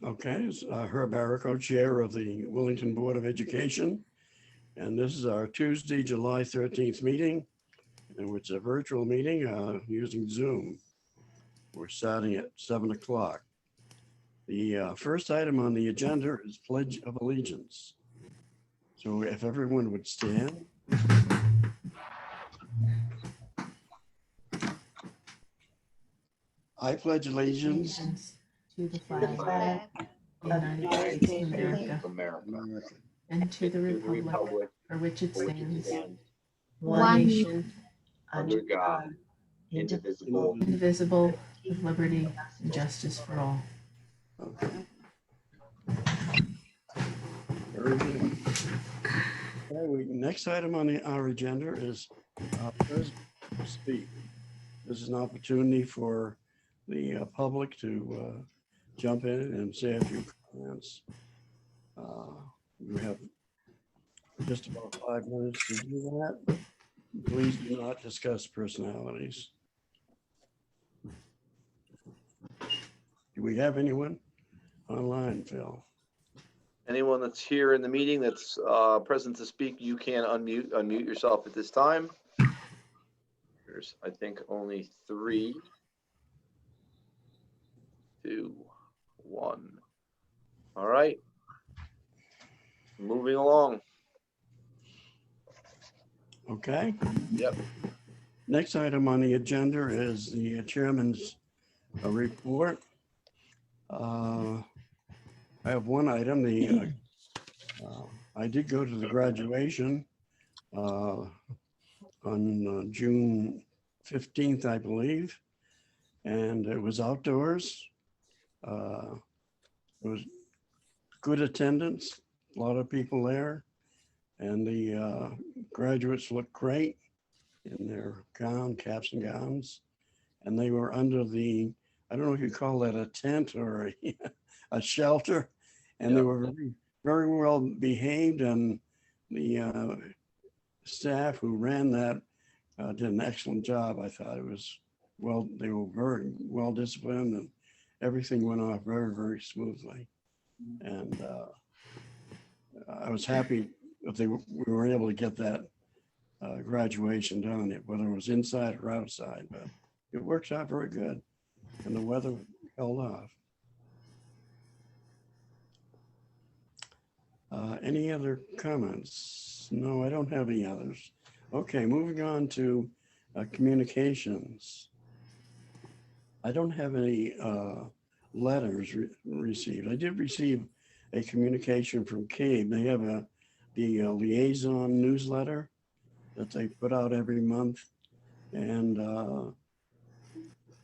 Okay, it's Herb Arico, Chair of the Wellington Board of Education. And this is our Tuesday, July 13th meeting. And it's a virtual meeting using Zoom. We're starting at 7 o'clock. The first item on the agenda is Pledge of Allegiance. So if everyone would stand. I pledge allegiance to the flag of the United States of America, and to the republic for which it stands, one nation, under God, indivisible, with liberty and justice for all. Okay. Very good. Okay, next item on our agenda is President to speak. This is an opportunity for the public to jump in and say a few comments. We have just about 5 minutes to do that. Please do not discuss personalities. Do we have anyone online, Phil? Anyone that's here in the meeting that's present to speak, you can unmute yourself at this time. There's, I think, only 3, 2, 1. All right. Moving along. Okay. Yep. Next item on the agenda is the chairman's report. I have one item. I did go to the graduation on June 15th, I believe, and it was outdoors. It was good attendance, a lot of people there, and the graduates looked great in their caps and gowns, and they were under the, I don't know if you call that a tent or a shelter, and they were very, very well behaved, and the staff who ran that did an excellent job. I thought it was, well, they were very well disciplined, and everything went off very, very smoothly. And I was happy that we were able to get that graduation done, whether it was inside or outside, but it works out very good, and the weather held off. Any other comments? No, I don't have any others. Okay, moving on to communications. I don't have any letters received. I did receive a communication from CABE. They have the liaison newsletter that they put out every month. And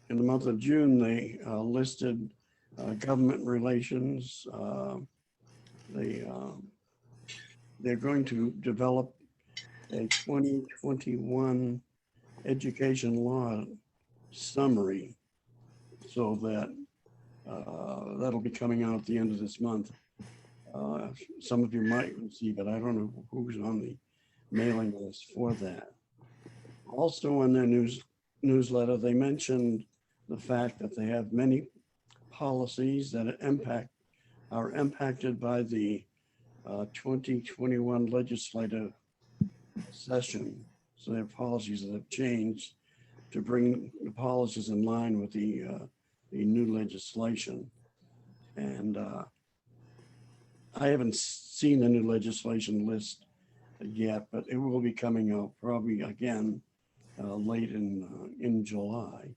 in the month of June, they listed government relations. They're going to develop a 2021 education law summary, so that that'll be coming out at the end of this month. Some of you might receive it. I don't know who's on the mailing list for that. Also in their newsletter, they mentioned the fact that they have many policies that are impacted by the 2021 legislative session. So they have policies that have changed to bring the policies in line with the new legislation. And I haven't seen the new legislation list yet, but it will be coming out probably again late in July.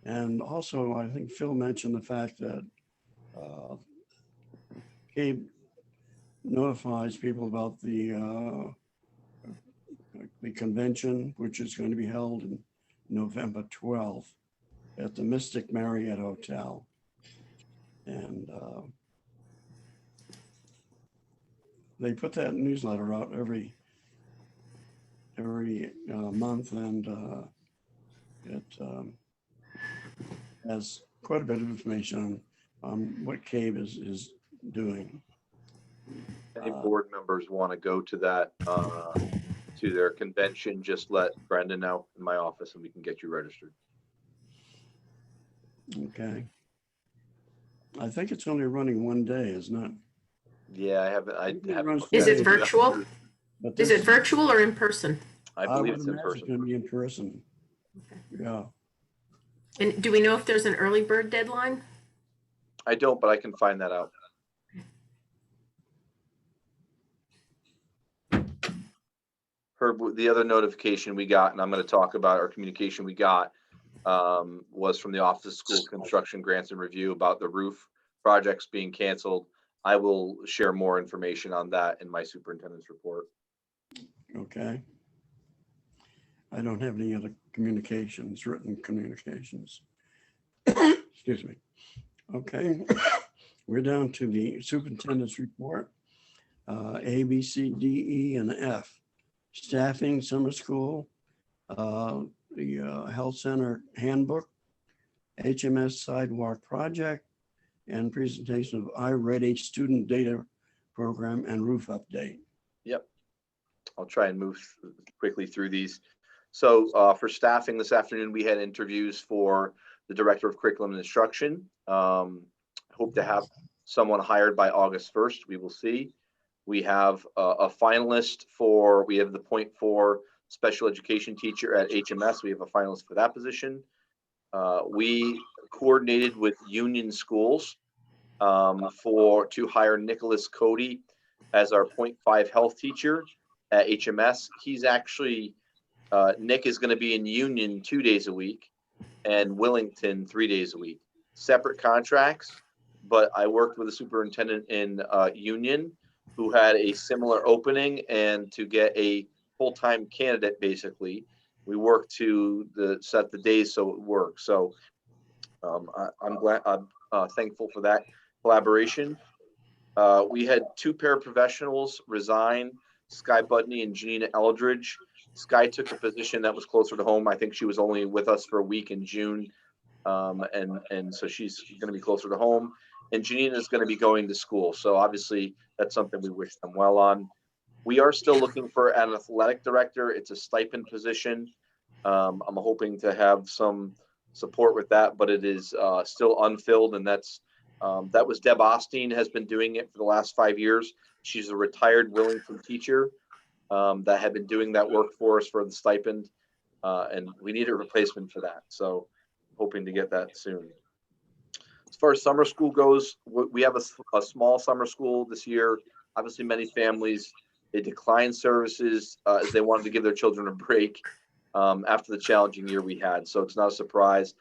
And also, I think Phil mentioned the fact that CABE notifies people about the convention, which is going to be held in November 12th at the Mystic Marriott Hotel. And they put that newsletter out every month, and it has quite a bit of information on what CABE is doing. Any board members want to go to that, to their convention, just let Brendan know in my office and we can get you registered. Okay. I think it's only running one day, isn't it? Yeah, I haven't. I Usually it haven't. runs looked two Is at it days, virtual? but Is this it virtual or in person? I I believe would it's in imagine it's person. going to be in person. Okay. Yeah. And do we know if there's an early bird deadline? I don't, but I can find that out. Herb, the other notification we got, and I'm going to talk about our communication we got, was from the Office of School Construction Grants and Review about the roof projects being canceled. I will share more information on that in my superintendent's report. Okay. I don't have any other communications, written communications. Excuse me. Okay. We're down to the superintendent's report. A, B, C, D, E, and F. Staffing, summer school, the health center handbook, HMS sidewalk project, and presentation of iReady student data program and roof update. Yep. I'll try and move quickly through these. So for staffing this afternoon, we had interviews for the Director of Curriculum and Instruction. Hope to have someone hired by August 1st. We will see. We have a finalist for, we have the .4 special education teacher at HMS. We have a finalist for that position. We coordinated with Union Schools to hire Nicholas Cody as our .5 health teacher at HMS. He's actually, Nick is going to be in Union 2 days a week and Willington 3 days a week. Separate contracts, but I worked with a superintendent in Union who had a similar opening, and to get a full-time candidate, basically, we worked to set the days so it works. So I'm glad, I'm thankful for that collaboration. We had 2 paraprofessionals resign, Sky Budney and Janina Eldridge. Sky took a position that was closer to home. I think she was only with us for a week in June. And so she's going to be closer to home. And Janina is going to be going to school. So obviously that's something we wish them well on. We are still looking for an athletic director. It's a stipend position. I'm hoping to have some support with that, but it is still unfilled. And that was Deb Osteen has been doing it for the last 5 years. She's a retired Willington teacher that had been doing that work for us for the stipend. And we need a replacement for that. So hoping to get that soon. As far as summer school goes, we have a small summer school this year. Obviously, many families, they declined services as they wanted to give their children a break after the challenging year we had. So it's not a surprise.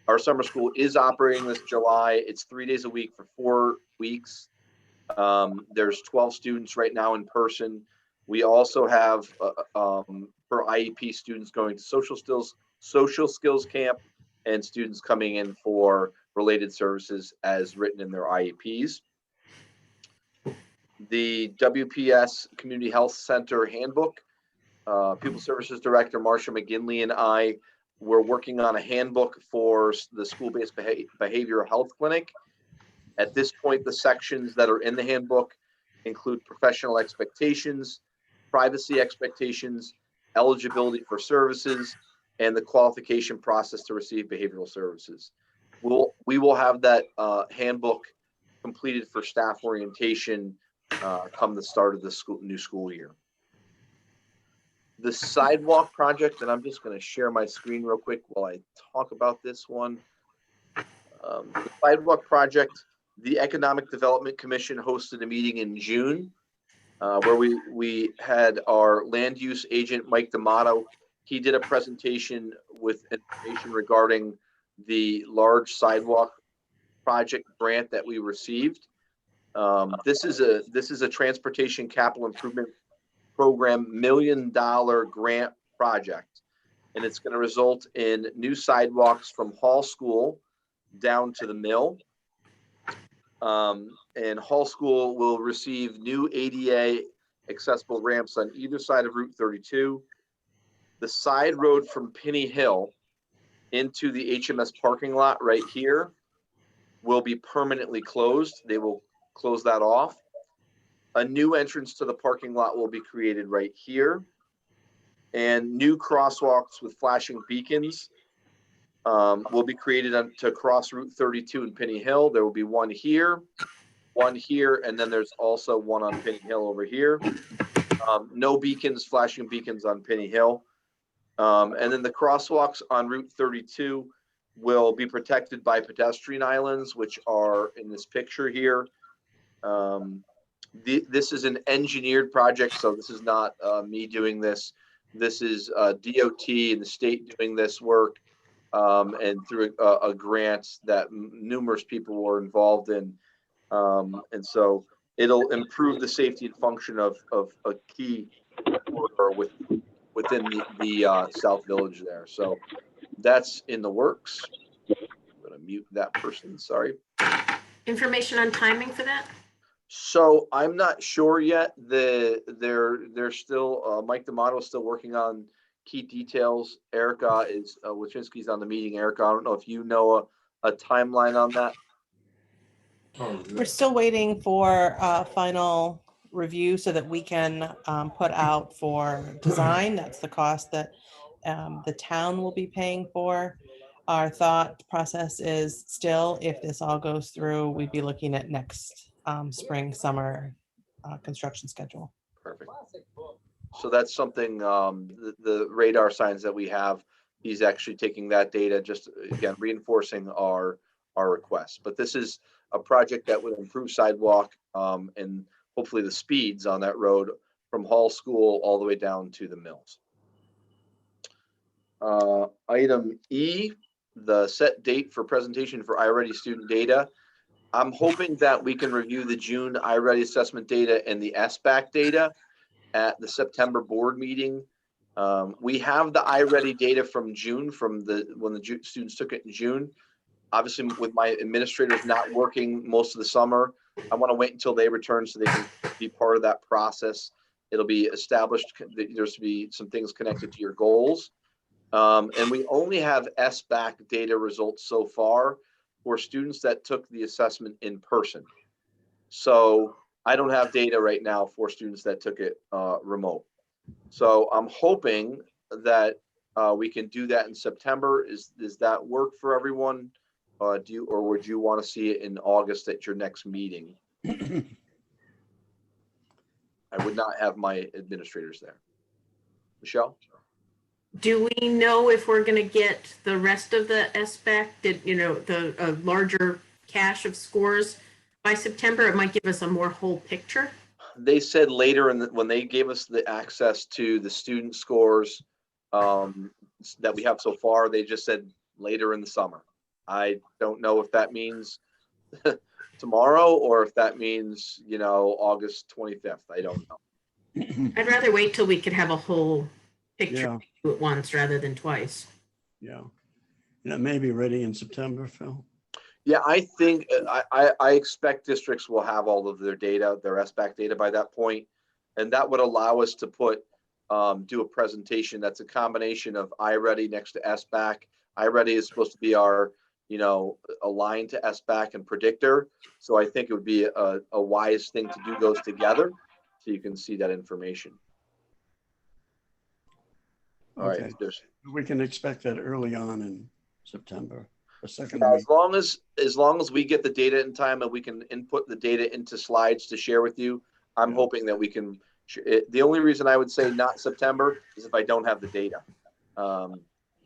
Our summer school is operating this July. It's 3 days a week for 4 weeks. There's 12 students right now in person. We also have for IEP students going to social skills camp, and students coming in for related services as written in their IEPs. The WPS Community Health Center handbook, Pupil Services Director Marsha McGinley and I were working on a handbook for the school-based behavioral health clinic. At this point, the sections that are in the handbook include professional expectations, privacy expectations, eligibility for services, and the qualification process to receive behavioral services. We will have that handbook completed for staff orientation come the start of the new school year. The sidewalk project, and I'm just going to share my screen real quick while I talk about this one. The sidewalk project, the Economic Development Commission hosted a meeting in June where we had our land use agent, Mike D'Amato. He did a presentation with information regarding the large sidewalk project grant that we received. This is a transportation capital improvement program $1 million grant project, and it's going to result in new sidewalks from Hall School down to the mill. And Hall School will receive new ADA accessible ramps on either side of Route 32. The side road from Penny Hill into the HMS parking lot right here will be permanently closed. They will close that off. A new entrance to the parking lot will be created right here. And new crosswalks with flashing beacons will be created to cross Route 32 in Penny Hill. There will be one here, and then there's also one on Penny Hill over here. No beacons, flashing beacons on Penny Hill. And then the crosswalks on Route 32 will be protected by pedestrian islands, which are in this picture here. This is an engineered project, so this is not me doing this. This is DOT and the state doing this work, and through a grant that numerous people were involved in. And so it'll improve the safety and function of a key corridor within the South Village there. So that's in the works. I'm gonna mute that person, sorry. Information on timing for that? So I'm not sure yet. They're still Mike D'Amato is still working on key details. Erica is Wachinski's on the meeting. Erica, I don't know if you know a timeline on that. We're still waiting for a final review so that we can put out for design. That's the cost that the town will be paying for. Our thought process is still, if this all goes through, we'd be looking at next spring, summer construction schedule. Perfect. So that's something, the radar signs that we have, he's actually taking that data, just again, reinforcing our requests. But this is a project that would improve sidewalk and hopefully the speeds on that road from Hall School all the way down to the mills. Item E, the set date for presentation for iReady student data. I'm hoping that we can review the June iReady assessment data and the SBAC data at the September board meeting. We have the iReady data from June, from when the students took it in June. Obviously, with my administrators not working most of the summer, I want to wait until they return so they can be part of that process. It'll be established. There's to be some things connected to your goals. And we only have SBAC data results so far for students that took the assessment in person. So I don't have data right now for students that took it remote. So I'm hoping that we can do that in September. Does that work for everyone? Or would you want to see it in August at your next meeting? I would not have my administrators there. Michelle? Do we know if we're going to get the rest of the SBAC, the larger cache of scores by September? It might give us a more whole picture. They said later when they gave us the access to the student scores that we have so far, they just said later in the summer. I don't know if that means tomorrow or if that means, August 25th. I don't know. I'd rather wait till we could have a whole picture Yeah. at once rather than twice. Yeah. And it may be ready in September, Phil. Yeah, I think I expect districts will have all of their data, their SBAC data by that point, and that would allow us to do a presentation that's a combination of iReady next to SBAC. iReady is supposed to be our, aligned to SBAC and predictor. So I think it would be a wise thing to do those together so you can see that information. All Okay. right. We can expect that early on in September. As long as we get the data in time and we can input the data into slides to share with you, I'm hoping that we can. The only reason I would say not September is if I don't have the data.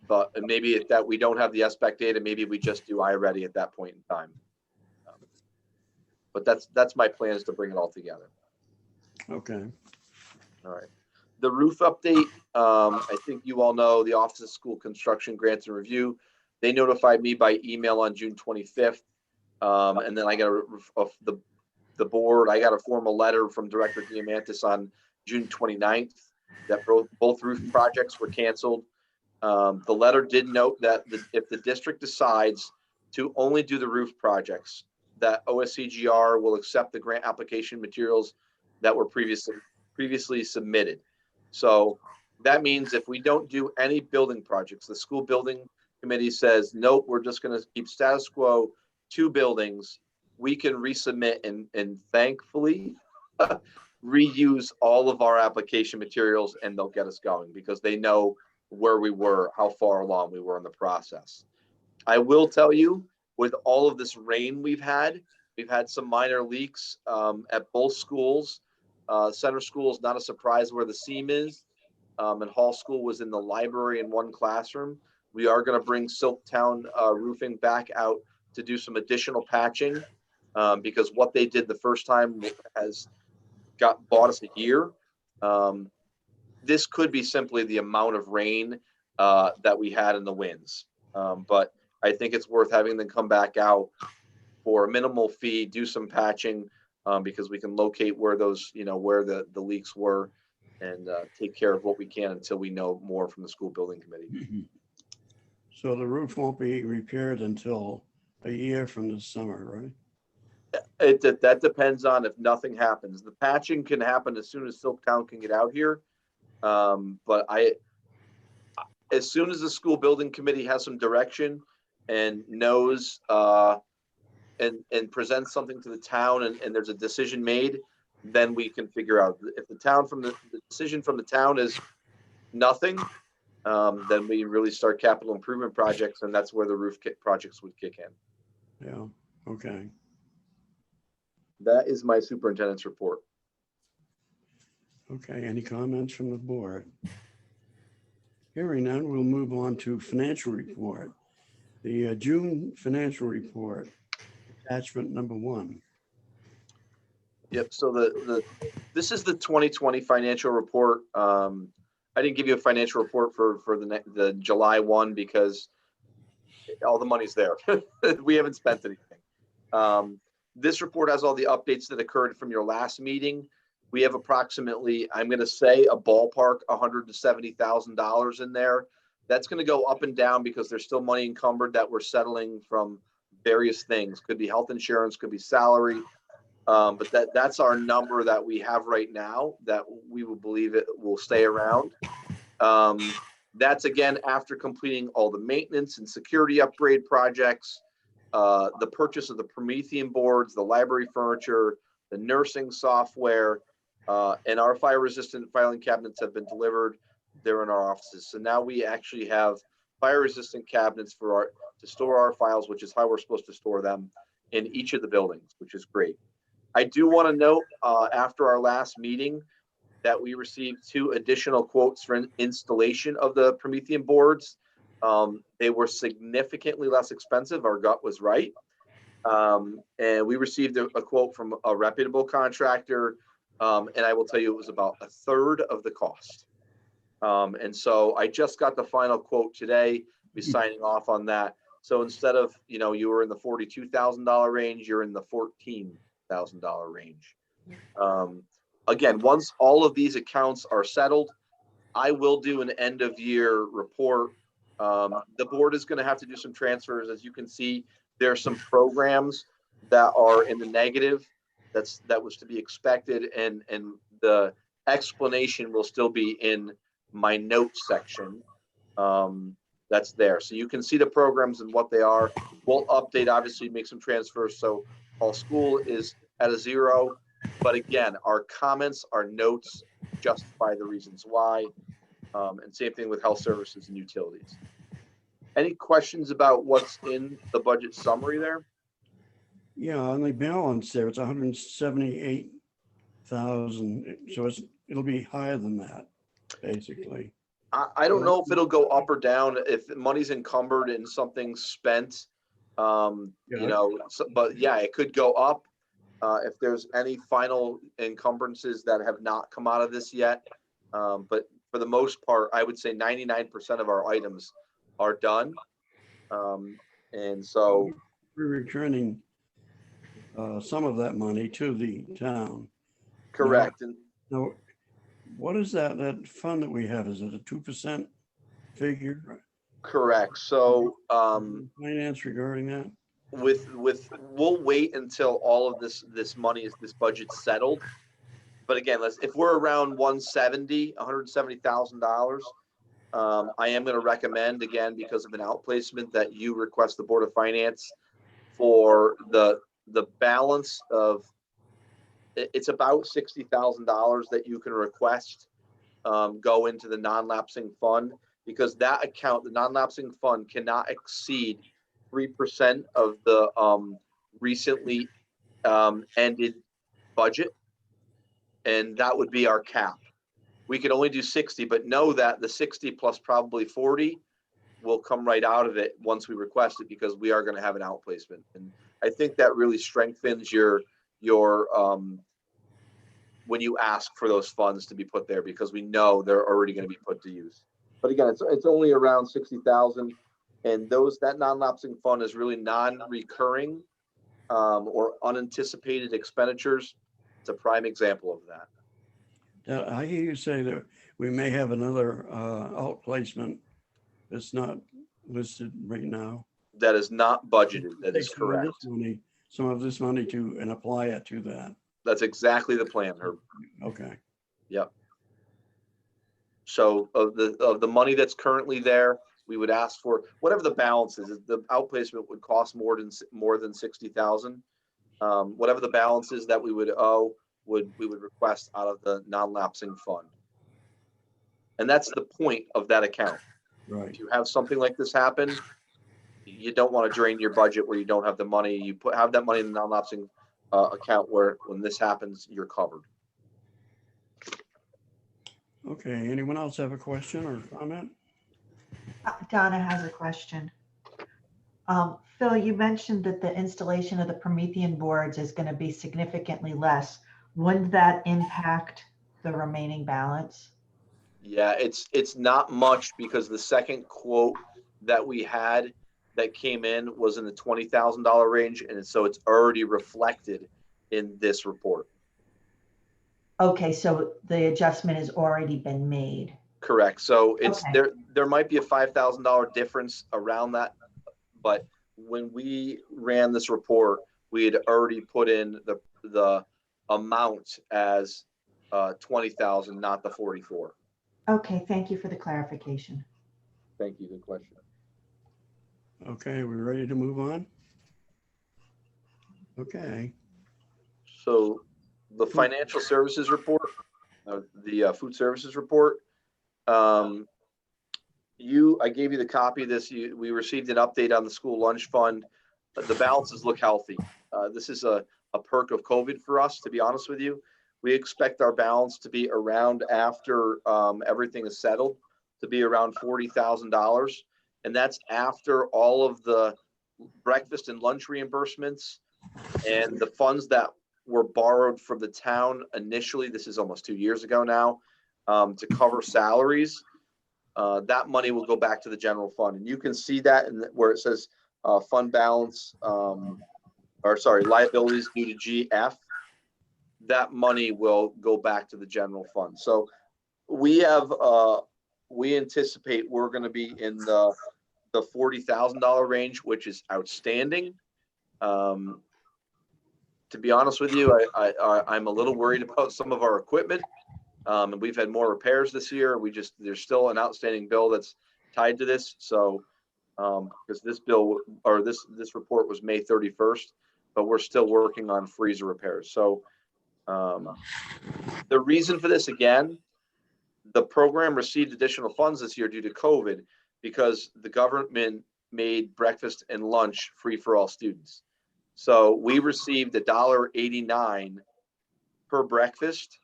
But maybe if that we don't have the SBAC data, maybe we just do iReady at that point in time. But that's my plan, is to bring it all together. Okay. All right. The roof update. I think you all know the Office of School Construction Grants and Review. They notified me by email on June 25th. And then I got the board. I got a formal letter from Director Diamantis on June 29th that both roof projects were canceled. The letter did note that if the district decides to only do the roof projects, that OSCGR will accept the grant application materials that were previously submitted. So that means if we don't do any building projects, the school building committee says, nope, we're just going to keep status quo, 2 buildings, we can resubmit and thankfully reuse all of our application materials, and they'll get us going because they know where we were, how far along we were in the process. I will tell you, with all of this rain we've had some minor leaks at both schools. Center School is not a surprise where the seam is, and Hall School was in the library in one classroom. We are going to bring Silktown Roofing back out to do some additional patching because what they did the first time has bought us a year. This could be simply the amount of rain that we had in the winds. But I think it's worth having them come back out for a minimal fee, do some patching because we can locate where those, where the leaks were and take care of what we can until we know more from the school building committee. So the roof won't be repaired until a year from this summer, right? That depends on if nothing happens. The patching can happen as soon as Silktown can get out here. But as soon as the school building committee has some direction and knows and presents something to the town and there's a decision made, then we can figure out if the decision from the town is nothing, then we really start capital improvement projects, and that's where the roof kit projects would kick in. Yeah, okay. That is my superintendent's report. Okay, any comments from the board? Hearing none, we'll move on to financial report. The June financial report, attachment number 1. Yep. So this is the 2020 financial report. I didn't give you a financial report for the July one because all the money's there. We haven't spent anything. This report has all the updates that occurred from your last meeting. We have approximately, I'm going to say, a ballpark $170,000 in there. That's going to go up and down because there's still money encumbered that we're settling from various things. Could be health insurance, could be salary. But that's our number that we have right now that we will believe it will stay around. That's again after completing all the maintenance and security upgrade projects, the purchase of the Promethean boards, the library furniture, the nursing software, and our fire resistant filing cabinets have been delivered. They're in our offices. So now we actually have fire resistant cabinets to store our files, which is how we're supposed to store them in each of the buildings, which is great. I do want to note after our last meeting that we received 2 additional quotes for installation of the Promethean boards. They were significantly less expensive. Our gut was right. And we received a quote from a reputable contractor. And I will tell you, it was about 1/3 of the cost. And so I just got the final quote today. Be signing off on that. So instead of, you were in the $42,000 range, you're in the $14,000 range. Again, once all of these accounts are settled, I will do an end of year report. The board is going to have to do some transfers. As you can see, there are some programs that are in the negative. That was to be expected, and the explanation will still be in my notes section. That's there, so you can see the programs and what they are. We'll update, obviously, make some transfers. So all school is at a 0, but again, our comments, our notes justify the reasons why, and same thing with health services and utilities. Any questions about what's in the budget summary there? Yeah, on the balance there, it's 178,000. So it'll be higher than that, basically. I don't know if it'll go up or down if money's encumbered and something's spent. But yeah, it could go up if there's any final encumbrances that have not come out of this yet. But for the most part, I would say 99% of our items are done. And so we're returning some of that money to the town. Correct. Now, what is that fund that we have? Is it a 2% figure? Correct. So finance regarding that? We'll wait until all of this budget's settled. But again, if we're around $170,000, I am going to recommend, again, because of an outplacement, that you request the Board of Finance for the balance of, it's about $60,000 that you can request go into the non-lapsing fund, because that account, the non-lapsing fund, cannot exceed 3% of the recently ended budget, and that would be our cap. We can only do 60, but know that the 60 plus probably 40 will come right out of it once we request it, because we are going to have an outplacement. And I think that really strengthens your when you ask for those funds to be put there, because we know they're already going to be put to use. But again, it's only around 60,000, and that non-lapsing fund is really non-recurring or unanticipated expenditures. It's a prime example of that. I hear you say that we may have another outplacement that's not listed right now. That is not budgeted. That is Take some of correct. this money, some of this money and apply it to that. That's exactly the plan, Herb. Okay. Yep. So of the money that's currently there, we would ask for whatever the balance is. The outplacement would cost more than 60,000. Whatever the balance is that we would owe, we would request out of the non-lapsing fund. And that's the point of that account. Right. If you have something like this happen, you don't want to drain your budget where you don't have the money. You have that money in the non-lapsing account where when this happens, you're covered. Okay. Anyone else have a question or comment? Donna has a question. Phil, you mentioned that the installation of the Promethean boards is going to be significantly less. Wouldn't that impact the remaining balance? Yeah, it's not much, because the second quote that we had that came in was in the $20,000 range, and so it's already reflected in this report. Okay, so the adjustment has already been made. Correct. So it's Okay. there might be a $5,000 difference around that, but when we ran this report, we had already put in the amount as 20,000, not the 44. Okay, thank you for the clarification. Thank you. Good question. Okay, we're ready to move on? Okay. So the financial services report, the food services report, I gave you the copy of this. We received an update on the school lunch fund. The balances look healthy. This is a perk of COVID for us, to be honest with you. We expect our balance to be around, after everything is settled, to be around $40,000. And that's after all of the breakfast and lunch reimbursements and the funds that were borrowed from the town initially. This is almost 2 years ago now, to cover salaries. That money will go back to the general fund. And you can see that where it says fund balance, liabilities due to GF. That money will go back to the general fund. So we anticipate we're going to be in the $40,000 range, which is outstanding. To be honest with you, I'm a little worried about some of our equipment. And we've had more repairs this year. There's still an outstanding bill that's tied to this. So, because this bill or this report was May 31st, but we're still working on freezer repairs. So, the reason for this, again, the program received additional funds this year due to COVID, because the government made breakfast and lunch free for all students. So we received $1.89 per breakfast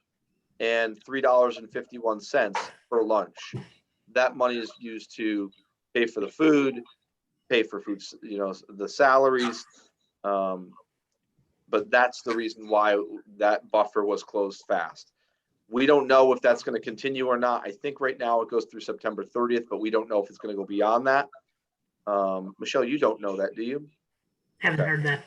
and $3.51 per lunch. That money is used to pay for the food, pay for food, the salaries. But that's the reason why that buffer was closed fast. We don't know if that's going to continue or not. I think right now it goes through September 30th, but we don't know if it's going to go beyond that. Michelle, you don't know that, do you? Haven't heard that.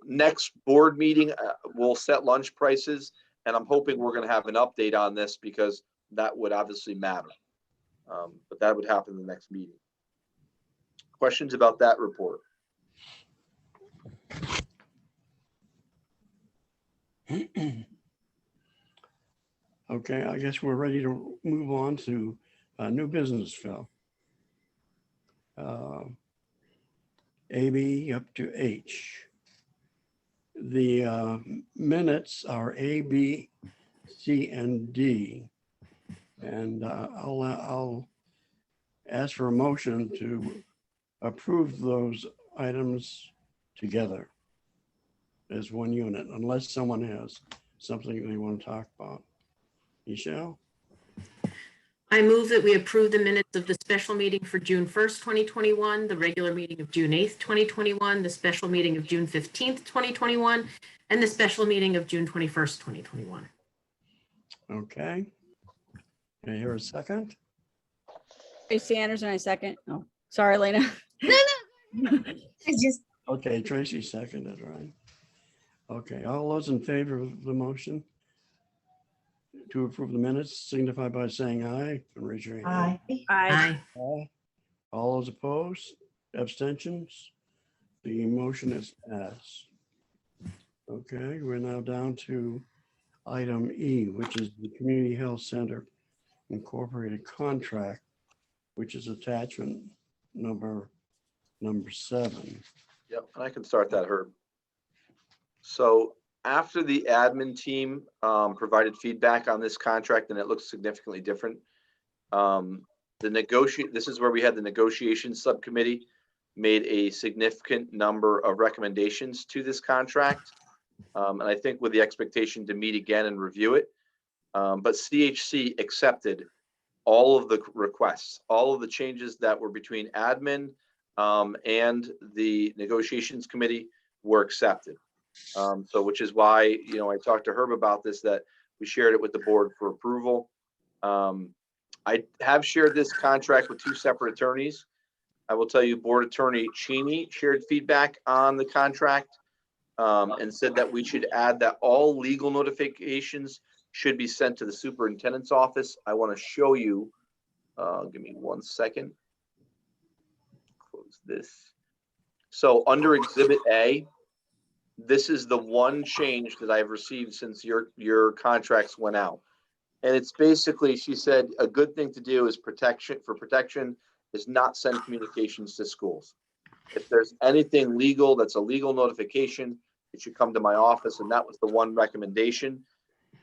Next board meeting, we'll set lunch prices, and I'm hoping we're going to have an update on this, because that would obviously matter. But that would happen in the next meeting. Questions about that report? Okay, I guess we're ready to move on to new business, Phil. AB up to H. The minutes are A, B, C, and D. And I'll ask for a motion to approve those items together as one unit, unless someone has something they want to talk about. Michelle? I move that we approve the minutes of the special meeting for June 1st, 2021, the regular meeting of June 8th, 2021, the special meeting of June 15th, 2021, and the special meeting of June 21st, 2021. Okay. Can I hear a second? Tracy Anderson, I second. Oh, sorry, Elena. It's just Okay, Tracy seconded, right? Okay, all those in favor of the motion to approve the minutes signify by saying aye and raise your hand. Aye. I Aye. All those opposed, abstentions? The motion is passed. Okay, we're now down to item E, which is the Community Health Center Incorporated contract, which is attachment number 7. Yep, and I can start that, Herb. So after the admin team provided feedback on this contract, and it looks significantly different, this is where we had the negotiation subcommittee made a significant number of recommendations to this contract. And I think with the expectation to meet again and review it. But CHC accepted all of the requests, all of the changes that were between admin and the negotiations committee were accepted. So which is why, you know, I talked to Herb about this, that we shared it with the board for approval. I have shared this contract with 2 separate attorneys. I will tell you, Board Attorney Cheney shared feedback on the contract and said that we should add that all legal notifications should be sent to the superintendent's office. I want to show you, give me 1 second. Close this. So under Exhibit A, this is the one change that I've received since your contracts went out. And it's basically, she said, a good thing to do is protection is not send communications to schools. If there's anything legal that's a legal notification, it should come to my office. And that was the one recommendation.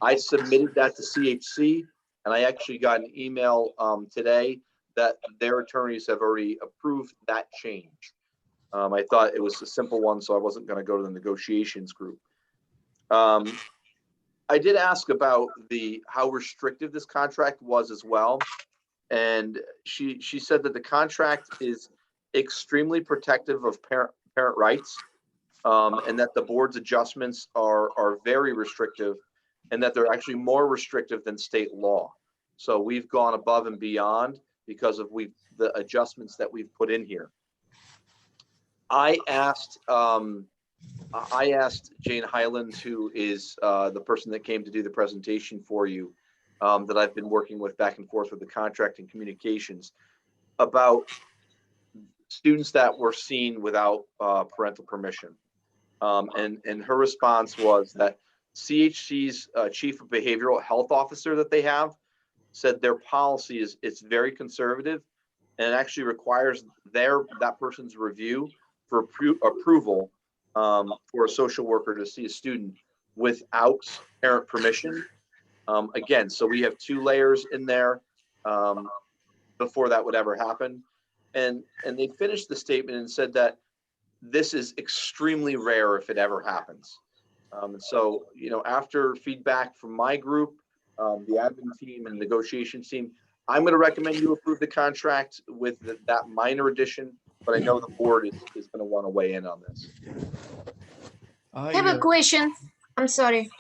I submitted that to CHC, and I actually got an email today that their attorneys have already approved that change. I thought it was a simple one, so I wasn't going to go to the negotiations group. I did ask about how restrictive this contract was as well. And she said that the contract is extremely protective of parent rights, and that the board's adjustments are very restrictive, and that they're actually more restrictive than state law. So we've gone above and beyond because of the adjustments that we've put in here. I asked Jane Highland, who is the person that came to do the presentation for you, that I've been working with back and forth with the contract and communications, about students that were seen without parental permission. And her response was that CHC's chief of behavioral health officer that they have said their policy it's very conservative, and it actually requires that person's review for approval for a social worker to see a student without parent permission. Again, so we have 2 layers in there before that would ever happen. And they finished the statement and said that this is extremely rare if it ever happens. So, you know, after feedback from my group, the admin team and negotiations team, I'm going to recommend you approve the contract with that minor addition, but I know the board is going to want to weigh in on this. I have a question. I'm sorry.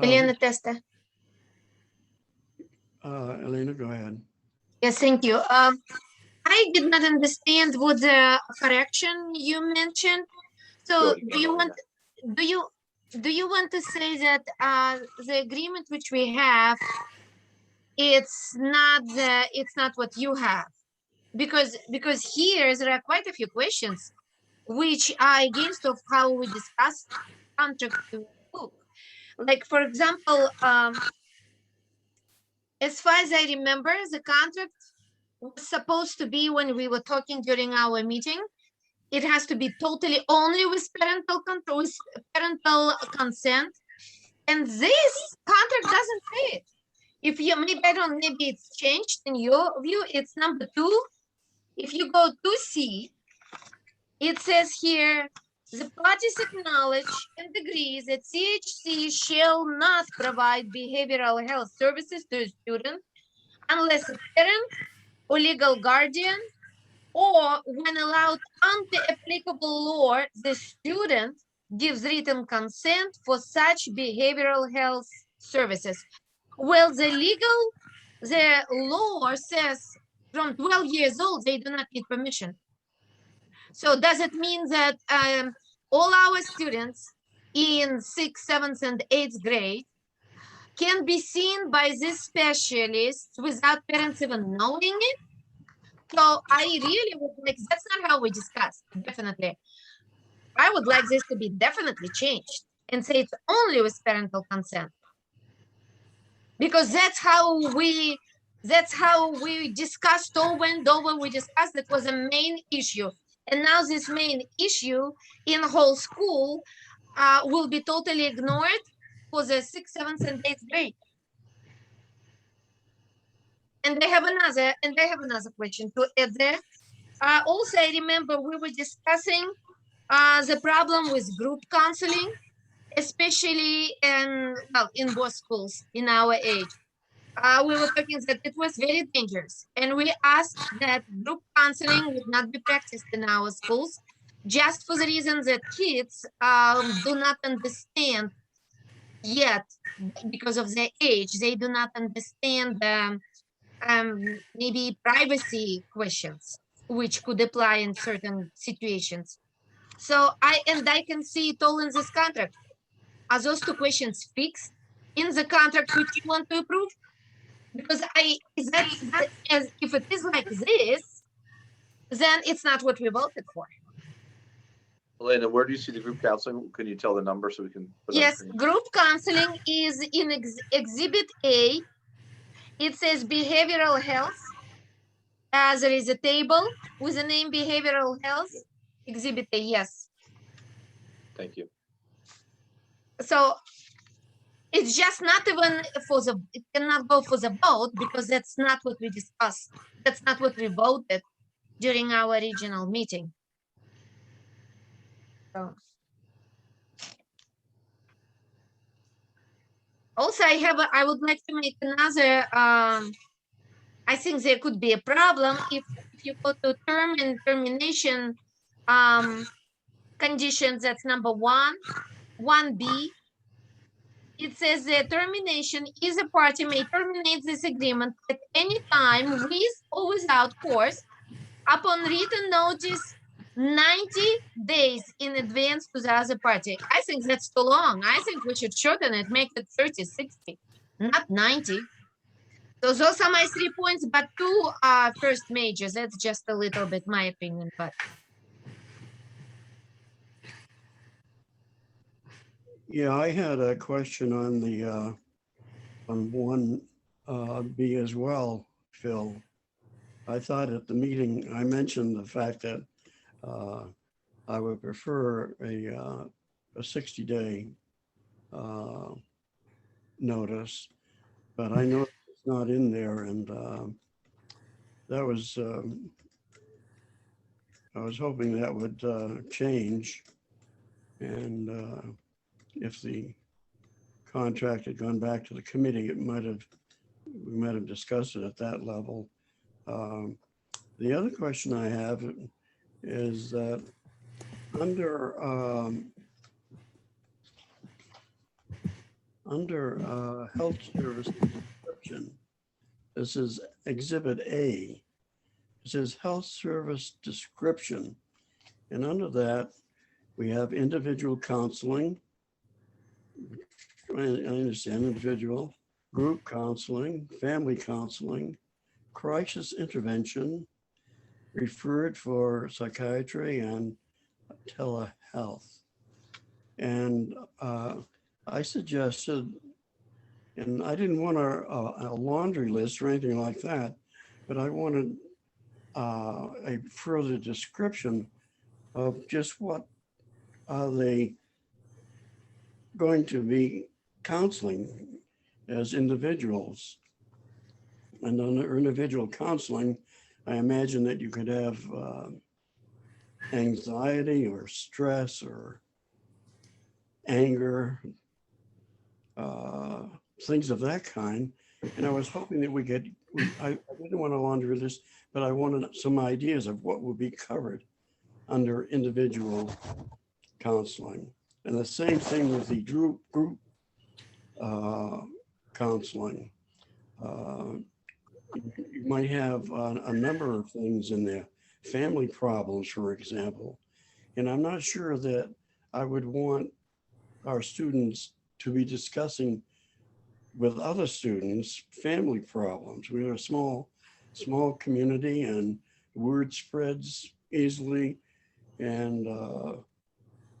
Elena Testa. Elena, go ahead. Yes, thank you. I did not understand what the correction you mentioned. So do you want to say that the agreement which we have, it's not what you have? Because here there are quite a few questions which are against of how we discuss contract book. Like, for example, as far as I remember, the contract was supposed to be, when we were talking during our meeting, it has to be totally only with parental control, with parental consent. And this contract doesn't say it. If you, maybe it's changed in your view, it's number 2. If you go to C, It says here, the parties acknowledge and agree that CHC shall not provide behavioral health services to a student unless a parent or legal guardian, or when allowed under applicable law, the student gives written consent for such behavioral health services. Well, the law says from 12 years old, they do not need permission. So does it mean that all our students in 6th, 7th, and 8th grade can be seen by this specialist without parents even knowing it? So I really would like, that's not how we discussed, definitely. I would like this to be definitely changed and say it's only with parental consent. Because that's how we discussed over and over. We discussed it was a main issue. And now this main issue in whole school will be totally ignored for the 6th, 7th, and 8th grade. And they have another question to add there. Also, I remember we were discussing the problem with group counseling, especially in both schools in our age. We were talking that it was very dangerous, and we asked that group counseling would not be practiced in our schools, just for the reason that kids do not understand yet, because of their age, they do not understand maybe privacy questions, which could apply in certain situations. So I can see it all in this contract. Are those two questions fixed in the contract which you want to approve? Because as if it is like this, then it's not what we voted for. Elena, where do you see the group counseling? Can you tell the number so we can? Yes, group counseling is in Exhibit A. It says behavioral health. There is a table with the name behavioral health. Exhibit A, yes. Thank you. So it's just not even for the, it cannot go for the vote because that's not what we discussed. That's not what we voted during our regional meeting. So. Also, I would like to make another, I think there could be a problem if you go to term and termination conditions, that's number 1B. It says the termination is a party may terminate this agreement at any time with or without course upon written notice 90 days in advance to the other party. I think that's too long. I think we should shorten it, make it 30, 60, not 90. So those are my 3 points, but 2 are first majors. That's just a little bit my opinion, but. Yeah, I had a question on the, on 1B as well, Phil. I thought at the meeting, I mentioned the fact that I would prefer a 60-day notice, but I know it's not in there, and that was, I was hoping that would change. And if the contract had gone back to the committee, we might have discussed it at that level. The other question I have is that under health service description, this is Exhibit A. It says health service description. And under that, we have individual counseling. I understand individual, group counseling, family counseling, crisis intervention, referred for psychiatry and telehealth. And I suggested, and I didn't want a laundry list or anything like that, but I wanted a further description of just what are they going to be counseling as individuals. And under individual counseling, I imagine that you could have anxiety or stress or anger, things of that kind. And I was hoping that I didn't want to launder this, but I wanted some ideas of what would be covered under individual counseling. And the same thing with the group counseling. You might have a number of things in there, family problems, for example. And I'm not sure that I would want our students to be discussing with other students family problems. We're a small community, and word spreads easily. And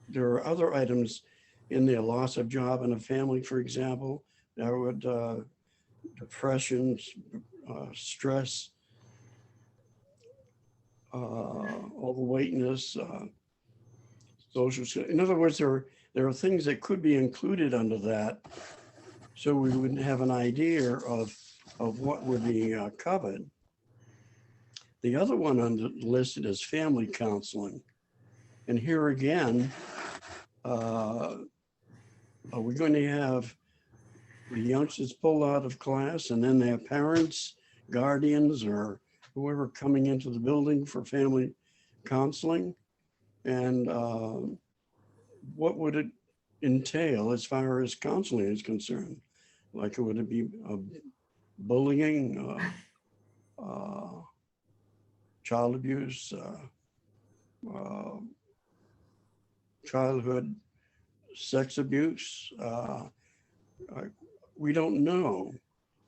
there are other items in there, loss of job in a family, for example, that would depression, stress, overweightness, social. In other words, there are things that could be included under that, so we would have an idea of what would be covered. The other one listed is family counseling, and here again, are we going to have the youngsters pulled out of class and then their parents, guardians, or whoever coming into the building for family counseling? And what would it entail as far as counseling is concerned? Like, would it be bullying, child abuse, childhood sex abuse? We don't know.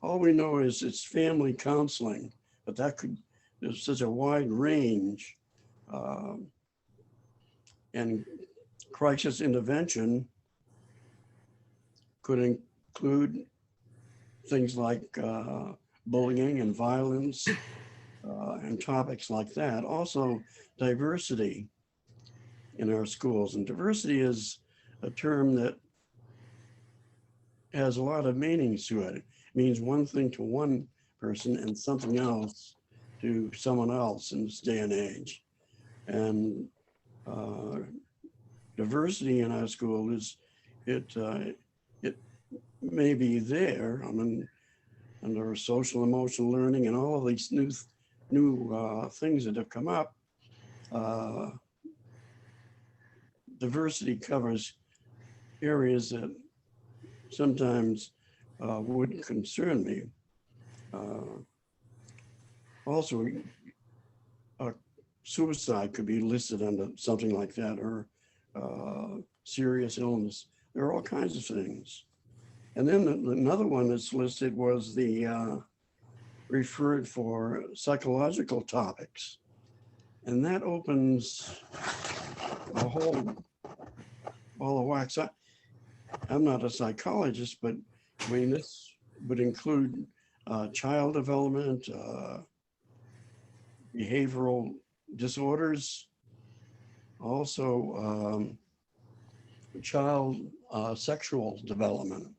All we know is it's family counseling, but there's such a wide range. And crisis intervention could include things like bullying and violence and topics like that. Also, diversity in our schools. And diversity is a term that has a lot of meanings to it. It means one thing to one person and something else to someone else in this day and age. And diversity in our school it may be there. I mean, under social emotional learning and all of these new things that have come up, diversity covers areas that sometimes would concern me. Also, suicide could be listed under something like that, or serious illness. There are all kinds of things. And then another one that's listed was the referred for psychological topics. And that opens a whole ball of wax. I'm not a psychologist, but I mean, this would include child development, behavioral disorders, also child sexual development,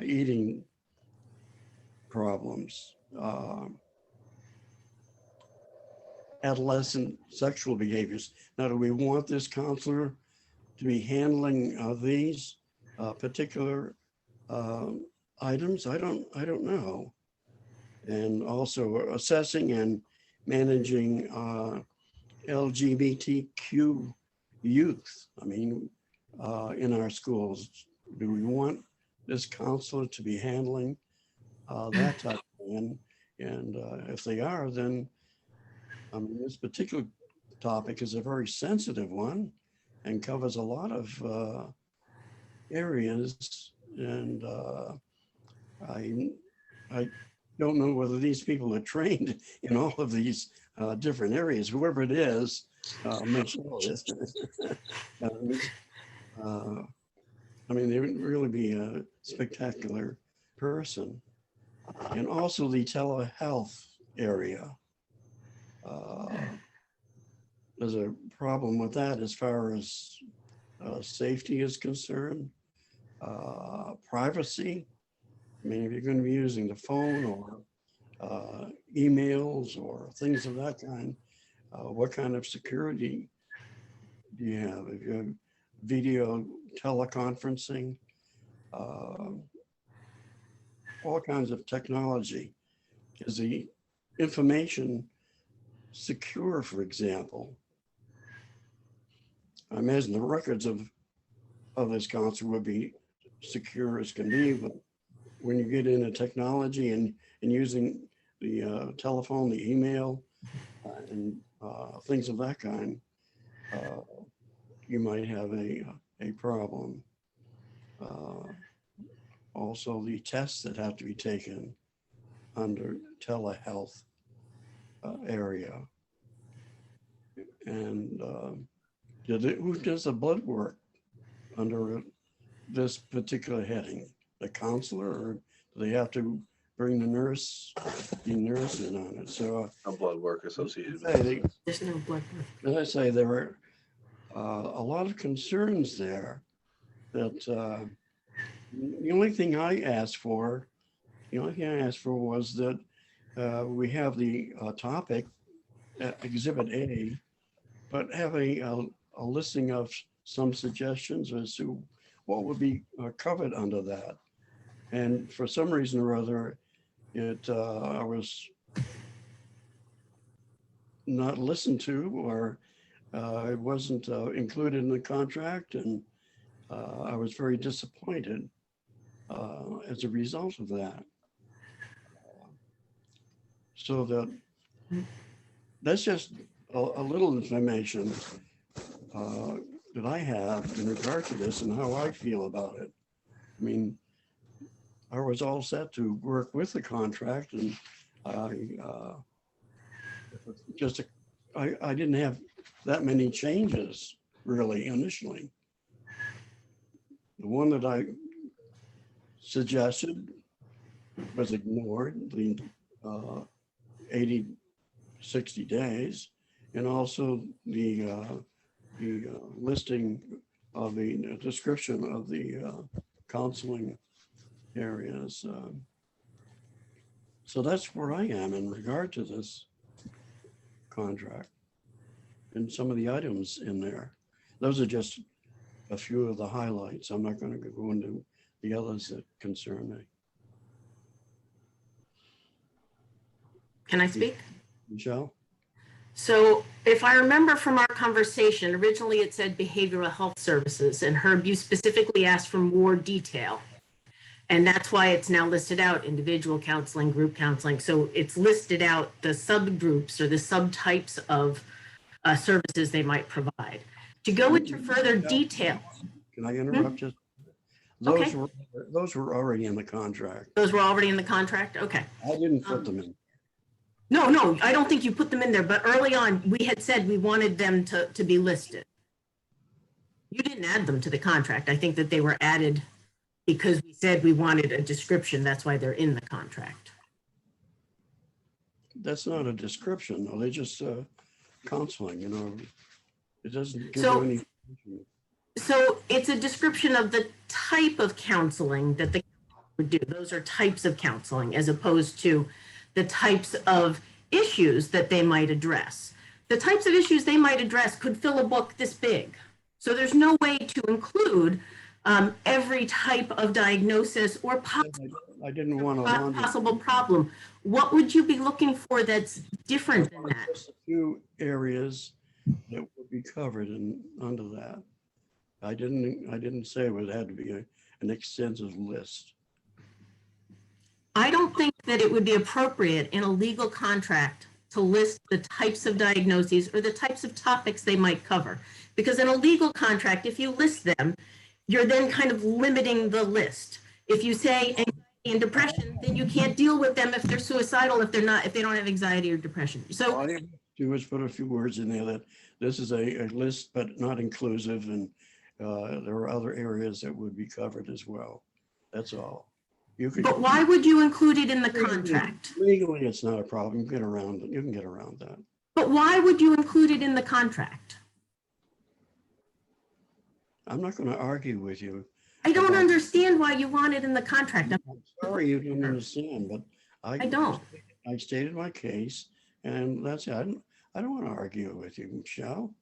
eating problems, adolescent sexual behaviors. Now, do we want this counselor to be handling these particular items? I don't know. And also assessing and managing LGBTQ youth. I mean, in our schools, do we want this counselor to be handling that type of thing? And if they are, then I mean, this particular topic is a very sensitive one and covers a lot of areas. And I don't know whether these people are trained in all of these different areas. Whoever it is, mention this. I mean, they would really be a spectacular person. And also the telehealth area. There's a problem with that as far as safety is concerned, privacy. I mean, if you're going to be using the phone or emails or things of that kind, What kind of security do you have? If you have video teleconferencing, all kinds of technology. Is the information secure, for example? I imagine the records of this council would be secure as can be, but when you get into technology and using the telephone, the email, and things of that kind, you might have a problem. Also, the tests that have to be taken under telehealth area. And who does the blood work under this particular heading? The counselor, or do they have to bring the nurse in on it? So No blood work associated. There's no blood work. as I say, there are a lot of concerns there that the only thing I asked for was that we have the topic, Exhibit A, but have a listing of some suggestions as to what would be covered under that. And for some reason or other, I was not listened to, or it wasn't included in the contract, and I was very disappointed as a result of that. So that's just a little information that I have in regard to this and how I feel about it. I mean, I was all set to work with the contract, and I didn't have that many changes really initially. The one that I suggested was ignored, the 60 days, and also the listing of the description of the counseling areas. So that's where I am in regard to this contract and some of the items in there. Those are just a few of the highlights. I'm not going to go into the others that concern me. Can I speak? Michelle? So if I remember from our conversation, originally it said behavioral health services, and Herb, you specifically asked for more detail. And that's why it's now listed out, individual counseling, group counseling. So it's listed out the subgroups or the subtypes of services they might provide. To go into further detail. Can I interrupt just? Okay. Those were already in the contract. Those were already in the contract? Okay. I didn't put them in. No, I don't think you put them in there, but early on, we had said we wanted them to be listed. You didn't add them to the contract. I think that they were added because we said we wanted a description. That's why they're in the contract. That's not a description, though. They just counseling, It doesn't give So- you any. So it's a description of the type of counseling that the would do. Those are types of counseling as opposed to the types of issues that they might address. The types of issues they might address could fill a book this big. So there's no way to include every type of diagnosis or I didn't want to laundry. possible problem. What would you be looking for that's different than that? Just a few areas that would be covered under that. I didn't say it had to be an extensive list. I don't think that it would be appropriate in a legal contract to list the types of diagnoses or the types of topics they might cover. Because in a legal contract, if you list them, you're then kind of limiting the list. If you say anxiety and depression, then you can't deal with them if they're suicidal, if they don't have anxiety or depression. So All you have to do is put a few words in there that this is a list, but not inclusive, and there are other areas that would be covered as well. That's all. but why would you include it in the contract? Legally, it's not a problem. You can get around that. But why would you include it in the contract? I'm not going to argue with you. I don't understand why you want it in the contract. I'm sorry you don't understand, but I don't. I stated my case, and that's it. I don't want to argue with you, Michelle.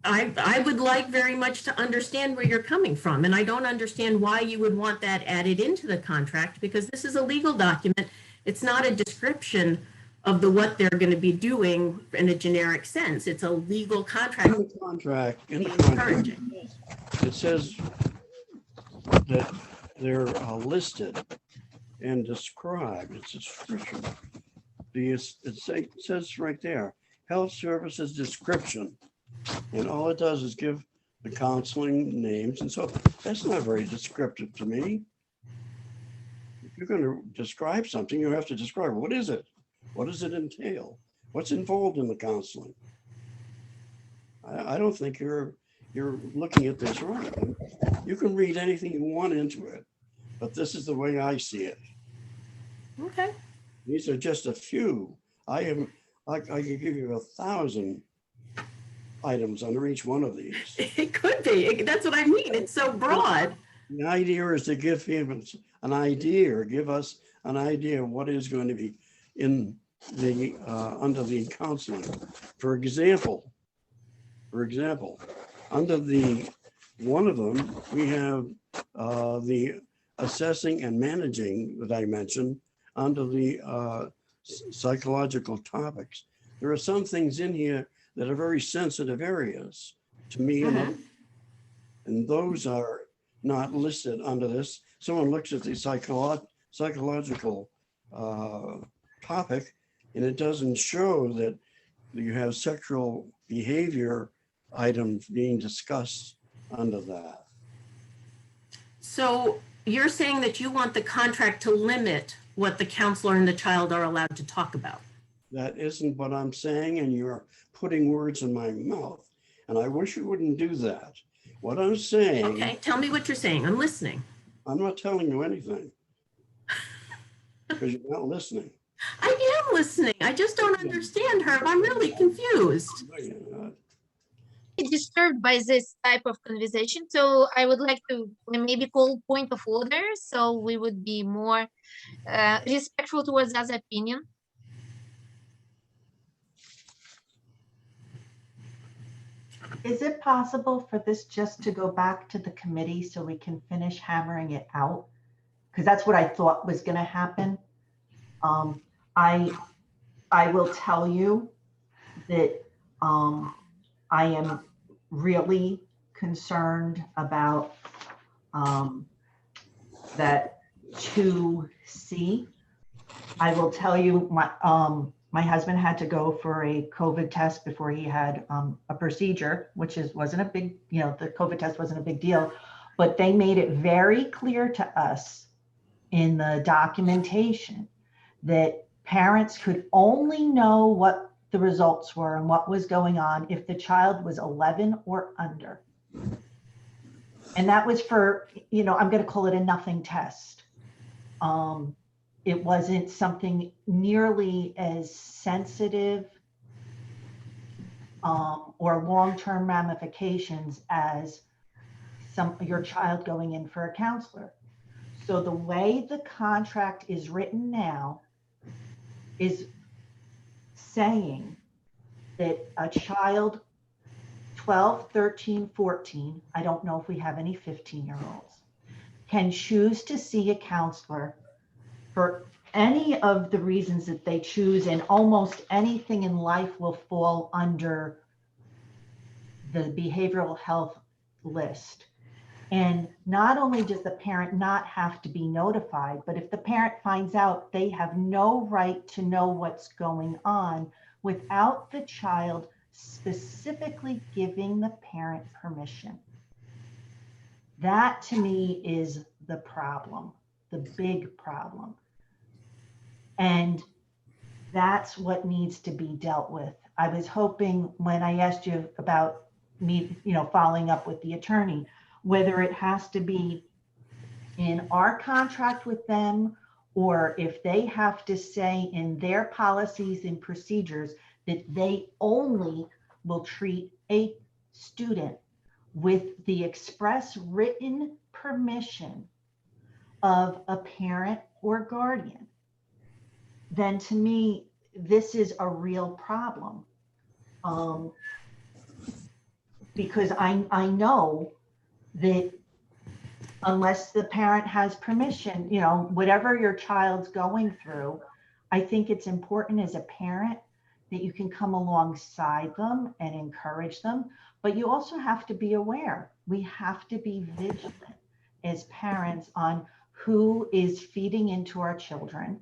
I would like very much to understand where you're coming from, and I don't understand why you would want that added into the contract, because this is a legal document. It's not a description of what they're going to be doing in a generic sense. It's a legal In contract. the contract, Encouraging. it says that they're listed and described. It's a description. It says right there, health services description. And all it does is give the counseling names. And so that's not very descriptive to me. If you're going to describe something, you have to describe, what is it? What does it entail? What's involved in the counseling? I don't think you're looking at this right. You can read anything you want into it, but this is the way I see it. Okay. These are just a few. I could give you 1,000 items under each one of these. It could be. That's what I mean. It's so broad. The idea is to give him an idea, or give us an idea of what is going to be in the under the counseling. For example, under the one of them, we have the assessing and managing that I mentioned under the psychological topics. There are some things in here that are very sensitive areas to me, and those are not listed under this. Someone looks at the psychological topic, and it doesn't show that you have sexual behavior items being discussed under that. So you're saying that you want the contract to limit what the counselor and the child are allowed to talk about? That isn't what I'm saying, and you're putting words in my mouth, and I wish you wouldn't do that. What I'm saying. Okay, tell me what you're saying. I'm listening. I'm not telling you anything because you're not listening. I am listening. I just don't understand, Herb. I'm really confused. Disturbed by this type of conversation, so I would like to maybe call point of order, so we would be more respectful towards other opinion. Is it possible for this just to go back to the committee so we can finish hammering it out? Because that's what I thought was going to happen. I will tell you that I am really concerned about that 2C. I will tell you, my husband had to go for a COVID test before he had a procedure, which wasn't a big, the COVID test wasn't a big deal, but they made it very clear to us in the documentation that parents could only know what the results were and what was going on if the child was 11 or under. And that was for, I'm going to call it a nothing test. It wasn't something nearly as sensitive or long-term ramifications as your child going in for a counselor. So the way the contract is written now is saying that a child 12, 13, 14, I don't know if we have any 15-year-olds, can choose to see a counselor for any of the reasons that they choose, and almost anything in life will fall under the behavioral health list. And not only does the parent not have to be notified, but if the parent finds out, they have no right to know what's going on without the child specifically giving the parent permission. That to me is the problem, the big problem. And that's what needs to be dealt with. I was hoping when I asked you about me, following up with the attorney, whether it has to be in our contract with them, or if they have to say in their policies and procedures that they only will treat a student with the express written permission of a parent or guardian, then to me, this is a real problem. Um, because I know that unless the parent has permission, you know, whatever your child's going through, I think it's important as a parent that you can come alongside them and encourage them, but you also have to be aware. We have to be vigilant as parents on who is feeding into our children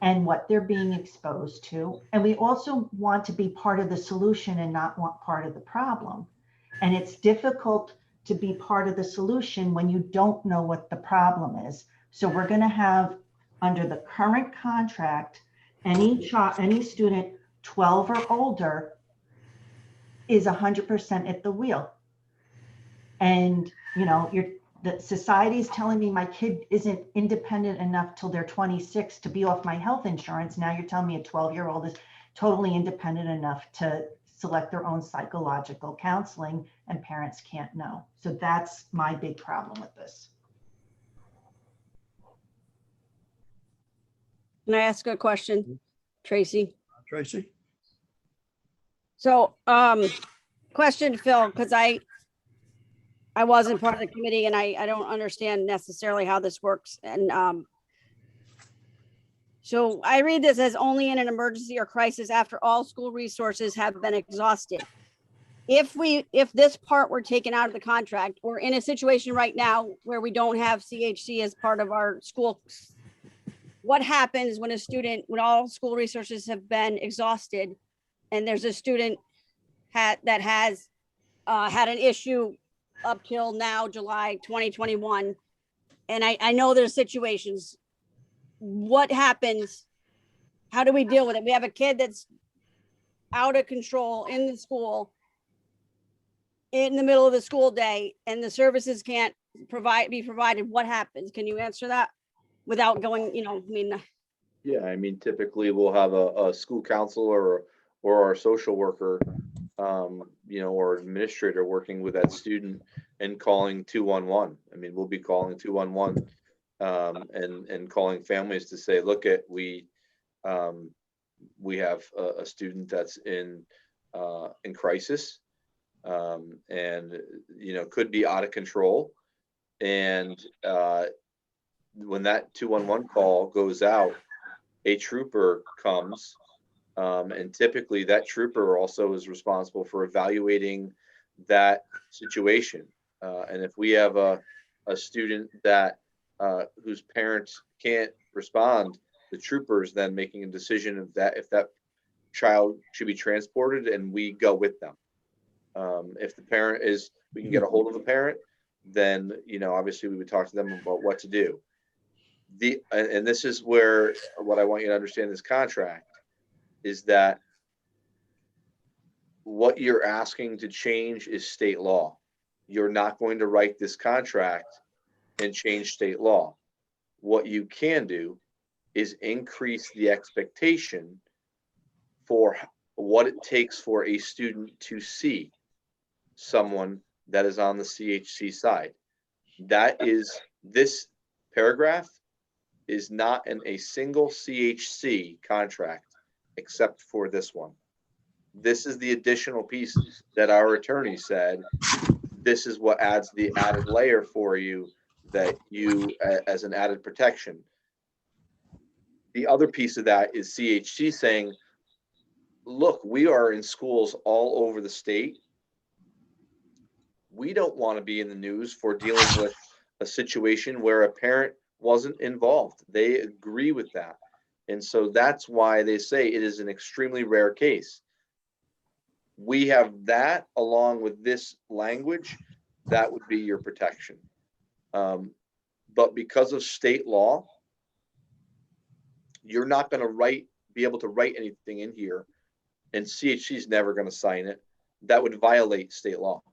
and what they're being exposed to. And we also want to be part of the solution and not want part of the problem. And it's difficult to be part of the solution when you don't know what the problem is. So we're going to have, under the current contract, any student 12 or older is 100% at the wheel. And, you know, the society is telling me my kid isn't independent enough till they're 26 to be off my health insurance. Now you're telling me a 12-year-old is totally independent enough to select their own psychological counseling, and parents can't know. So that's my big problem with this. Can I ask a question, Tracy? Tracy? So, question to Phil, because I wasn't part of the committee and I don't understand necessarily how this works. And so I read this as only in an emergency or crisis after all school resources have been exhausted. If this part were taken out of the contract, we're in a situation right now where we don't have CHC as part of our school. What happens when when all school resources have been exhausted and there's a student that has had an issue up till now, July 2021. And I know there's situations. What happens? How do we deal with it? We have a kid that's out of control in the school in the middle of the school day and the services can't be provided. What happens? Can you answer that without going, you know, I mean. Yeah, I mean, typically we'll have a school counselor or our social worker, you know, or administrator working with that student and calling 211. I mean, we'll be calling 211 and calling families to say, look, we have a student that's in crisis, and you know, could be out of control. And when that 211 call goes out, a trooper comes. And typically that trooper also is responsible for evaluating that situation. And if we have a student that whose parents can't respond, the troopers then making a decision of that, if that child should be transported, and we go with them. If the parent we can get a hold of the parent, then, you know, obviously we would talk to them about what to do. And this is where what I want you to understand this contract is that what you're asking to change is state law. You're not going to write this contract and change state law. What you can do is increase the expectation for what it takes for a student to see someone that is on the CHC side. That is, this paragraph is not in a single CHC contract except for this one. This is the additional piece that our attorney said, this is what adds the added layer for you, that you, as an added protection. The other piece of that is CHC saying, look, we are in schools all over the state. We don't want to be in the news for dealing with a situation where a parent wasn't involved. They agree with that. And so that's why they say it is an extremely rare case. We have that along with this language, that would be your protection. But because of state law, you're not going to be able to write anything in here, and CHC is never going to sign it. That would violate state law.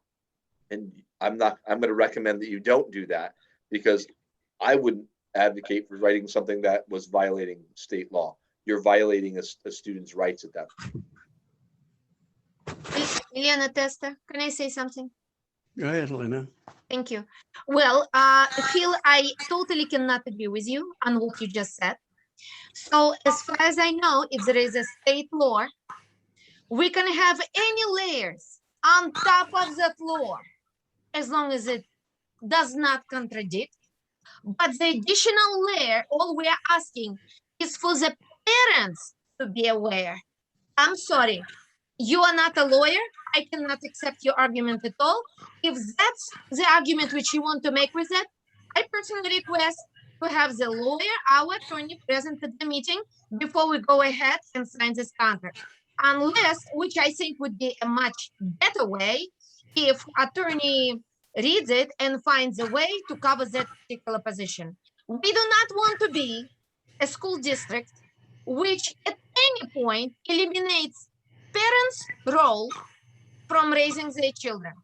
And I'm going to recommend that you don't do that, because I wouldn't advocate for writing something that was violating state law. You're violating a student's rights at that point. Elena Testa, can I say something? Go ahead, Lena. Thank you. Well, Phil, I totally cannot agree with you on what you just said. So as far as I know, if there is a state law We can have any layers on top of the floor as long as it does not contradict. But the additional layer, all we are asking is for the parents to be aware. I'm sorry, you are not a lawyer. I cannot accept your argument at all. If that's the argument which you want to make with it, I personally request to have the lawyer, our attorney, present at the meeting before we go ahead and sign this contract. Unless, which I think would be a much better way, if attorney reads it and finds a way to cover that particular position. We do not want to be a school district which at any point eliminates parents' role from raising their children.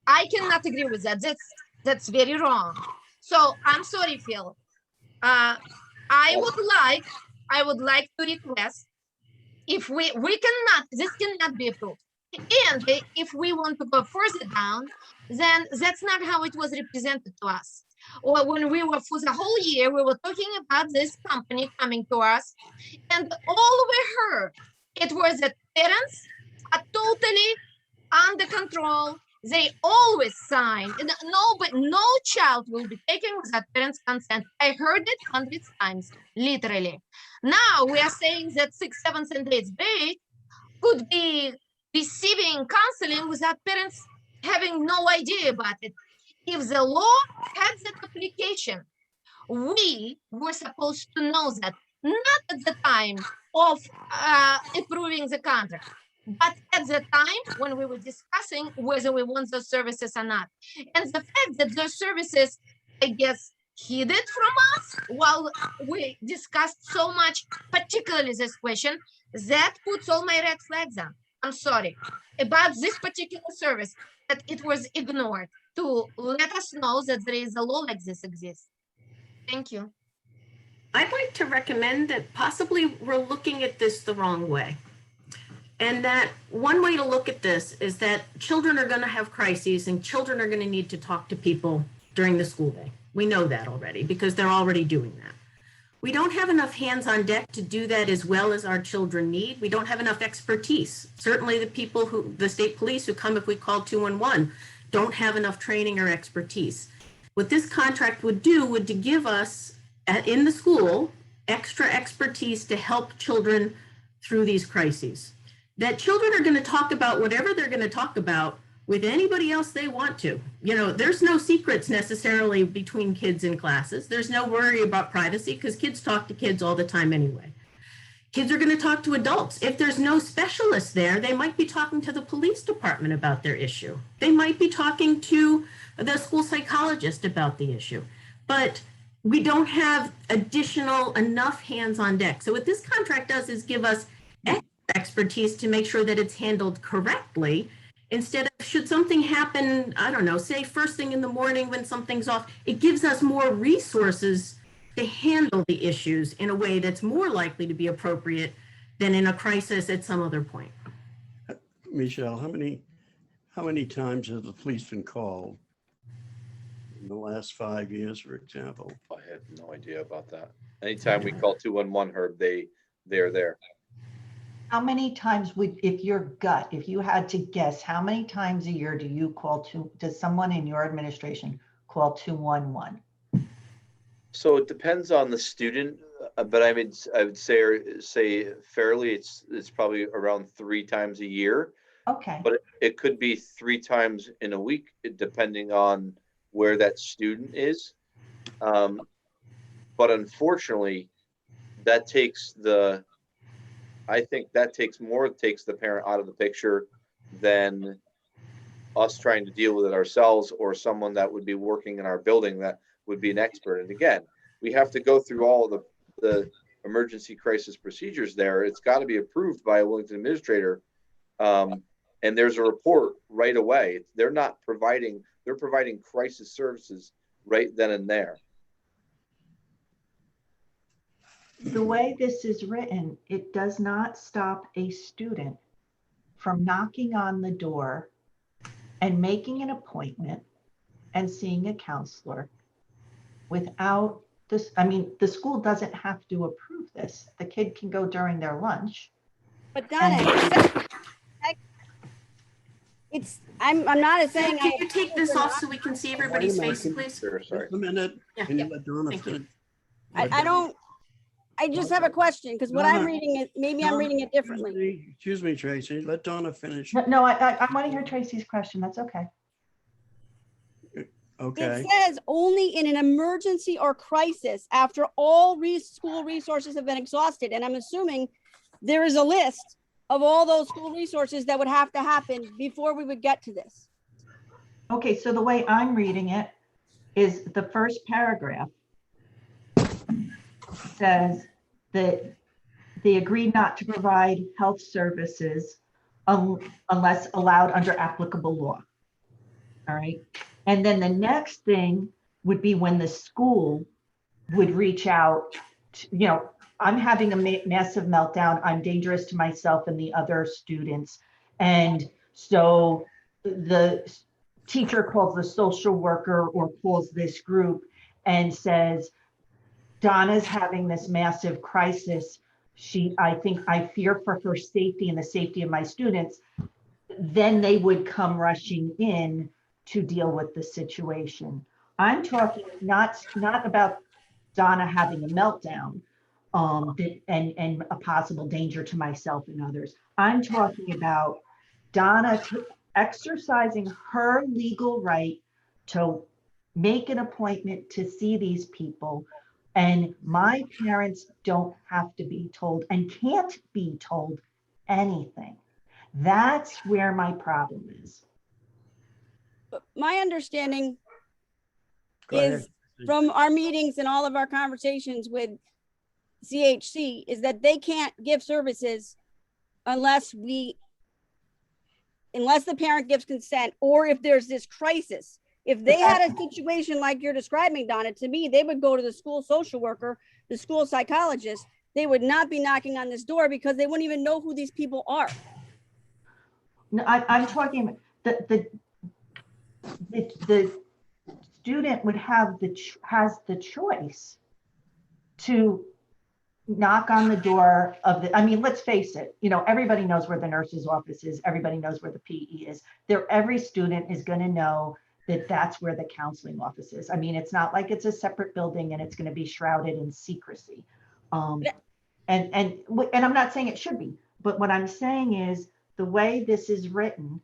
I cannot agree with that. That's very wrong. So I'm sorry, Phil. I would like to request if we cannot, this cannot be approved. And if we want to go further down, then that's not how it was represented to us. Or when we were for the whole year, we were talking about this company coming to us, and all we heard, it was that parents are totally under control. They always sign. No child will be taken without parents' consent. I heard it hundreds of times, literally. Now we are saying that 6th, 7th, and 8th grade could be receiving counseling without parents having no idea about it. If the law had that application, we were supposed to know that, not at the time of approving the contract, but at the time when we were discussing whether we want those services or not. And the fact that those services, I guess, hid it from us while we discussed so much, particularly this question, that puts all my red flags on. I'm sorry about this particular service, that it was ignored to let us know that there is a law like this exists. Thank you. I'd like to recommend that possibly we're looking at this the wrong way. And that one way to look at this is that children are going to have crises and children are going to need to talk to people during the school day. We know that already because they're already doing that. We don't have enough hands on deck to do that as well as our children need. We don't have enough expertise. Certainly the people the state police who come if we call 211 don't have enough training or expertise. What this contract would do would to give us in the school extra expertise to help children through these crises. That children are going to talk about whatever they're going to talk about with anybody else they want to. You know, there's no secrets necessarily between kids in classes. There's no worry about privacy because kids talk to kids all the time anyway. Kids are going to talk to adults. If there's no specialist there, they might be talking to the police department about their issue. They might be talking to the school psychologist about the issue. But we don't have enough hands on deck. So what this contract does is give us expertise to make sure that it's handled correctly. Instead of, should something happen, I don't know, say first thing in the morning when something's off, it gives us more resources to handle the issues in a way that's more likely to be appropriate than in a crisis at some other point. Michelle, how many times have the police been called in the last 5 years, for example? I have no idea about that. Anytime we call 211, Herb, they're there. How many times if you had to guess, how many times a year does someone in your administration call 211? So it depends on the student, but I would say fairly, it's probably around 3 times a year. Okay. But it could be 3 times in a week, depending on where that student is. But unfortunately, I think that takes the parent out of the picture than us trying to deal with it ourselves or someone that would be working in our building that would be an expert. And again, we have to go through all of the emergency crisis procedures there. It's got to be approved by a Wellington administrator. And there's a report right away. They're providing crisis services right then and there. The way this is written, it does not stop a student from knocking on the door and making an appointment and seeing a counselor without this. I mean, the school doesn't have to approve this. The kid can go during their lunch. But Donna, I'm not saying. Can you take this off so we can see everybody's Wait a face, minute. please? Sure, sorry. Just a minute. Yeah. Can you let Donna Thank you. finish? I just have a question, because what I'm Donna, reading it, maybe I'm reading it differently. Excuse me, Tracy. Let Donna finish. No, I want to hear Tracy's question. That's okay. Okay. It says only in an emergency or crisis after all school resources have been exhausted. And I'm assuming there is a list of all those school resources that would have to happen before we would get to this. Okay, so the way I'm reading it is the first paragraph says that they agreed not to provide health services unless allowed under applicable law. All right. And then the next thing would be when the school would reach out, to, I'm having a massive meltdown. I'm dangerous to myself and the other students. And so the teacher calls the social worker or calls this group and says, Donna's having this massive crisis. I fear for her safety and the safety of my students. Then they would come rushing in to deal with the situation. I'm talking not about Donna having a meltdown and a possible danger to myself and others. I'm talking about Donna exercising her legal right to make an appointment to see these people. And my parents don't have to be told and can't be told anything. That's where my problem is. But my understanding Go ahead. is from our meetings and all of our conversations with CHC is that they can't give services unless the parent gives consent, or if there's this crisis. If they had a situation like you're describing, Donna, to me, they would go to the school social worker, the school psychologist. They would not be knocking on this door because they wouldn't even know who these people are. No, I'm talking the student would have has the choice to knock on the door of the, I mean, let's face it, everybody knows where the nurse's office is. Everybody knows where the PE is. Every student is going to know that that's where the counseling office is. I mean, it's not like it's a separate building and it's going to be shrouded in secrecy. And I'm not saying it should be, but what I'm saying is the way this is written,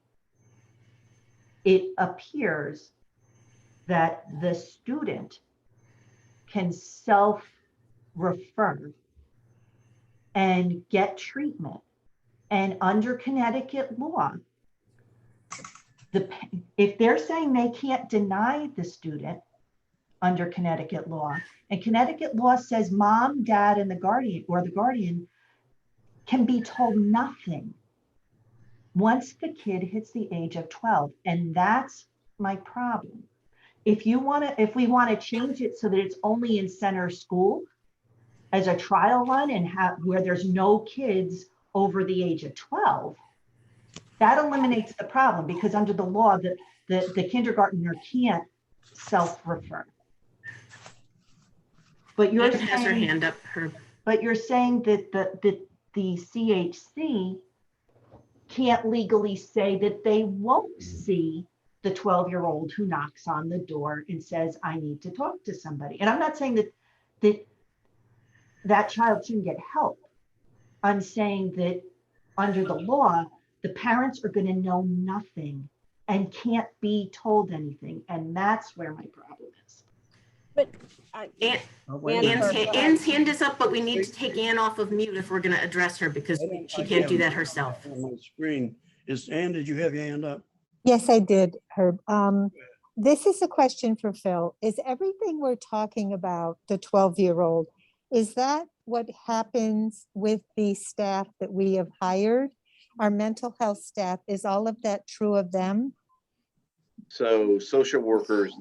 it appears that the student can self-refer and get treatment. And under Connecticut law, if they're saying they can't deny the student under Connecticut law, and Connecticut law says mom, dad, and the guardian can be told nothing once the kid hits the age of 12. And that's my problem. If we want to change it so that it's only in center school as a trial run and where there's no kids over the age of 12, that eliminates the problem, because under the law, the kindergartner can't self-refer. But you're saying, has her hand up. But you're saying that the CHC can't legally say that they won't see the 12-year-old who knocks on the door and says, I need to talk to somebody. And I'm not saying that child shouldn't get help. I'm saying that under the law, the parents are going to know nothing and can't be told anything. And that's where my problem is. But Anne's hand is up, but we need to take Anne off of mute if we're going to address her, because she can't do that herself. On my screen is Ann. Did you have your hand up? Yes, I did, Herb. This is a question for Phil. Is everything we're talking about, the 12-year-old, is that what happens with the staff that we have hired? Our mental health staff, is all of that true of them? So social workers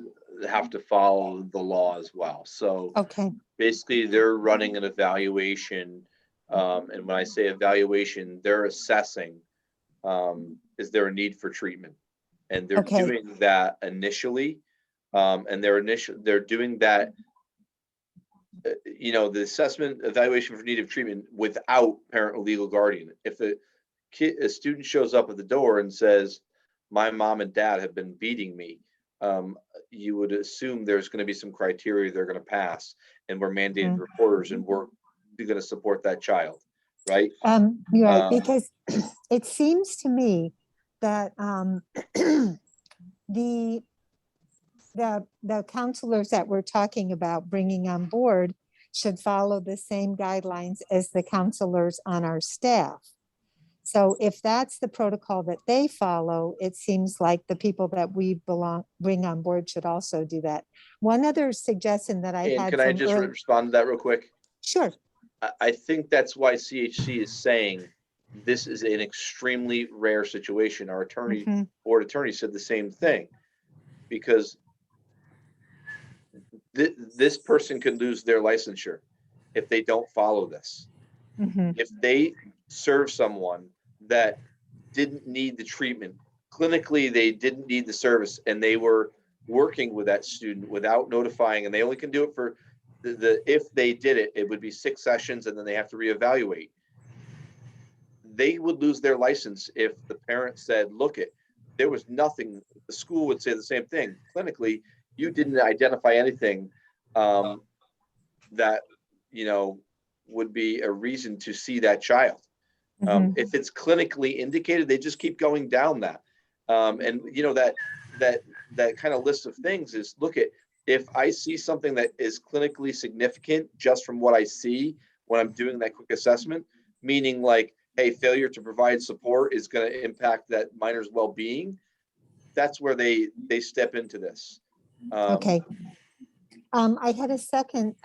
have to follow the law as well. So Okay. basically they're running an evaluation. And when I say evaluation, they're assessing, is there a need for treatment? And they're doing that initially. And they're doing that, the assessment evaluation for need of treatment without parent or legal guardian. If a student shows up at the door and says, my mom and dad have been beating me, you would assume there's going to be some criteria they're going to pass, and we're mandated reporters, and we're going to support that child, right? You're right, because it seems to me that the counselors that we're talking about bringing on board should follow the same guidelines as the counselors on our staff. So if that's the protocol that they follow, it seems like the people that we bring on board should also do that. One other suggestion that I And had. can I just respond to that real quick? Sure. I think that's why CHC is saying this is an extremely rare situation. Our board attorney said the same thing, because this person could lose their licensure if they don't follow this. If they serve someone that didn't need the treatment, clinically they didn't need the service, and they were working with that student without notifying, and they only can do it for if they did it, it would be 6 sessions, and then they have to reevaluate. They would lose their license if the parent said, look, there was nothing. The school would say the same thing. Clinically, you didn't identify anything that, would be a reason to see that child. If it's clinically indicated, they just keep going down that. And that kind of list of things is, look, if I see something that is clinically significant just from what I see when I'm doing that quick assessment, meaning like, hey, failure to provide support is going to impact that minor's well-being, that's where they step into this. Okay. I had a second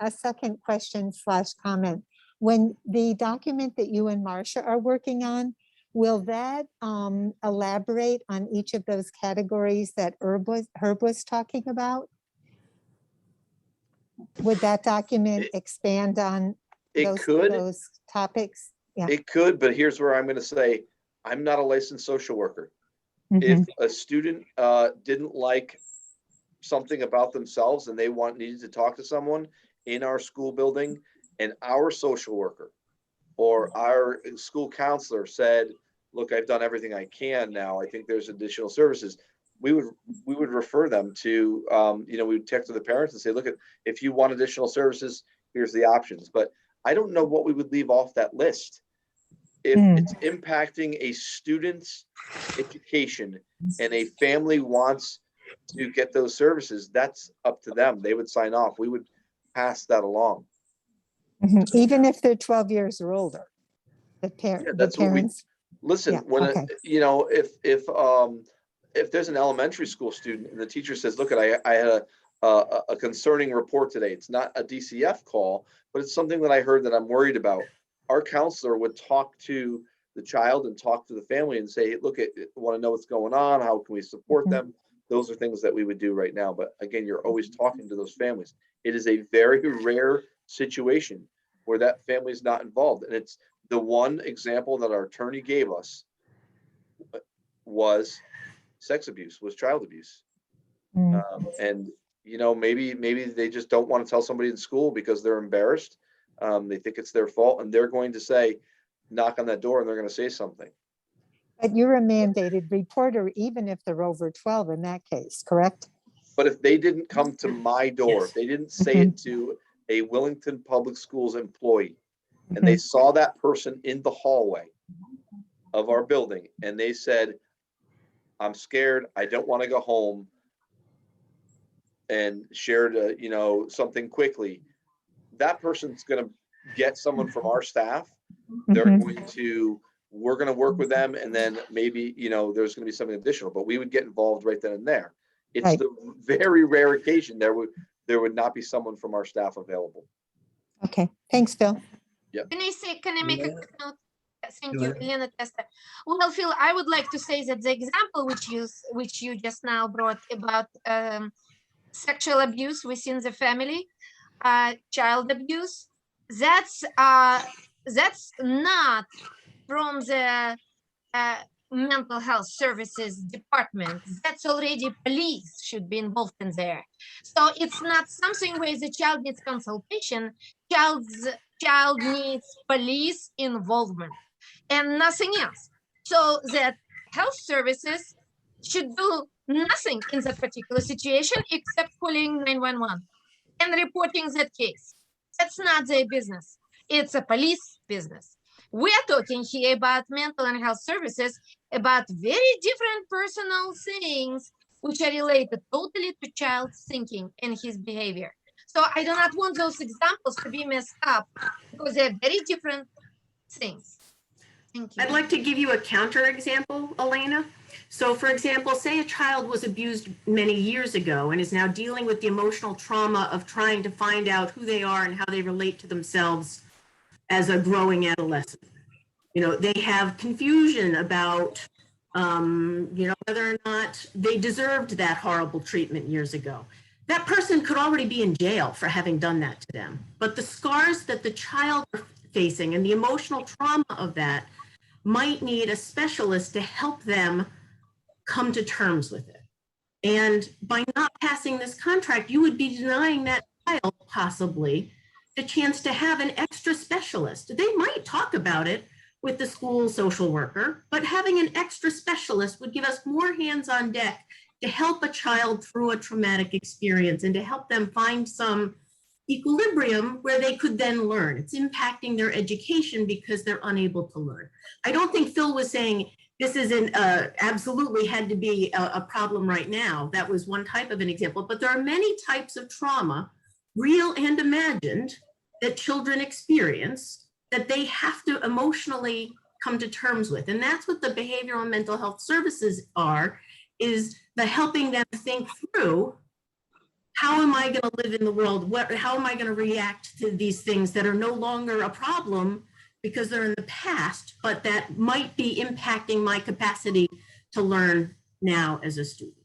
question / comment. When the document that you and Marcia are working on, will that elaborate on each of those categories that Herb was talking about? Would that document expand on those topics? Yeah. It could, but here's where I'm going to say, I'm not a licensed social worker. If a student didn't like something about themselves and they needed to talk to someone in our school building, and our social worker or our school counselor said, look, I've done everything I can now, I think there's additional services, we would refer them to, we would text to the parents and say, look, if you want additional services, here's the options. But I don't know what we would leave off that list. If it's impacting a student's education and a family wants to get those services, that's up to them. They would sign off. We would pass that along. Even if they're 12 years or older, the parents. Listen, when if there's an elementary school student and the teacher says, look, I had a concerning report today. It's not a DCF call, but it's something that I heard that I'm worried about. Our counselor would talk to the child and talk to the family and say, look, I want to know what's going on. How can we support them? Those are things that we would do right now. But again, you're always talking to those families. It is a very rare situation where that family is not involved. And it's the one example that our attorney gave us was sex abuse, was child abuse. And, maybe they just don't want to tell somebody in school because they're embarrassed. They think it's their fault, and they're going to say, knock on that door, and they're going to say something. But you're a mandated reporter, even if they're over 12 in that case, correct? But if they didn't come to my door, if they didn't say it to a Willington Public Schools employee, and they saw that person in the hallway of our building, and they said, I'm scared, I don't want to go home, and shared, something quickly, that person's going to get someone from our staff. We're going to work with them, and then maybe, there's going to be something additional, but we would get involved right then and there. It's the very rare occasion there would not be someone from our staff available. Okay, thanks, Phil. Yeah. Can I make a note? Thank you, Elena Testa. Well, Phil, I would like to say that the example which you just now brought about sexual abuse within the family, child abuse, that's not from the mental health services department. That's already police should be involved in there. So it's not something where the child needs consultation. Child needs police involvement and nothing else. So that health services should do nothing in that particular situation except calling 911 and reporting that case. That's not their business. It's a police business. We are talking here about mental and health services, about very different personal things which are related totally to child's thinking and his behavior. So I do not want those examples to be messed up because they're very different things. Thank you. I'd like to give you a counterexample, Elena. So for example, say a child was abused many years ago and is now dealing with the emotional trauma of trying to find out who they are and how they relate to themselves as a growing adolescent. You know, they have confusion about, you know, whether or not they deserved that horrible treatment years ago. That person could already be in jail for having done that to them. But the scars that the child is facing and the emotional trauma of that might need a specialist to help them come to terms with it. And by not passing this contract, you would be denying that child possibly the chance to have an extra specialist. They might talk about it with the school social worker, but having an extra specialist would give us more hands on deck to help a child through a traumatic experience and to help them find some equilibrium where they could then learn. It's impacting their education because they're unable to learn. I don't think Phil was saying this isn't absolutely had to be a problem right now. That was one type of an example, but there are many types of trauma, real and imagined, that children experience that they have to emotionally come to terms with. And that's what the behavioral and mental health services are, is the helping them think through, how am I going to live in the world? How am I going to react to these things that are no longer a problem because they're in the past, but that might be impacting my capacity to learn now as a student?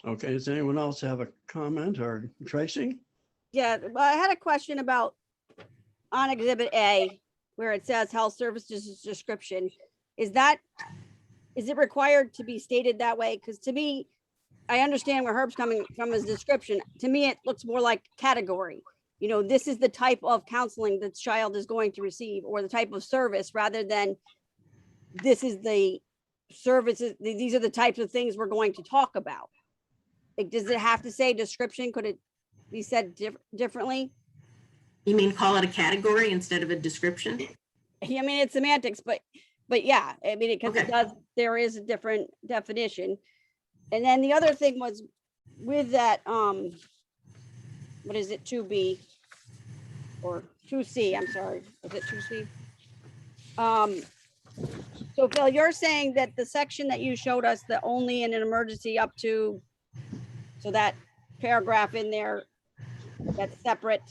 Okay, does anyone else have a comment, or Tracy? Yeah, well, I had a question about on Exhibit A, where it says health services description. Is it required to be stated that way? Because to me, I understand where Herb's coming from his description. To me, it looks more like category. You know, this is the type of counseling the child is going to receive, or the type of service, rather than this is the services, these are the types of things we're going to talk about. Like, does it have to say description? Could it be said differently? You mean call it a category instead of a description? I mean, it's semantics, but yeah, I mean, because Okay. it does, there is a different definition. And then the other thing was with that, what is it, 2B or 2C, I'm sorry, is it 2C? So Phil, you're saying that the section that you showed us, the only in an emergency up to, so that paragraph in there, that's separate,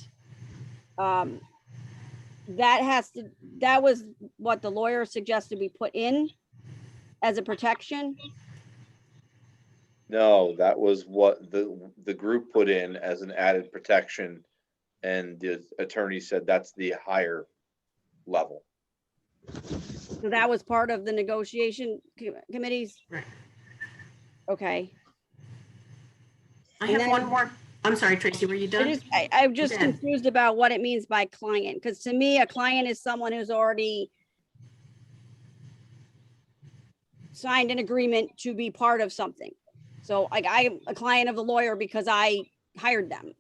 that was what the lawyer suggested we put in as a protection? No, that was what the group put in as an added protection, and the attorney said that's the higher level. So that was part of the negotiation committees? Right. Okay. I And have then- one more. I'm sorry, Tracy, were you done? I'm just Okay. confused about what it means by client, because to me, a client is someone who's already signed an agreement to be part of something. So like I'm a client of the lawyer because I hired them.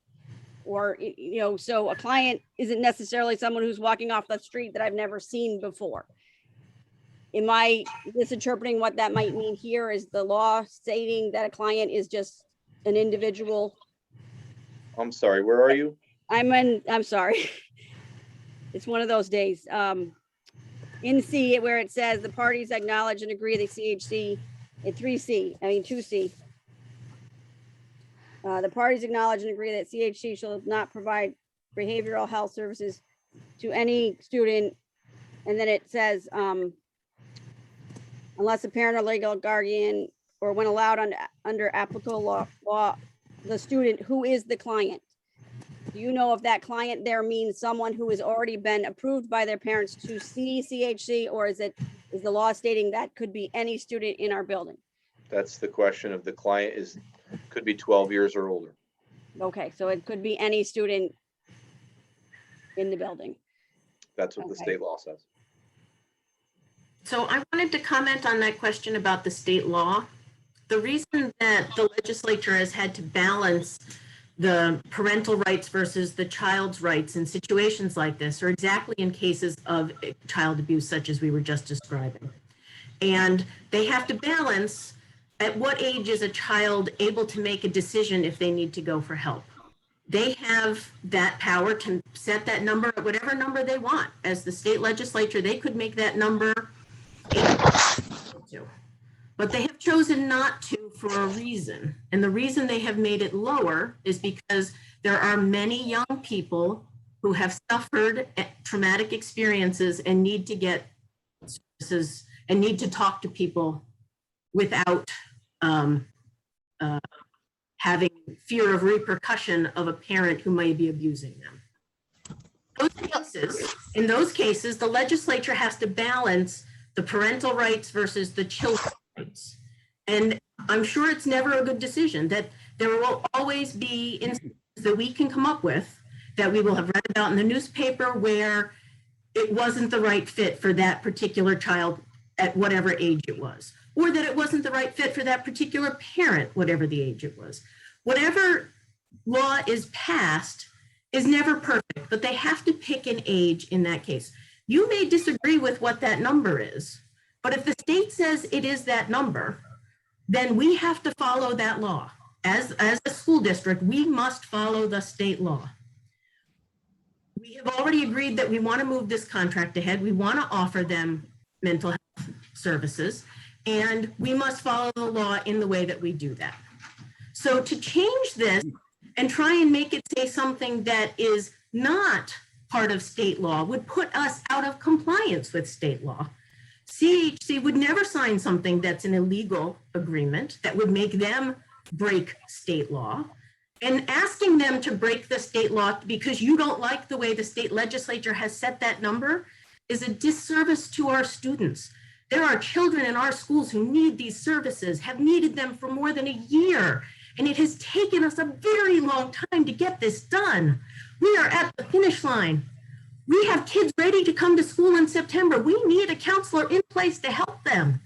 Or, you know, so a client isn't necessarily someone who's walking off the street that I've never seen before. Am I misinterpreting what that might mean here? Is the law stating that a client is just an individual? I'm sorry, where are you? I'm sorry. It's one of those days. In C, where it says the parties acknowledge and agree the CHC in 2C. The parties acknowledge and agree that CHC shall not provide behavioral health services to any student. And then it says, unless a parent or legal guardian, or when allowed under applicable law, the student who is the client. Do you know if that client there means someone who has already been approved by their parents to see CHC, or is the law stating that could be any student in our building? That's the question of the client could be 12 years or older. Okay, so it could be any student in the building. That's what the Okay. state law says. So I wanted to comment on that question about the state law. The reason that the legislature has had to balance the parental rights versus the child's rights in situations like this are exactly in cases of child abuse, such as we were just describing. And they have to balance at what age is a child able to make a decision if they need to go for help. They have that power to set that number at whatever number they want. As the state legislature, they could make that number 8. But they have chosen not to for a reason. And the reason they have made it lower is because there are many young people who have suffered traumatic experiences and need to get services and need to talk to people without having fear of repercussion of a parent who may be abusing them. In those cases, the legislature has to balance the parental rights versus the children's rights. And I'm sure it's never a good decision, that there will always be instances that we can come up with that we will have read about in the newspaper where it wasn't the right fit for that particular child at whatever age it was, or that it wasn't the right fit for that particular parent, whatever the age it was. Whatever law is passed is never perfect, but they have to pick an age in that case. You may disagree with what that number is, but if the state says it is that number, then we have to follow that law. As a school district, we must follow the state law. We have already agreed that we want to move this contract ahead. We want to offer them mental health services, and we must follow the law in the way that we do that. So to change this and try and make it say something that is not part of state law would put us out of compliance with state law. CHC would never sign something that's an illegal agreement that would make them break state law. And asking them to break the state law because you don't like the way the state legislature has set that number is a disservice to our students. There are children in our schools who need these services, have needed them for more than a year. And it has taken us a very long time to get this done. We are at the finish line. We have kids ready to come to school in September. We need a counselor in place to help them.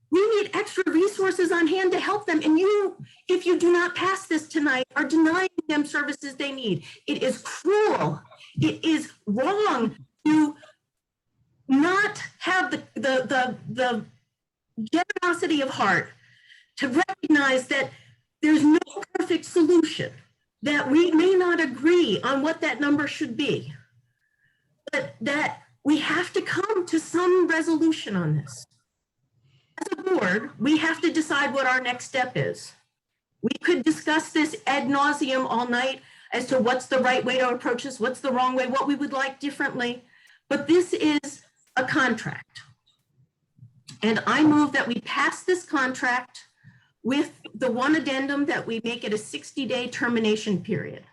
We need extra resources on hand to help them. And you, if you do not pass this tonight, are denying them services they need. It is cruel. It is wrong to not have the generosity of heart to recognize that there's no perfect solution, that we may not agree on what that number should be, but that we have to come to some resolution on this. As a board, we have to decide what our next step is. We could discuss this ad nauseum all night as to what's the right way to approach this, what's the wrong way, what we would like differently, but this is a contract. And I move that we pass this contract with the one addendum that we make it a 60-day termination period.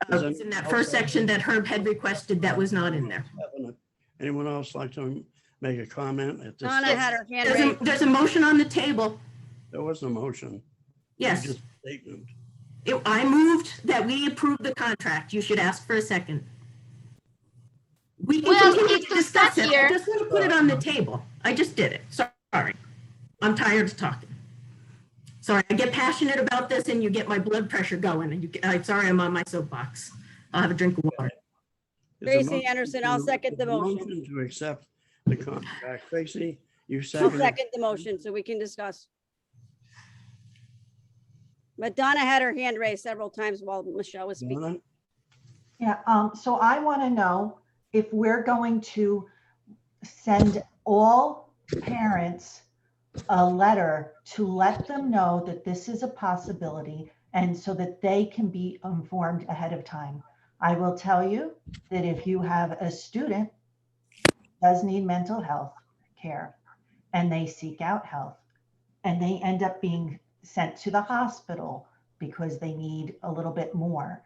It's in that first section that Herb had requested that was not in there. Anyone else like to make a comment at this? Donna had her hand raised. There's a motion on the table. There was a motion. Yes. Just a statement. I moved that we approve the contract. You should ask for a second. We can Well, continue it's to to discuss start it. here. I just want to put it on the table. I just did it. Sorry. I'm tired of talking. Sorry, I get passionate about this and you get my blood pressure going. And I'm sorry, I'm on my soapbox. I'll have a drink of water. There's a Tracy motion Anderson, I'll second the there's a motion. To accept the contract. Tracy, you I'll second. second the motion so we can discuss. But Donna had her hand raised several times while Michelle was speaking. Donna? Yeah, so I want to know if we're going to send all parents a letter to let them know that this is a possibility and so that they can be informed ahead of time. I will tell you that if you have a student who does need mental health care and they seek out help and they end up being sent to the hospital because they need a little bit more,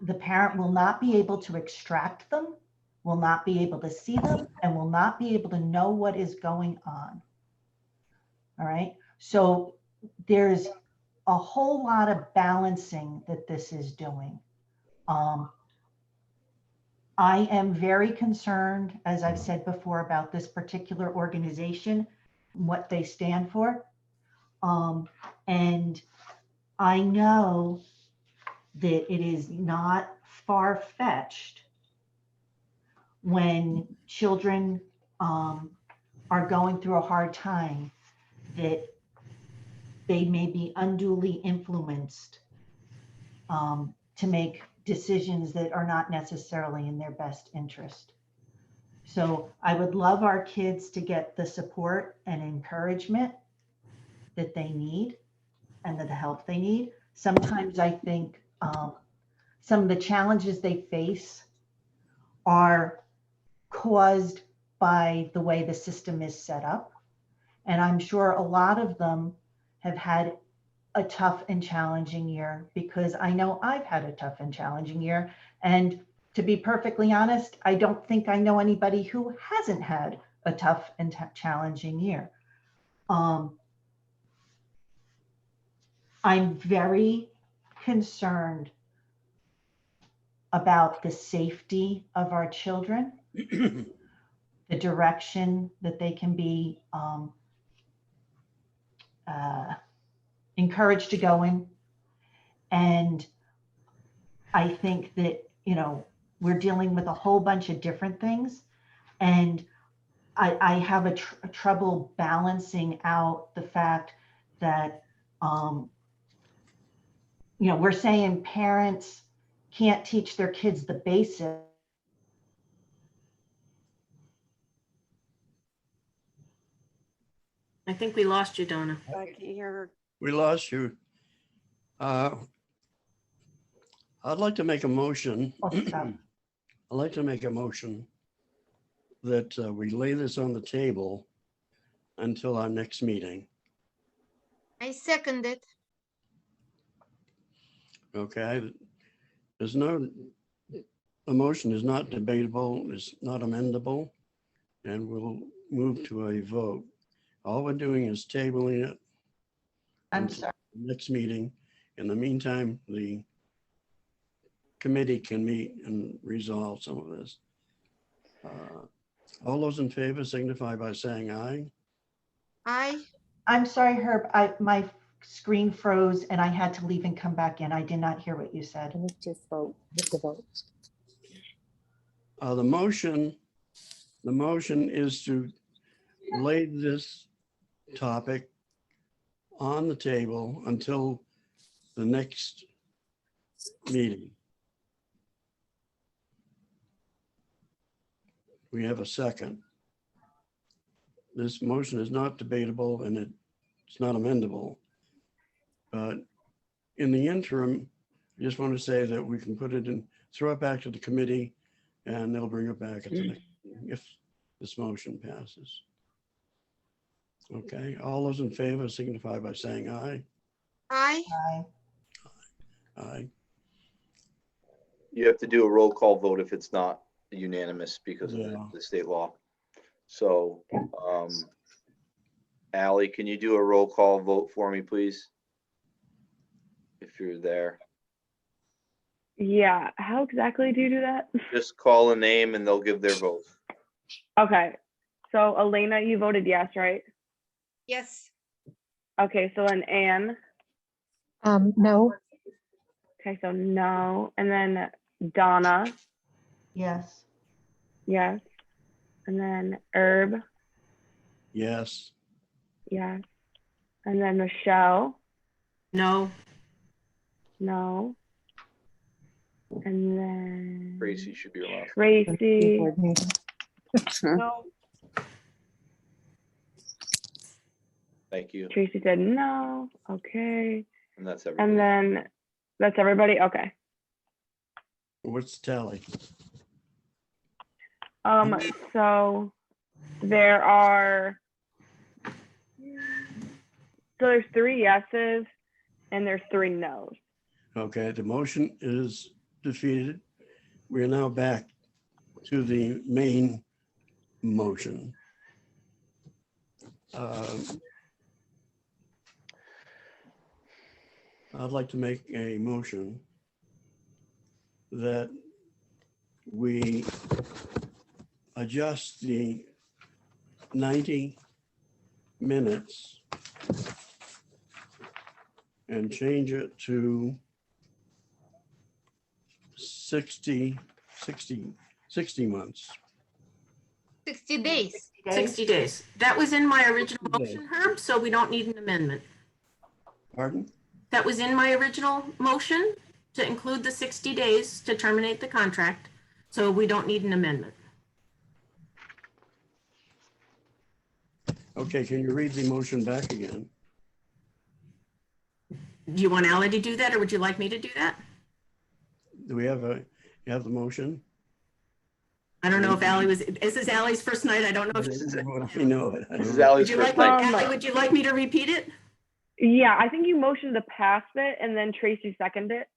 the parent will not be able to extract them, will not be able to see them, and will not be able to know what is going on. All right. So there's a whole lot of balancing that this is doing. I am very concerned, as I've said before, about this particular organization, what they stand for. And I know that it is not far-fetched when children are going through a hard time that they may be unduly influenced to make decisions that are not necessarily in their best interest. So I would love our kids to get the support and encouragement that they need and the help they need. Sometimes I think some of the challenges they face are caused by the way the system is set up. And I'm sure a lot of them have had a tough and challenging year, because I know I've had a tough and challenging year. And to be perfectly honest, I don't think I know anybody who hasn't had a tough and challenging year. I'm very concerned about the safety of our children, the direction that they can be encouraged to go in. And I think that, you know, we're dealing with a whole bunch of different things. And I have a trouble balancing out the fact that, you know, we're saying parents can't teach their kids the basics. I think we lost you, Donna. I can't hear her. We lost you. I'd like to make a motion. Oh, stop. I'd like to make a motion that we lay this on the table until our next meeting. I second it. Okay, there's no, the motion is not debatable, it's not amendable, and we'll move to a vote. All we're doing is tabling it I'm until sorry. the next meeting. In the meantime, the committee can meet and resolve some of this. All those in favor signify by saying aye. I'm sorry, Herb. My screen froze and I had to leave and come back in. I did not hear what you said. Let's just vote, with the vote. The motion is to lay this topic on the table until the next meeting. We have a second. This motion is not debatable and it's not amendable. But in the interim, I just want to say that we can put it in, throw it back to the committee, and they'll bring it back at the next meeting if this motion passes. Okay, all those in favor signify by saying aye. Aye. Aye. You have to do a roll call vote if it's not unanimous because of Yeah. the state law. So, Ally, can you do a roll call vote for me, please? If you're there, Yeah, how exactly do you do that? just call a name and they'll give their vote. Okay, so Elena, you voted yes, right? Yes. Okay, so then Anne, No, okay, so no, and then Donna, Yes. yes, and then Herb, Yes. yes, and then Michelle, No, no, and then Tracy should be your last. Tracy, board meeting. No, Thank you. Tracy said no, okay, And that's and everybody. then that's everybody, okay. What's the tally? So there are, so there's 3 yeses and there's 3 no's. Okay, the motion is defeated. We are now back to the main motion. I'd like to make a motion that we adjust the 90 minutes and change it to 60 months. 60 days. 60 days. That was in my original 60 days. motion, Herb, so we don't need an amendment. Pardon? That was in my original motion to include the 60 days to terminate the contract, so we don't need an amendment. Okay, can you read the motion back again? Do you want Ally to do that, or would you like me to do that? Do we have you have the motion? I don't know if Ally was, this is Ally's first night. I don't know if, I know it. I This is don't know. Ally's would you first like, night. Ally, would you like me to repeat it? Yeah, I think you motioned to pass it and then Tracy seconded it.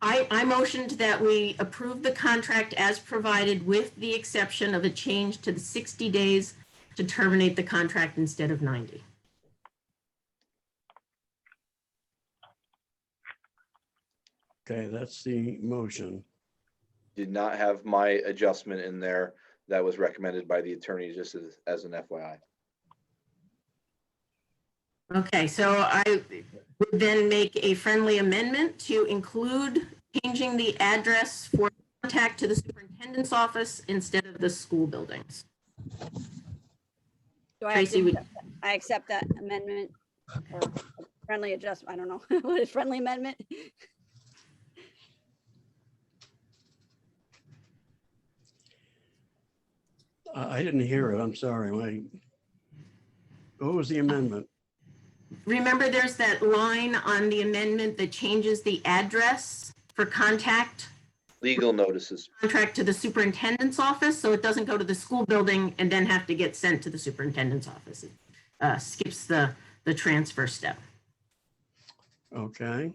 I motioned that we approve the contract as provided with the exception of a change to the 60 days to terminate the contract instead of 90. Okay, that's the motion. Did not have my adjustment in there that was recommended by the attorney, just as an FYI. Okay, so I would then make a friendly amendment to include changing the address for contact to the superintendent's office instead of the school buildings. Do I Tracy, would- I accept that amendment or friendly adjustment. I don't know. What is friendly amendment? I didn't hear it. I'm sorry. What was the amendment? Remember, there's that line on the amendment that changes the address for contact Legal notices. contract to the superintendent's office, so it doesn't go to the school building and then have to get sent to the superintendent's office. It skips the transfer step. Okay.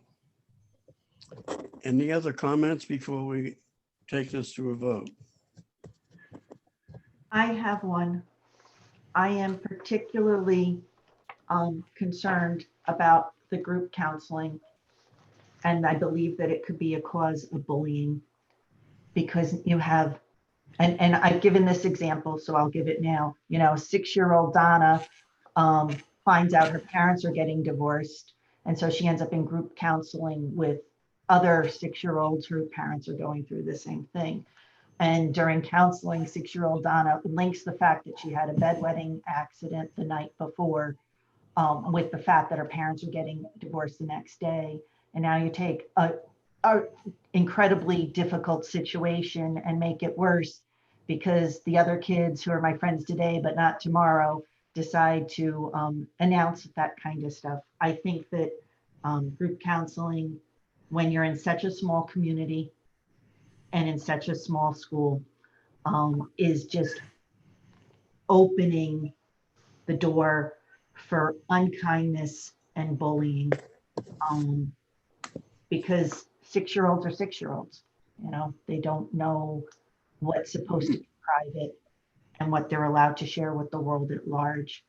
Any other comments before we take this to a vote? I have one. I am particularly concerned about the group counseling. And I believe that it could be a cause of bullying because you have, and I've given this example, so I'll give it now. You know, 6-year-old Donna finds out her parents are getting divorced. And so she ends up in group counseling with other 6-year-olds whose parents are going through the same thing. And during counseling, 6-year-old Donna links the fact that she had a bedwetting accident the night before with the fact that her parents are getting divorced the next day. And now you take a incredibly difficult situation and make it worse because the other kids who are my friends today, but not tomorrow, decide to announce that kind of stuff. I think that group counseling, when you're in such a small community and in such a small school, is just opening the door for unkindness and bullying. Because 6-year-olds are 6-year-olds, you know, they don't know what's supposed to be private and what they're allowed to share with the world at large.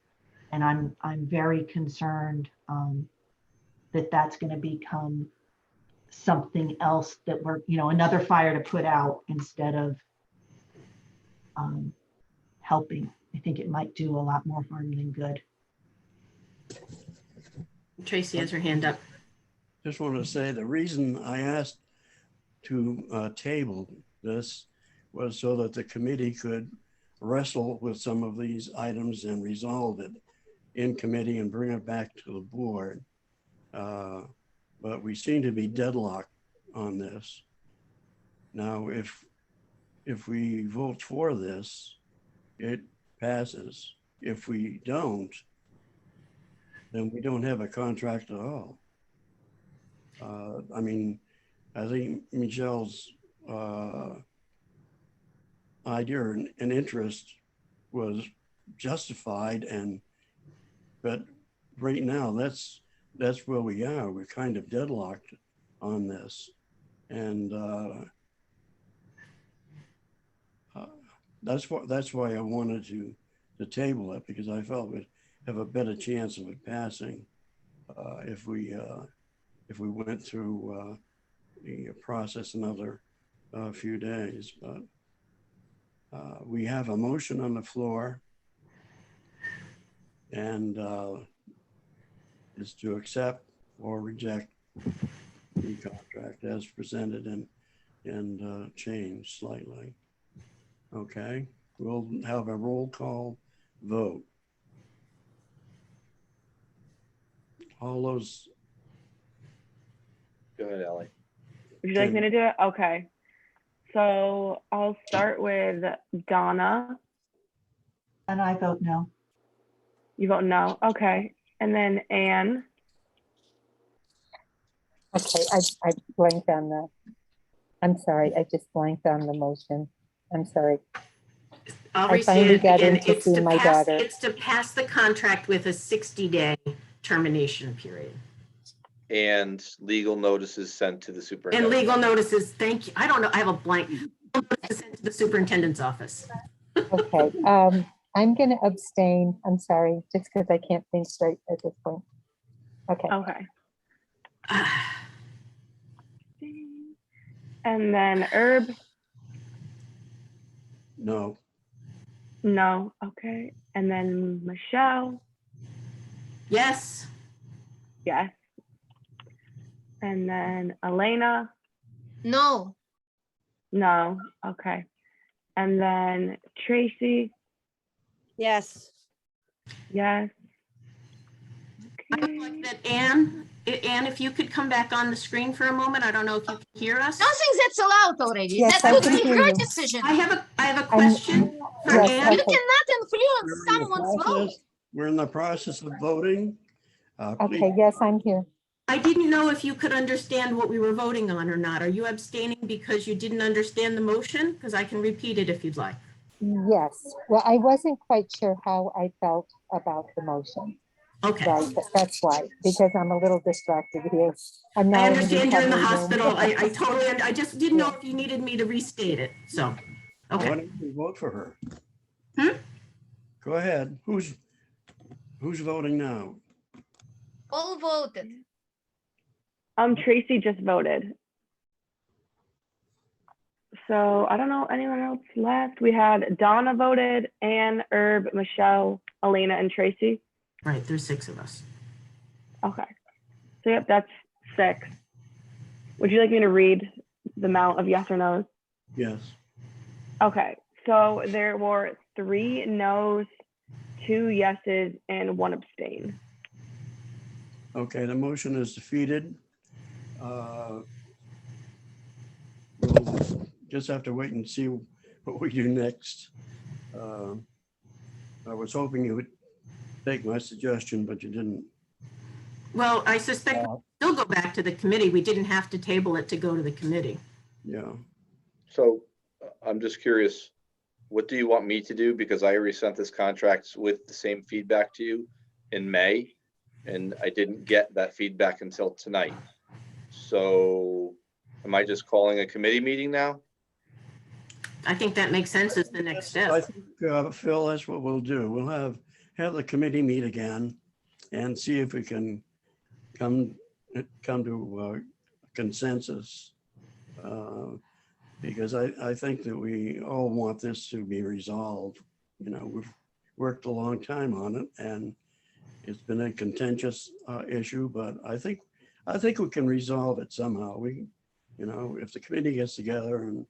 And I'm very concerned that that's going to become something else that we're, you know, another fire to put out instead of helping. I think it might do a lot more harm than good. Tracy has her hand up. Just want to say the reason I asked to table this was so that the committee could wrestle with some of these items and resolve it in committee and bring it back to the board. But we seem to be deadlocked on this. Now, if we vote for this, it passes. If we don't, then we don't have a contract at all. I mean, I think Michelle's idea and interest was justified, but right now that's where we are. We're kind of deadlocked on this, and that's why I wanted to table it, because I felt we'd have a better chance of it passing if we went through the process another a few days, but we have a motion on the floor, and is to accept or reject the contract as presented and changed slightly. Okay, we'll have a roll call vote. All those. Go ahead, Ally. Would you like me to do it? Okay. So I'll start with Donna. And I vote no. You vote no. Okay. And then Anne. Okay, I blanked on the, I'm sorry, I just blanked on the motion. I'm sorry. I'll I restate finally it got again. in to It's see to my pass, daughter. it's to pass the contract with a 60-day termination period. And legal notices sent to the And superintendent. legal notices, thank you. I don't know, I have a blank. Notices sent to the superintendent's office. Okay, I'm gonna abstain. I'm sorry, just because I can't think straight at this point. Okay, Okay. And then Herb. No. No. Okay. And then Michelle. Yes. Yes. And then Elena. No. No. Okay. And then Tracy. Yes. Yes. I would like that Anne, if you could come back on the screen for a moment. I don't know if you can hear us. Don't think that's allowed already. Yes, That I would can be hear her you. decision. I have a question for yes, Anne. You okay. cannot influence We're in the someone's vote. process- We're in the process of voting. Please, Okay, yes, I'm here. I didn't know if you could understand what we were voting on or not. Are you abstaining because you didn't understand the motion? Because I can repeat it if you'd like. Yes, well, I wasn't quite sure how I felt about the motion. Okay. Right, that's why, because I'm a little distracted here. I'm now I in the understand you're in the recovery room. hospital. I totally, I just didn't know if you needed me to restate it. So, why okay. don't you vote for her? Hmm? Go ahead. Who's voting now? All voted. Tracy just voted. So I don't know anyone else left. We had Donna voted, Anne, Herb, Michelle, Elena, and Tracy. Right, there's 6 of us. Okay. So yep, that's 6. Would you like me to read the amount of yes or no's? Yes. Okay. So there were 3 no's, 2 yeses, and 1 abstain. Okay, the motion is defeated. We'll just have to wait and see what we do next. I was hoping you would take my suggestion, but you didn't. Well, I suspect we'll still go back to the committee. We didn't have to table it to go to the committee. Yeah. So I'm just curious, what do you want me to do? Because I already sent this contract with the same feedback to you in May, and I didn't get that feedback until tonight. So am I just calling a committee meeting now? I think that makes sense as the next I step. think, Phil, that's what we'll do. We'll have the committee meet again and see if we can come to consensus. Because I think that we all want this to be resolved. You know, we've worked a long time on it, and it's been a contentious issue, but I think we can resolve it somehow. We, you know, if the committee gets together and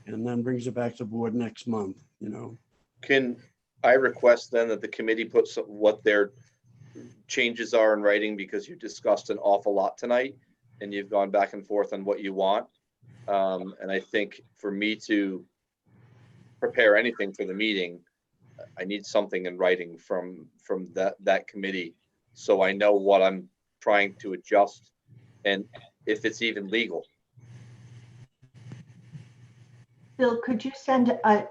then brings it back to board next month, you know. Can I request then that the committee puts what their changes are in writing, because you discussed an awful lot tonight and you've gone back and forth on what you want. And I think for me to prepare anything for the meeting, I need something in writing from that committee, so I know what I'm trying to adjust and if it's even legal. Bill, could you send a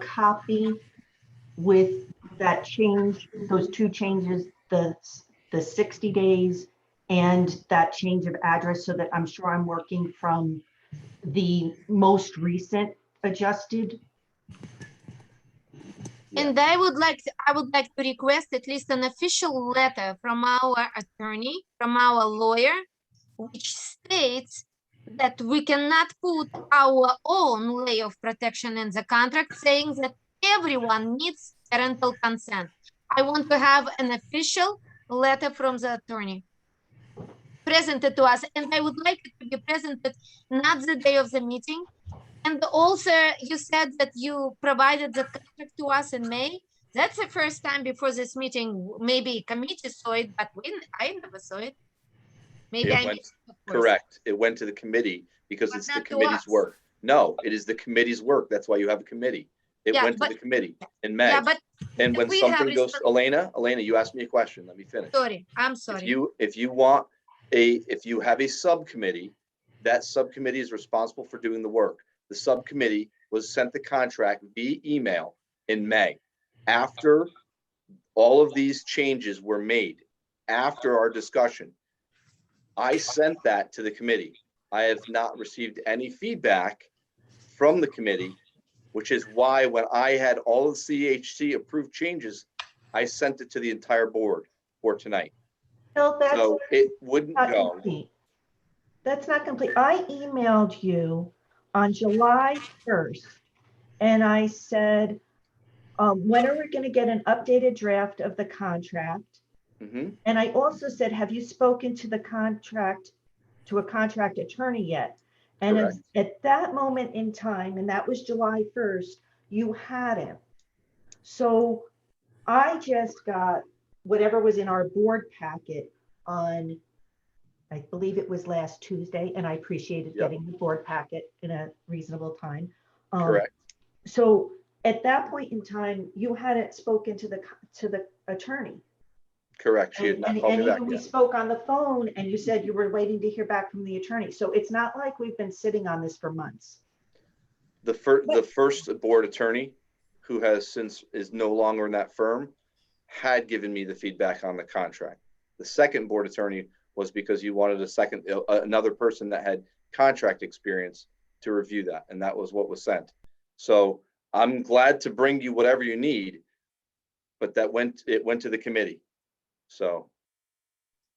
copy with that change, those 2 changes, the 60 days and that change of address, so that I'm sure I'm working from the most recent adjusted? And I would like to request at least an official letter from our attorney, from our lawyer, which states that we cannot put our own layer of protection in the contract saying that everyone needs parental consent. I want to have an official letter from the attorney presented to us, and I would like it to be presented not the day of the meeting. And also, you said that you provided the contract to us in May. That's the first time before this meeting. Maybe committee saw it, but I never saw it. Maybe It I went- missed it, of course. Correct. It went to the committee because But it's the not to committee's us. work. No, it is the committee's work. That's why you have a committee. It Yeah, went to but- the committee in May. Yeah, but And when we have something goes, Elena, you asked me a question. Let me finish. sorry, I'm sorry. If you have a subcommittee, that subcommittee is responsible for doing the work. The subcommittee was sent the contract via email in May. After all of these changes were made, after our discussion, I sent that to the committee. I have not received any feedback from the committee, which is why when I had all of the CHC approved changes, I sent it to the entire board for tonight. Phil, that's So it wouldn't not go. complete. That's not complete. I emailed you on July 1st and I said, when are we going to get an updated draft of the contract? Mhm. And I also said, have you spoken to a contract attorney yet? And Correct. at that moment in time, and that was July 1st, you hadn't. So I just got whatever was in our board packet on, I believe it was last Tuesday, and I appreciated Yep. getting the board packet in a reasonable time. Correct. So at that point in time, you hadn't spoken to the attorney. Correct. She had And, not and, called and me back even we yet. spoke on the phone and you said you were waiting to hear back from the attorney. So it's not like we've been sitting on this for months. The first board attorney, who has since is no longer in that firm, had given me the feedback on the contract. The second board attorney was because you wanted another person that had contract experience to review that, and that was what was sent. So I'm glad to bring you whatever you need, but it went to the committee. So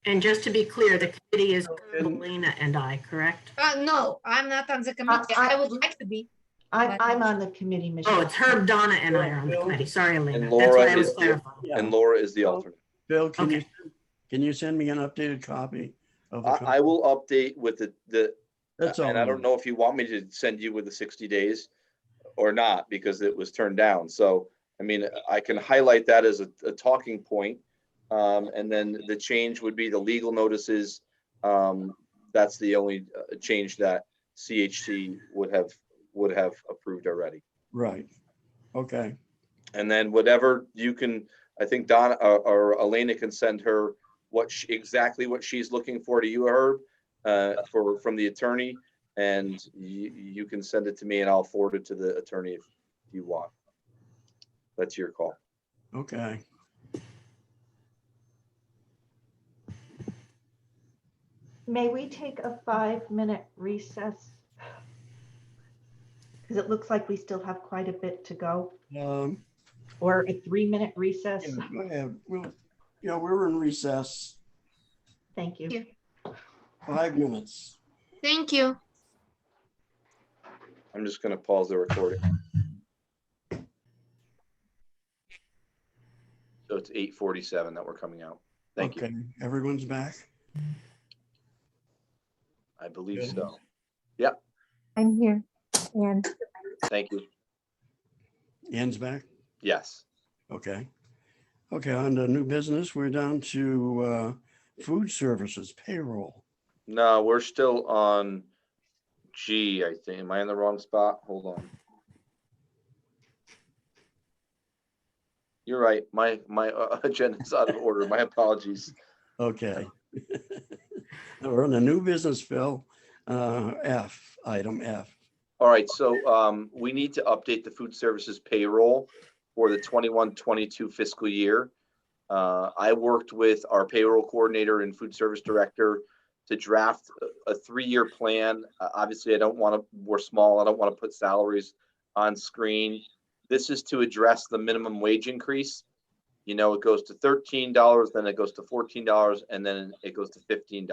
And just to be clear, the committee is Elena and I, correct? No, I'm not on the committee. I would like to be. I'm on the committee, Michelle. Oh, it's Herb, Donna, and I are on the committee. Sorry, Elena. And That's Laura what I was is clarifying. and Laura is the alternate. Bill, Okay. can you send me an updated copy of the? I will update with the That's all. and I don't know if you want me to send you with the 60 days or not, because it was turned down. So, I mean, I can highlight that as a talking point. And then the change would be the legal notices. That's the only change that CHC would have approved already. Right. Okay. And then whatever you can, I think Donna or Elena can send her exactly what she's looking for to you, Herb, from the attorney, and you can send it to me and I'll forward it to the attorney if you want. That's your call. Okay. May we take a 5-minute recess? Because it looks like we still have quite a bit to go, or a 3-minute recess. Yeah, go ahead. We're in recess. Thank you. 5 minutes. Thank you. I'm just going to pause the recording. So it's 8:47 that we're coming out. Thank you. Okay, everyone's back? I believe Good. so. I'm here. And Thank you. Ann's back? Yes. Okay. Okay, on to new business. We're down to food services payroll. No, we're still on G, I think. Am I in the wrong spot? Hold on. You're right. My agenda's out of order. My apologies. Okay. We're on the new business, Phil. Item F. All right, so we need to update the food services payroll for the 21-22 fiscal year. I worked with our payroll coordinator and food service director to draft a 3-year plan. Obviously, we're small. I don't want to put salaries on screen. This is to address the minimum wage increase. It goes to $13, then it goes to $14, and then it goes to $15.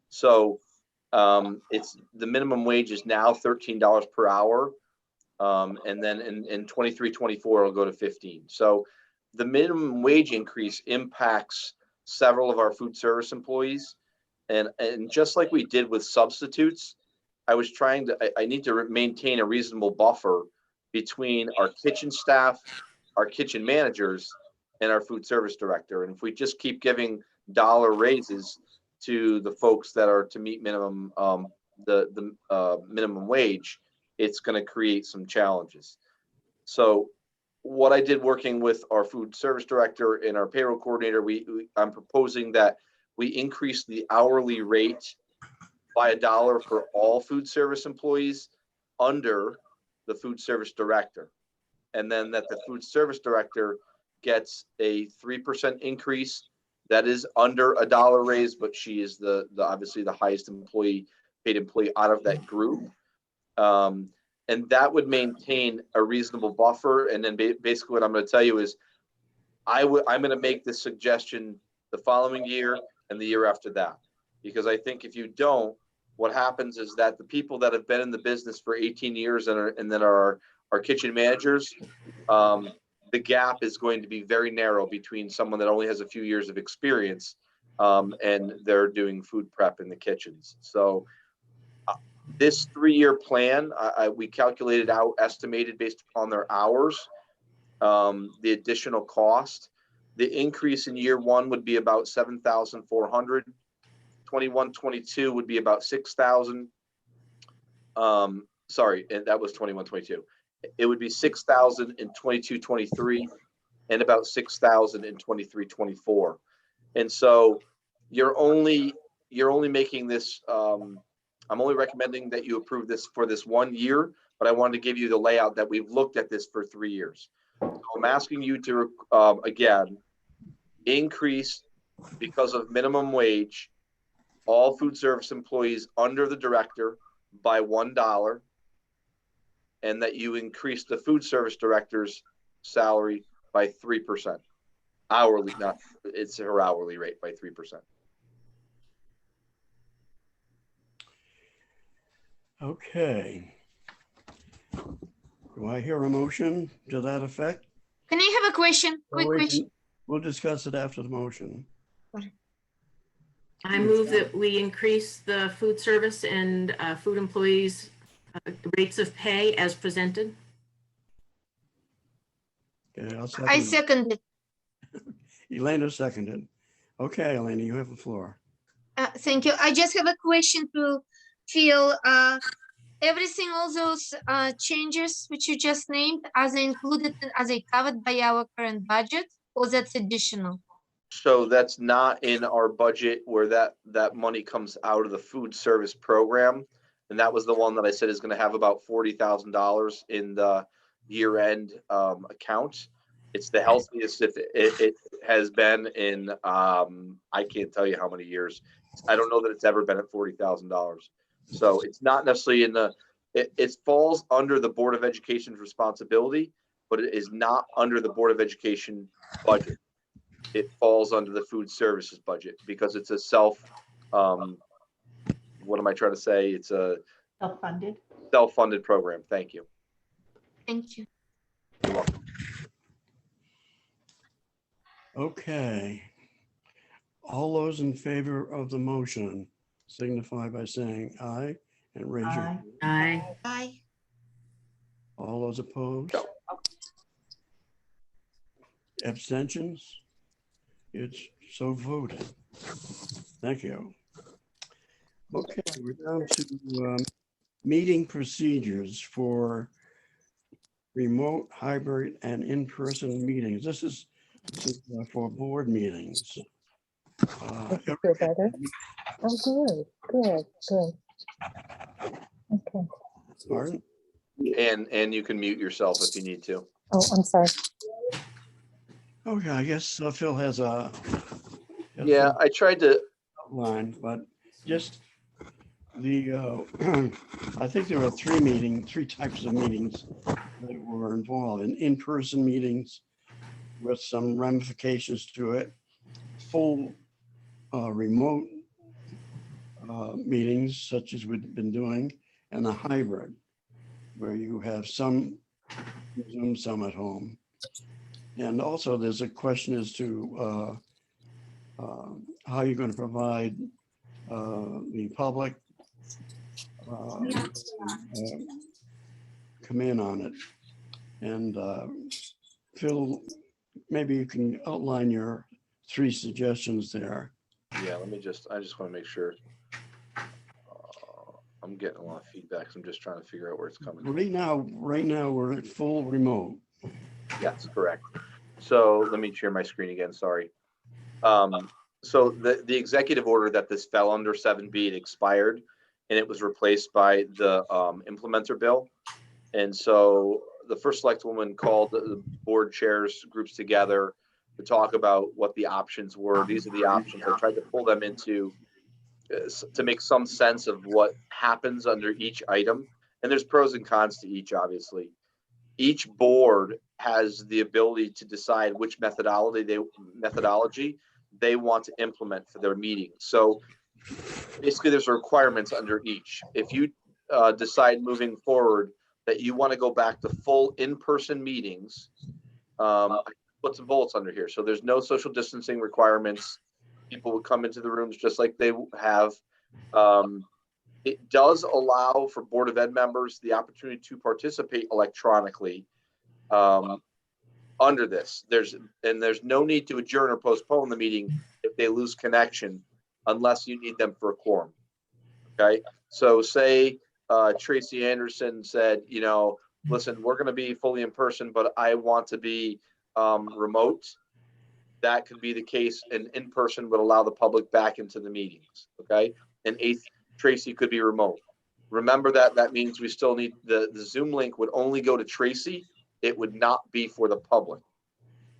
So It's the minimum wage is now $13 per hour. And then in 23-24, it'll go to 15. So the minimum wage increase impacts several of our food service employees. And just like we did with substitutes, I need to maintain a reasonable buffer between our kitchen staff, our kitchen managers, and our food service director. And if we just keep giving dollar raises to the folks that are to meet minimum, minimum wage, it's going to create some challenges. So what I did working with our food service director and our payroll coordinator, I'm proposing that we increase the hourly rate by $1 for all food service employees under the food service director. And then that the food service director gets a 3% increase. That is under $1 raise, but she is the obviously the highest paid employee out of that group. And that would maintain a reasonable buffer. And then basically what I'm going to tell you is I'm going to make this suggestion the following year and the year after that, because I think if you don't, what happens is that the people that have been in the business for 18 years and then are our kitchen managers, the gap is going to be very narrow between someone that only has a few years of experience and they're doing food prep in the kitchens. So this 3-year plan, we calculated out, estimated based upon their hours, the additional cost. The increase in year 1 would be about 7,400. 21-22 would be about 6,000. Sorry, and that was 21-22. It would be 6,000 in 22-23 and about 6,000 in 23-24. And so you're only making this, I'm only recommending that you approve this for this 1 year, but I wanted to give you the layout that we've looked at this for 3 years. So I'm asking you to, again, increase because of minimum wage, all food service employees under the director by $1, and that you increase the food service director's salary by 3%. Hourly, it's her hourly rate by 3%. Okay. Do I hear a motion to that effect? Can I have a question? Quick question. We'll discuss it after the motion. I move that we increase the food service and food employees rates of pay as presented. Okay, I second it. Elena seconded. Okay, Elena, you have the floor. Thank you. I just have a question to Phil. Everything, all those changes which you just named, are they included, are they covered by our current budget, or that's additional? So that's not in our budget where that money comes out of the food service program. And that was the one that I said is going to have about $40,000 in the year-end account. It's the healthiest it has been in, I can't tell you how many years. I don't know that it's ever been at $40,000. So it's not necessarily in it falls under the Board of Education's responsibility, but it is not under the Board of Education budget. It falls under the food services budget because it's a what am I trying to say? It's a self-funded program. Thank you. Thank you. You're welcome. Okay. All those in favor of the motion signify by saying aye and raise your hand. Aye. Bye. All those opposed? Abstentions? It's so voted. Thank you. Okay, we're down to meeting procedures for remote, hybrid, and in-person meetings. This is for board meetings. Does it feel better? Oh, good. Okay. Pardon? And you can mute yourself if you need to. Oh, I'm sorry. Okay, I guess Phil has a Yeah, I tried to. line, but just the I think there are three types of meetings that were involved in-person meetings with some ramifications to it, full remote meetings such as we've been doing, and a hybrid where you have some Zoom, some at home. And also there's a question as to how you're going to provide the public come in on it. And Phil, maybe you can outline your 3 suggestions there. Yeah, I just want to make sure. I'm getting a lot of feedback, so I'm just trying to figure out where it's coming from. Right now we're at full remote. Yes, correct. So let me share my screen again, sorry. So the executive order that this fell under 7B, it expired and it was replaced by the implementer bill. And so the first select woman called the board chairs groups together to talk about what the options were. These are the options. I tried to pull them into to make some sense of what happens under each item. And there's pros and cons to each, obviously. Each board has the ability to decide which methodology they want to implement for their meeting. So basically there's requirements under each. If you decide moving forward that you want to go back to full in-person meetings, I put some bullets under here. So there's no social distancing requirements. People would come into the rooms just like they have. It does allow for Board of Ed members the opportunity to participate electronically under this. There's no need to adjourn or postpone the meeting if they lose connection unless you need them for a quorum. Okay, so say Tracy Anderson said, you know, listen, we're going to be fully in person, but I want to be remote. That could be the case, and in person would allow the public back into the meetings. Okay, and 8th, Tracy could be remote. Remember that means we still need the Zoom link would only go to Tracy. It would not be for the public.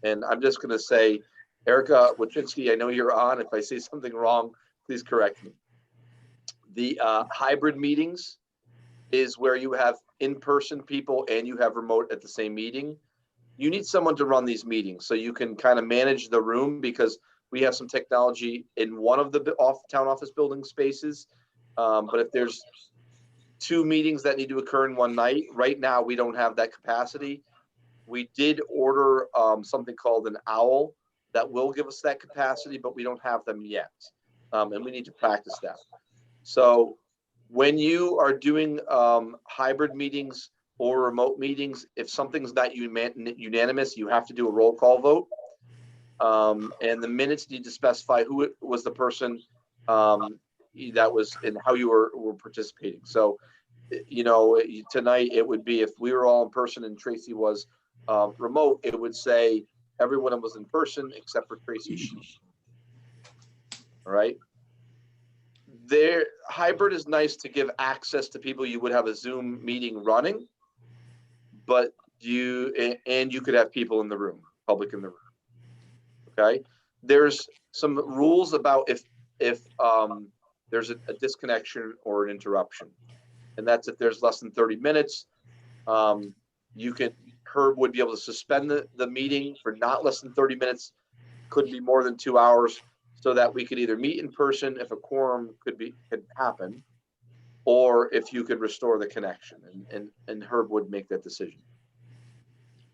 And I'm just going to say, Erica Wachitsky, I know you're on. If I say something wrong, please correct me. The hybrid meetings is where you have in-person people and you have remote at the same meeting. You need someone to run these meetings so you can kind of manage the room, because we have some technology in one of the town office building spaces. But if there's 2 meetings that need to occur in one night, right now we don't have that capacity. We did order something called an OWL that will give us that capacity, but we don't have them yet. And we need to practice that. So when you are doing hybrid meetings or remote meetings, if something's not unanimous, you have to do a roll call vote. And the minutes need to specify who was the person that was and how you were participating. So, you know, tonight it would be, if we were all in person and Tracy was remote, it would say everyone was in person except for Tracy. All right. Their hybrid is nice to give access to people. You would have a Zoom meeting running, but you could have people in the room, public in the room. Okay. There's some rules about if there's a disconnection or an interruption, and that's if there's less than 30 minutes. Herb would be able to suspend the meeting for not less than 30 minutes, couldn't be more than 2 hours, so that we could either meet in person if a quorum could happen, or if you could restore the connection, and Herb would make that decision.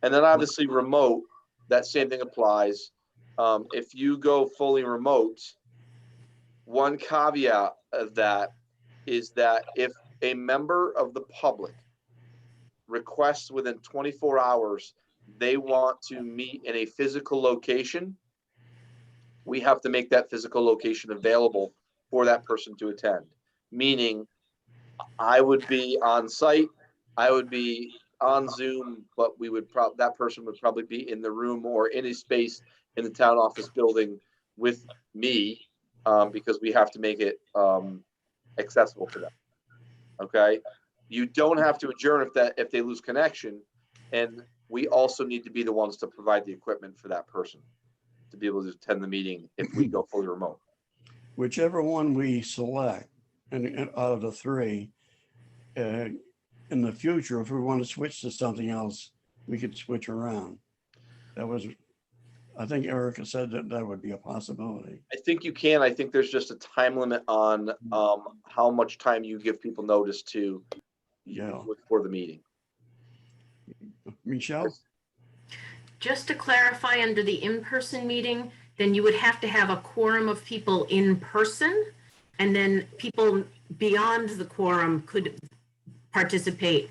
And then obviously remote, that same thing applies. If you go fully remote, one caveat of that is that if a member of the public requests within 24 hours they want to meet in a physical location, we have to make that physical location available for that person to attend. Meaning, I would be on site, I would be on Zoom, but that person would probably be in the room or in a space in the town office building with me, because we have to make it accessible to them. Okay, you don't have to adjourn if they lose connection, and we also need to be the ones to provide the equipment for that person to be able to attend the meeting if we go fully remote. Whichever one we select, and out of the 3, in the future, if we want to switch to something else, we could switch around. That was I think Erica said that that would be a possibility. I think you can. I think there's just a time limit on how much time you give people notice to Yeah. for the meeting. Michelle? Just to clarify, under the in-person meeting, then you would have to have a quorum of people in person, and then people beyond the quorum could participate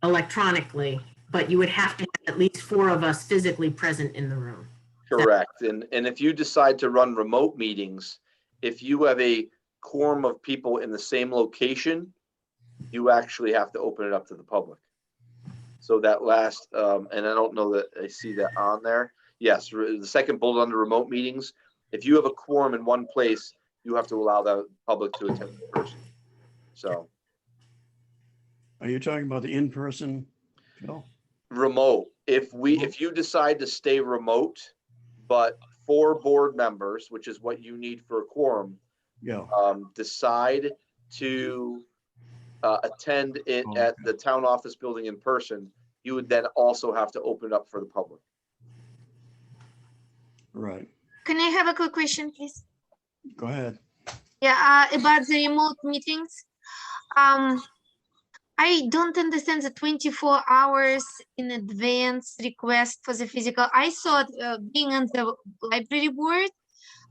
electronically, but you would have to have at least 4 of us physically present in the room. Correct. And if you decide to run remote meetings, if you have a quorum of people in the same location, you actually have to open it up to the public. So that last, and I don't know that I see that on there. Yes, the second bullet under remote meetings, if you have a quorum in one place, you have to allow the public to attend in person. So Are you talking about the in-person? No. remote, if you decide to stay remote, but 4 board members, which is what you need for a quorum, Yeah. decide to attend it at the town office building in person, you would then also have to open it up for the public. Right. Can I have a quick question, please? Go ahead. Yeah, about the remote meetings. I don't understand the 24 hours in advance request for the physical. I thought being on the library board,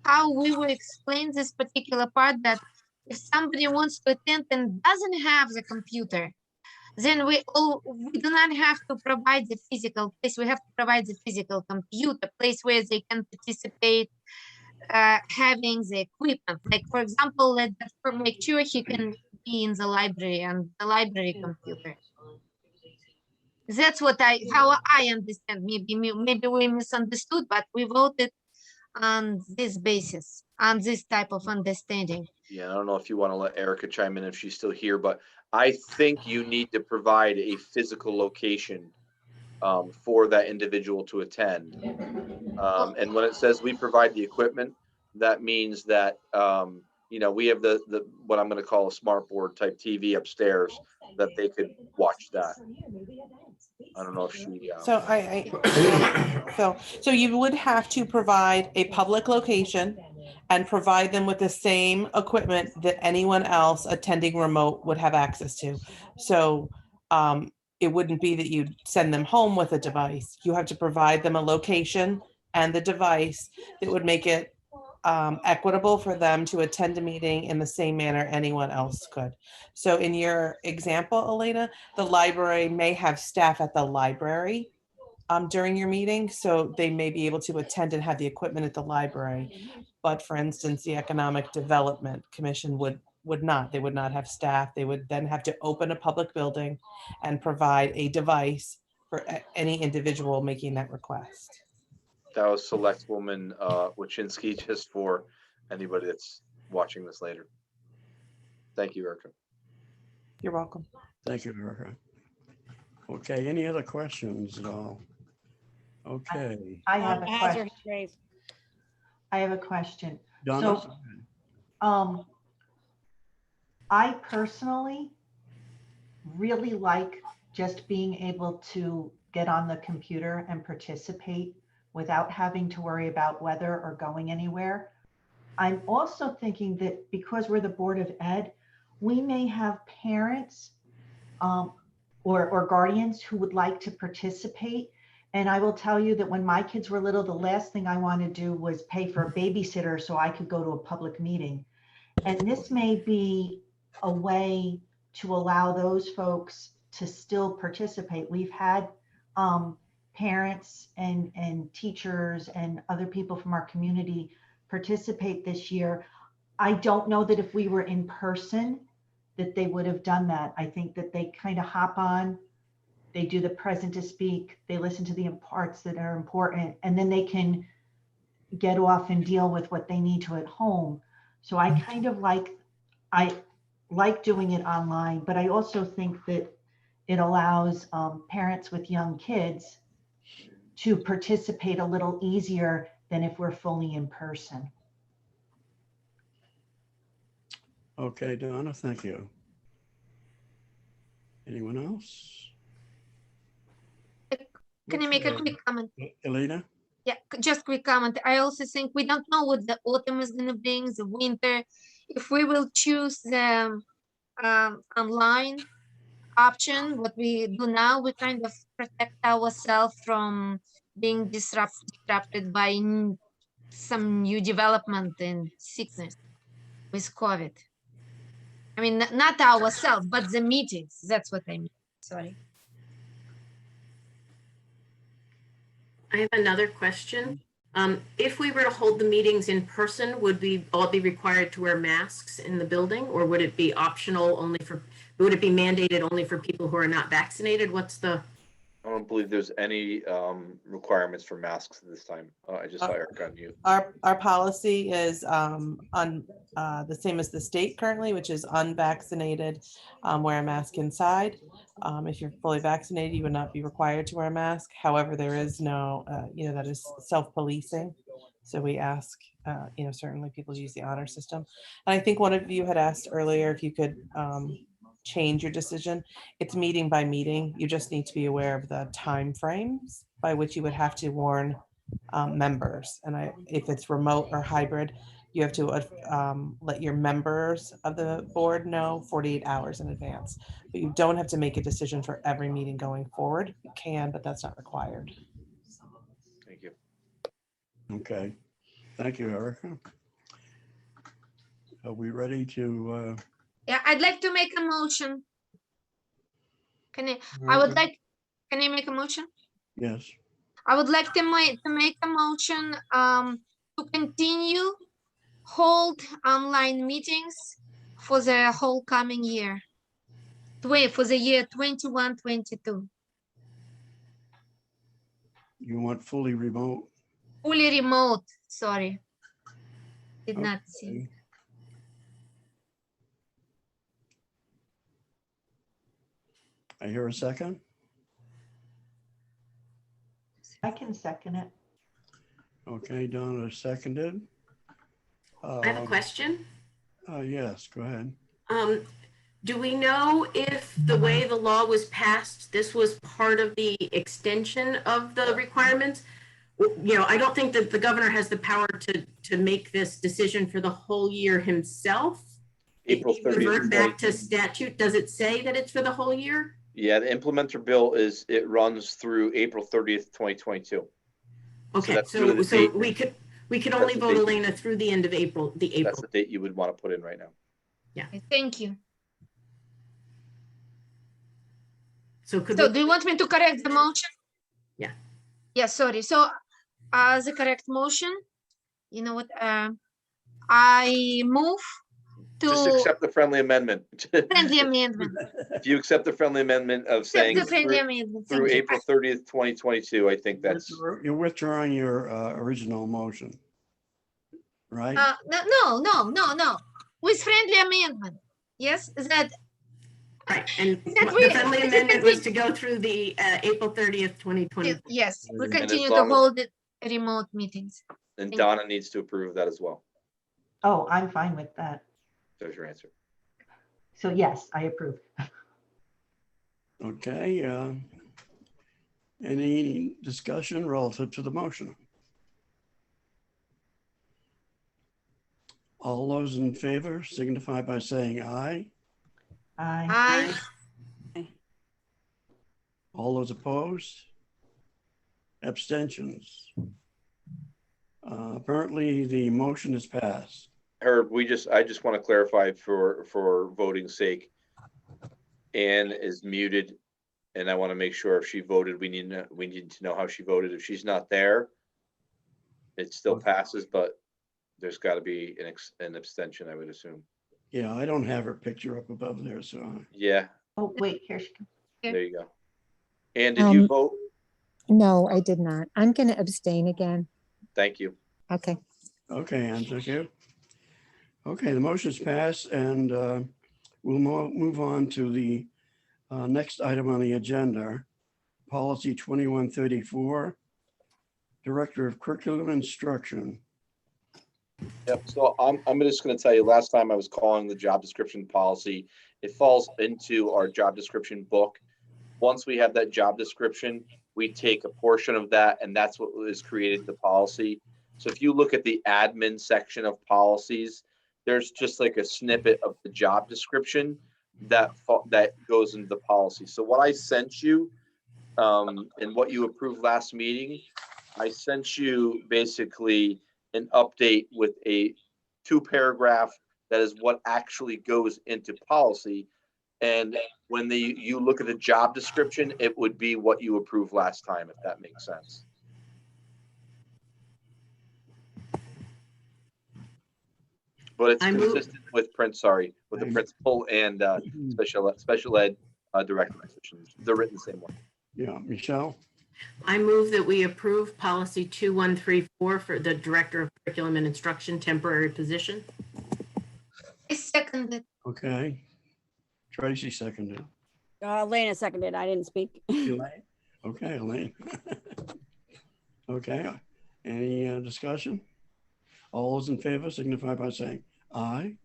how we will explain this particular part, that if somebody wants to attend and doesn't have the computer, then we do not have to provide the physical place. We have to provide the physical computer place where they can participate, having the equipment. Like, for example, let's make sure he can be in the library and the library computer. That's what how I understand. Maybe we misunderstood, but we voted on this basis, on this type of understanding. Yeah, I don't know if you want to let Erica chime in if she's still here, but I think you need to provide a physical location for that individual to attend. And when it says we provide the equipment, that means that we have the what I'm going to call a smart board type TV upstairs that they could watch that. I don't know if she. So so you would have to provide a public location and provide them with the same equipment that anyone else attending remote would have access to. So it wouldn't be that you'd send them home with a device. You have to provide them a location and the device that would make it equitable for them to attend a meeting in the same manner anyone else could. So in your example, Elena, the library may have staff at the library during your meeting, so they may be able to attend and have the equipment at the library. But for instance, the Economic Development Commission would not. They would not have staff. They would then have to open a public building and provide a device for any individual making that request. That was Selectwoman Wachinski, just for anybody that's watching this later. Thank you, Erica. You're welcome. Thank you, Erica. Okay, any other questions at all? Okay. I have a question. Raised. I have a question. Donna? So, I personally really like just being able to get on the computer and participate without having to worry about weather or going anywhere. I'm also thinking that because we're the Board of Ed, we may have parents or guardians who would like to participate. And I will tell you that when my kids were little, the last thing I wanted to do was pay for a babysitter so I could go to a public meeting. And this may be a way to allow those folks to still participate. We've had parents and teachers and other people from our community participate this year. I don't know that if we were in person that they would have done that. I think that they kind of hop on, they do the present to speak, they listen to the parts that are important, and then they can get off and deal with what they need to at home. So I kind of I like doing it online, but I also think that it allows parents with young kids to participate a little easier than if we're fully in person. Okay, Donna, thank you. Anyone else? Can I make a quick comment? Elena? Yeah, just quick comment. I also think we don't know what the autumn is gonna bring, the winter. If we will choose the online option, what we do now, we kind of protect ourselves from being disrupted by some new development in sickness with COVID. I mean, not ourselves, but the meetings. That's what I mean. Sorry. I have another question. If we were to hold the meetings in person, would we all be required to wear masks in the building, or would it be optional only for, would it be mandated only for people who are not vaccinated? What's the, I don't believe there's any requirements for masks at this time. I just saw Eric on mute. Our policy is the same as the state currently, which is unvaccinated, wear a mask inside. If you're fully vaccinated, you would not be required to wear a mask. However, there is no, that is self-policing. So we ask, certainly people use the honor system. And I think one of you had asked earlier if you could change your decision. It's meeting by meeting. You just need to be aware of the time frames by which you would have to warn members. And if it's remote or hybrid, you have to let your members of the board know 48 hours in advance. But you don't have to make a decision for every meeting going forward. You can, but that's not required. Thank you. Okay, thank you, Erica. Are we ready to? Yeah, I'd like to make a motion. Can I make a motion? Yes, I would like to make a motion to continue hold online meetings for the whole coming year. For the year 21-22. you want fully remote? Fully remote, sorry. Did not see. Okay. I hear a second. I can second it. Okay, Donna seconded. I have a question. Yes, go ahead. Do we know if the way the law was passed, this was part of the extension of the requirements? I don't think that the governor has the power to make this decision for the whole year himself. April If you 30th. revert back to statute, does it say that it's for the whole year? Yeah, the implementer bill it runs through April 30th, 2022. Okay, so we could only vote Elena through the end of April, That's the date you would want to put in right now. Yeah. Thank you. So do you want me to correct the motion? Yeah. Yeah, sorry. So the correct motion, you know what? I move to Just accept the friendly amendment. friendly amendment. If you accept the friendly amendment of saying The friendly amendment. through Thank you. April 30th, 2022, I think that's. You're withdrawing your original motion, right? No. With friendly amendment. Yes, that. Right, and the friendly amendment was to go through the April 30th, 2020. Yes, we And continue as to long as- hold remote meetings. And Thank Donna needs to approve that as well. Oh, I'm fine with that. There's your answer. So yes, I approve. Okay. Any discussion relative to the motion? All those in favor signify by saying aye. Aye. All those opposed? Abstentions? Apparently the motion is passed. Herb, I just want to clarify for voting's sake. Anne is muted, and I want to make sure if she voted, we need to know how she voted. If she's not there, it still passes, but there's got to be an abstention, I would assume. Yeah, I don't have her picture up above there, so. Yeah, Oh, wait, here she comes. there you go. Anne, did you vote? No, I did not. I'm going to abstain again. Thank you. Okay. Okay, Anne, thank you. Okay, the motion is passed, and we'll move on to the next item on the agenda, Policy 2134, Director of Curriculum Instruction. Yep. So I'm just going to tell you, last time I was calling the job description policy, it falls into our job description book. Once we have that job description, we take a portion of that, and that's what is created the policy. So if you look at the admin section of policies, there's just like a snippet of the job description that goes into the policy. So what I sent you and what you approved last meeting, I sent you basically an update with a 2-paragraph that is what actually goes into policy. And when you look at the job description, it would be what you approved last time, if that makes sense. But it's consistent with with the principal and special ed director positions. They're written the same way. Yeah, Michelle? I move that we approve policy 2134 for the Director of Curriculum and Instruction temporary position. I second it. Okay. Tracy seconded. Elena seconded. I didn't speak. Elaine? Okay, Elaine. Okay. Any discussion? All those in favor signify by saying aye.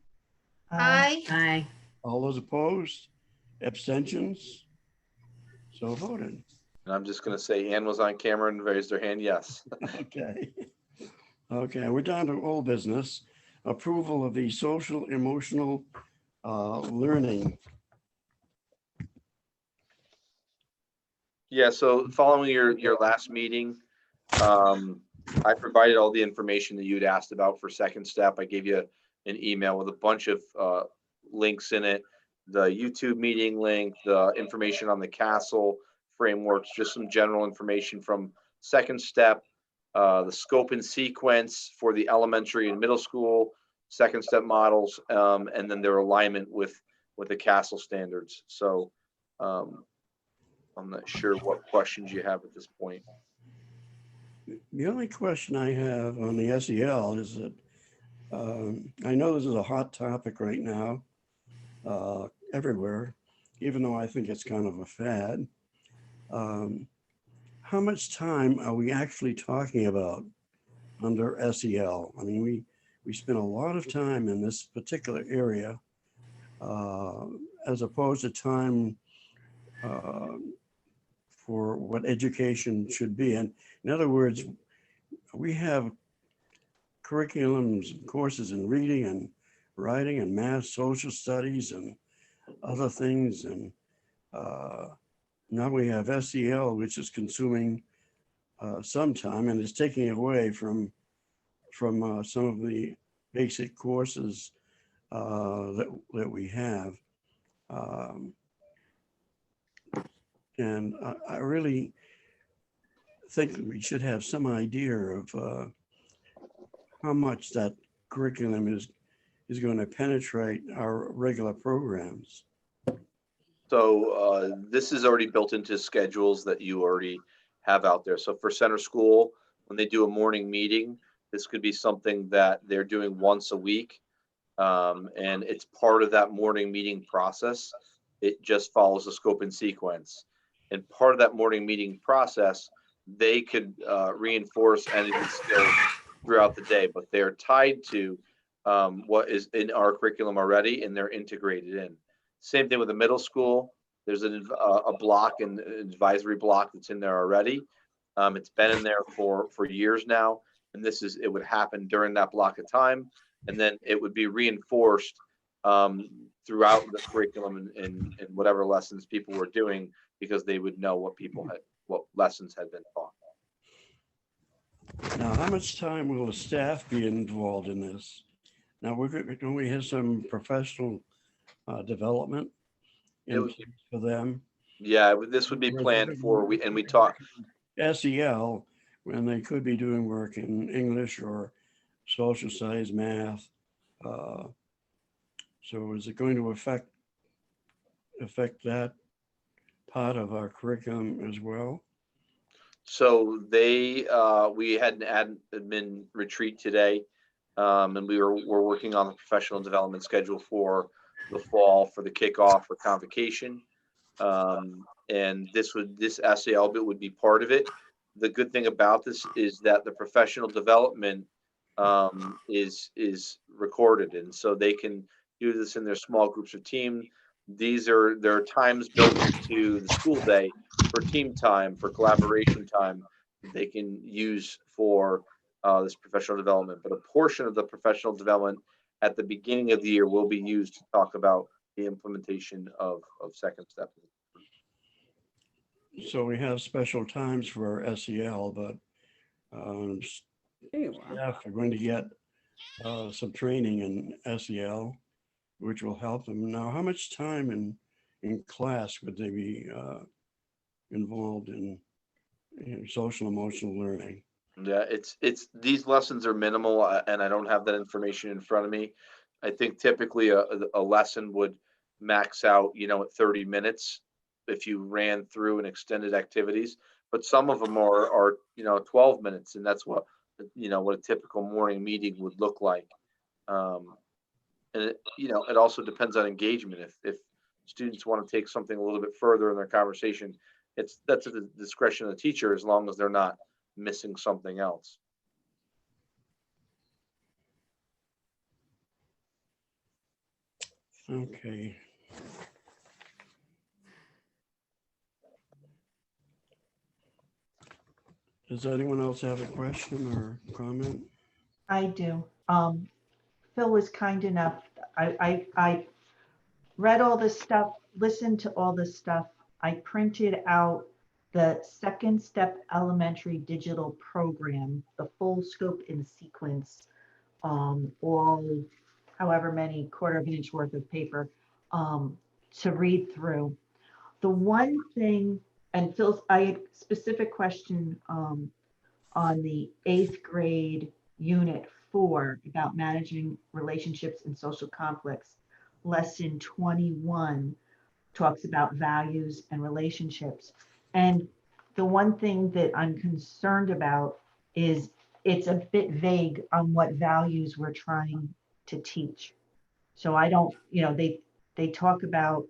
Aye. Aye. All those opposed? Abstentions? So voted. And I'm just going to say Ann was on camera and raised her hand. Yes. Okay. Okay, we're down to old business. Approval of the social emotional learning. Yeah. So following your last meeting, I provided all the information that you'd asked about for second step. I gave you an email with a bunch of links in it, the YouTube meeting link, the information on the CASEL frameworks, just some general information from second step, the scope and sequence for the elementary and middle school second step models, and then their alignment with the CASEL standards. So I'm not sure what questions you have at this point. The only question I have on the SEL is that I know this is a hot topic right now everywhere, even though I think it's kind of a fad. How much time are we actually talking about under SEL? I mean, we spend a lot of time in this particular area as opposed to time for what education should be. And in other words, we have curriculums and courses in reading and writing and math, social studies and other things. And now we have SEL, which is consuming some time and is taking away from some of the basic courses that we have. And I really think that we should have some idea of how much that curriculum is going to penetrate our regular programs. So this is already built into schedules that you already have out there. So for center school, when they do a morning meeting, this could be something that they're doing once a week. And it's part of that morning meeting process. It just follows the scope and sequence. And part of that morning meeting process, they could reinforce any skills throughout the day, but they're tied to what is in our curriculum already, and they're integrated in. Same thing with the middle school. There's a block, an advisory block that's in there already. It's been in there for years now, and it would happen during that block of time, and then it would be reinforced throughout the curriculum and whatever lessons people were doing, because they would know what lessons had been taught. Now, how much time will the staff be involved in this? Now, don't we have some professional development for them? Yeah, this would be planned for, we talk SEL, when they could be doing work in English or social studies, math. So is it going to affect that part of our curriculum as well? So we had an admin retreat today, and we're working on the professional development schedule for the fall for the kickoff or convocation. And this SEL bit would be part of it. The good thing about this is that the professional development is recorded, and so they can do this in their small groups of team. There are times built into the school day for team time, for collaboration time, they can use for this professional development. But a portion of the professional development at the beginning of the year will be used to talk about the implementation of second step. So we have special times for SEL, but staff are going to get some training in SEL, which will help them. Now, how much time in class would they be involved in social emotional learning? Yeah, it's these lessons are minimal, and I don't have that information in front of me. I think typically a lesson would max out, at 30 minutes if you ran through an extended activities, but some of them are 12 minutes, and that's what a typical morning meeting would look like. And it also depends on engagement. If students want to take something a little bit further in their conversation, that's at the discretion of the teacher, as long as they're not missing something else. Okay. Does anyone else have a question or comment? I do. Phil was kind enough. I read all this stuff, listened to all this stuff. I printed out the second step elementary digital program, the full scope and sequence, all however many quarter of an inch worth of paper to read through. The one thing, and Phil's, I had a specific question on the 8th grade unit 4 about managing relationships and social conflicts. Lesson 21 talks about values and relationships. And the one thing that I'm concerned about is it's a bit vague on what values we're trying to teach. So I don't, they talk about,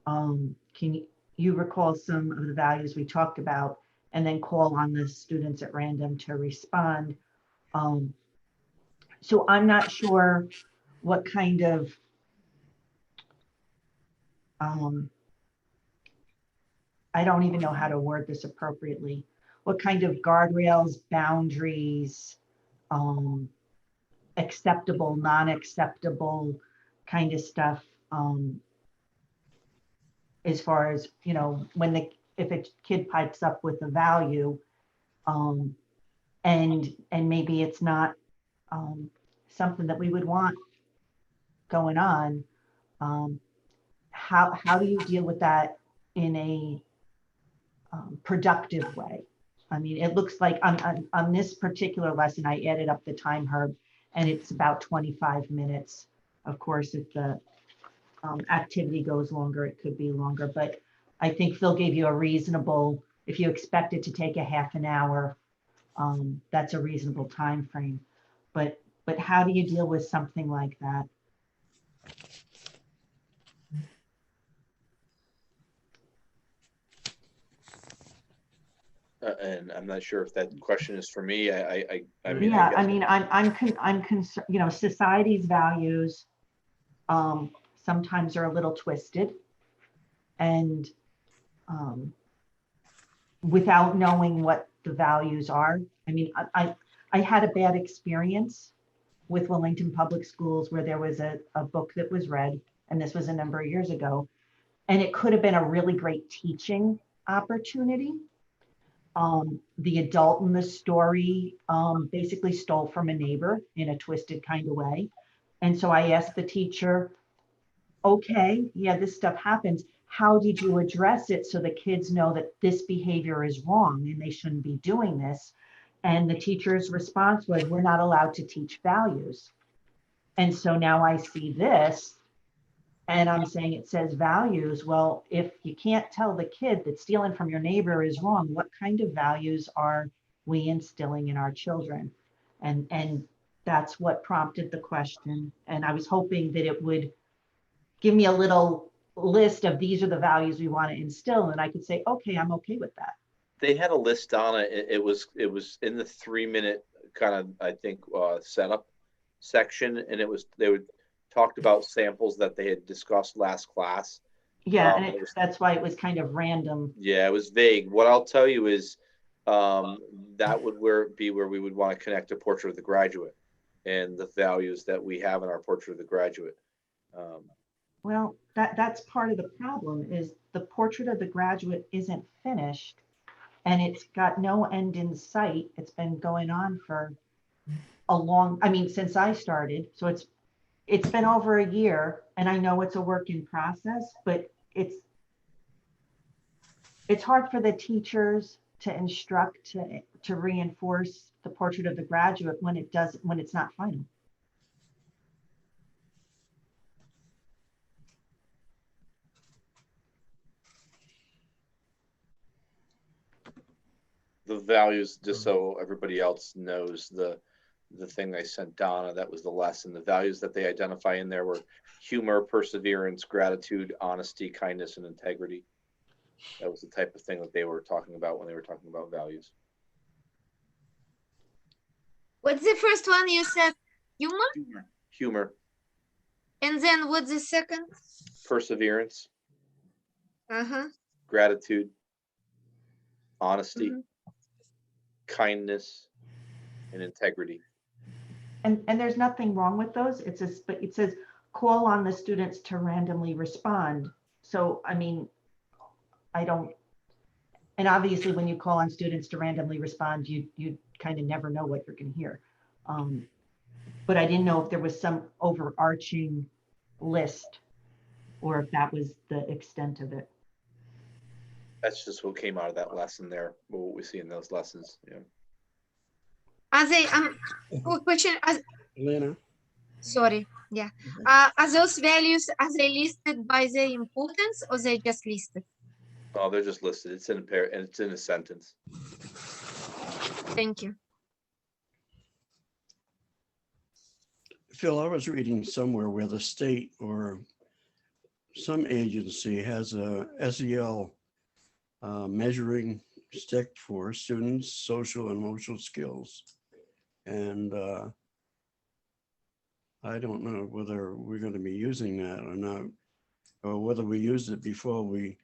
can you recall some of the values we talked about, and then call on the students at random to respond. So I'm not sure what kind of I don't even know how to word this appropriately. What kind of guardrails, boundaries, acceptable, non-acceptable kind of stuff, as far as, if a kid pipes up with a value, and maybe it's not something that we would want going on, how do you deal with that in a productive way? I mean, it looks like on this particular lesson, I added up the time, Herb, and it's about 25 minutes. Of course, if the activity goes longer, it could be longer, but I think Phil gave you a reasonable, if you expect it to take a half an hour, that's a reasonable time frame. But how do you deal with something like that? And I'm not sure if that question is for me. I mean, Yeah, I mean, I'm concerned, society's values sometimes are a little twisted, and without knowing what the values are. I mean, I had a bad experience with Wellington Public Schools where there was a book that was read, and this was a number of years ago, and it could have been a really great teaching opportunity. The adult in the story basically stole from a neighbor in a twisted kind of way. And so I asked the teacher, okay, yeah, this stuff happens. How did you address it so the kids know that this behavior is wrong and they shouldn't be doing this? And the teacher's response was, we're not allowed to teach values. And so now I see this, and I'm saying it says values. Well, if you can't tell the kid that stealing from your neighbor is wrong, what kind of values are we instilling in our children? And that's what prompted the question. And I was hoping that it would give me a little list of these are the values we want to instill, and I could say, okay, I'm okay with that. They had a list on it. It was in the 3-minute kind of, I think, setup section, and they talked about samples that they had discussed last class. Yeah, and It was- that's why it was kind of random. Yeah, it was vague. What I'll tell you is that would be where we would want to connect a portrait of the graduate and the values that we have in our portrait of the graduate. Well, that's part of the problem is the portrait of the graduate isn't finished and it's got no end in sight. It's been going on for since I started. So it's been over a year and I know it's a work in process, but it's hard for the teachers to instruct, to reinforce the portrait of the graduate when it's not final. The values, just so everybody else knows, the thing I sent Donna, that was the lesson. The values that they identify in there were humor, perseverance, gratitude, honesty, kindness, and integrity. That was the type of thing that they were talking about when they were talking about values. What's the first one you said? Humor? Humor, And then what's the second? perseverance, Uh-huh. gratitude, honesty, Mhm. kindness, and integrity. And there's nothing wrong with those. But it says call on the students to randomly respond. So, I mean, and obviously when you call on students to randomly respond, you kind of never know what you're going to hear. But I didn't know if there was some overarching list or if that was the extent of it. That's just what came out of that lesson there, what we see in those lessons. Yeah. Are they, question, Elena? sorry, yeah. Are those values, are they listed by their importance or they just listed? Oh, they're just listed. It's in a pair and it's in a sentence. Thank you. Phil, I was reading somewhere where the state or some agency has a SEL measuring stick for students' social and emotional skills. And I don't know whether we're going to be using that or not, or whether we used it before we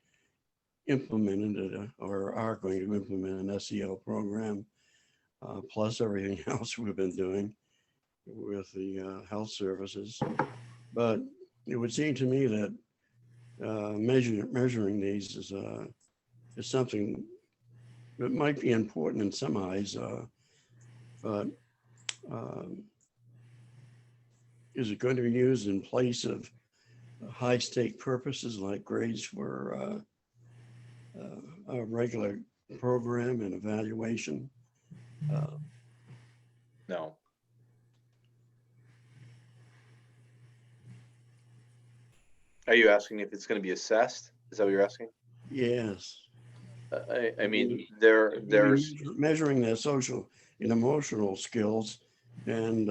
implemented it or are going to implement an SEL program, plus everything else we've been doing with the health services. But it would seem to me that measuring these is something that might be important in some eyes, but is it going to be used in place of high stake purposes like grades for a regular program and evaluation? No. Are you asking if it's going to be assessed? Is that what you're asking? Yes. I mean, there's measuring their social and emotional skills and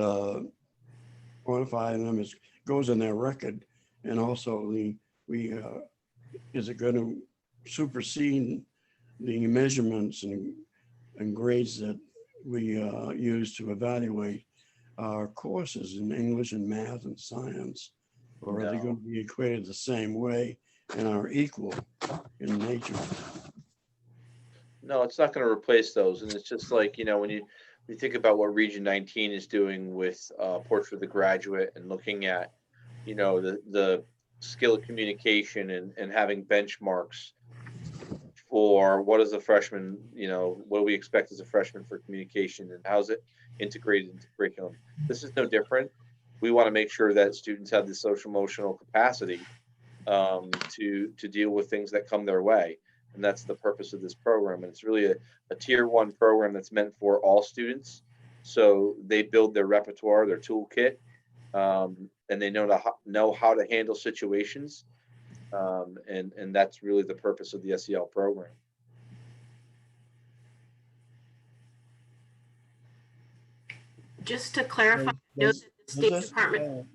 quantifying them as goes in their record, and also is it going to supersede the measurements and grades that we use to evaluate our courses in English and math and science, or are they No. going to be equated the same way and are equal in nature? No, it's not going to replace those. And it's just like, when you think about what Region 19 is doing with Portrait of the Graduate and looking at, the skill of communication and having benchmarks for what is a freshman, what do we expect as a freshman for communication and how's it integrated into curriculum. This is no different. We want to make sure that students have the social emotional capacity to deal with things that come their way. And that's the purpose of this program. And it's really a tier 1 program that's meant for all students. So they build their repertoire, their toolkit, and they know how to handle situations. And that's really the purpose of the SEL program. Just to clarify, note that the State Department.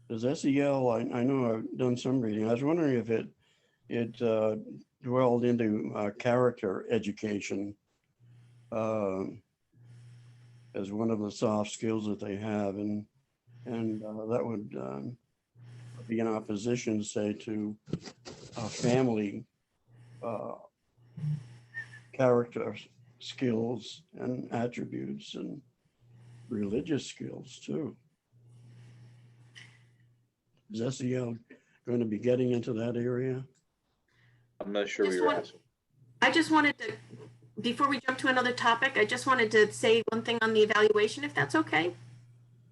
Does SEL, I know I've done some reading. I was wondering if it dwelled into character education as one of the soft skills that they have, and that would be in opposition, say, to family character skills and attributes and religious skills too. Is SEL going to be getting into that area? I'm not sure what you're asking. I just wanted to, before we jump to another topic, I just wanted to say one thing on the evaluation, if that's okay.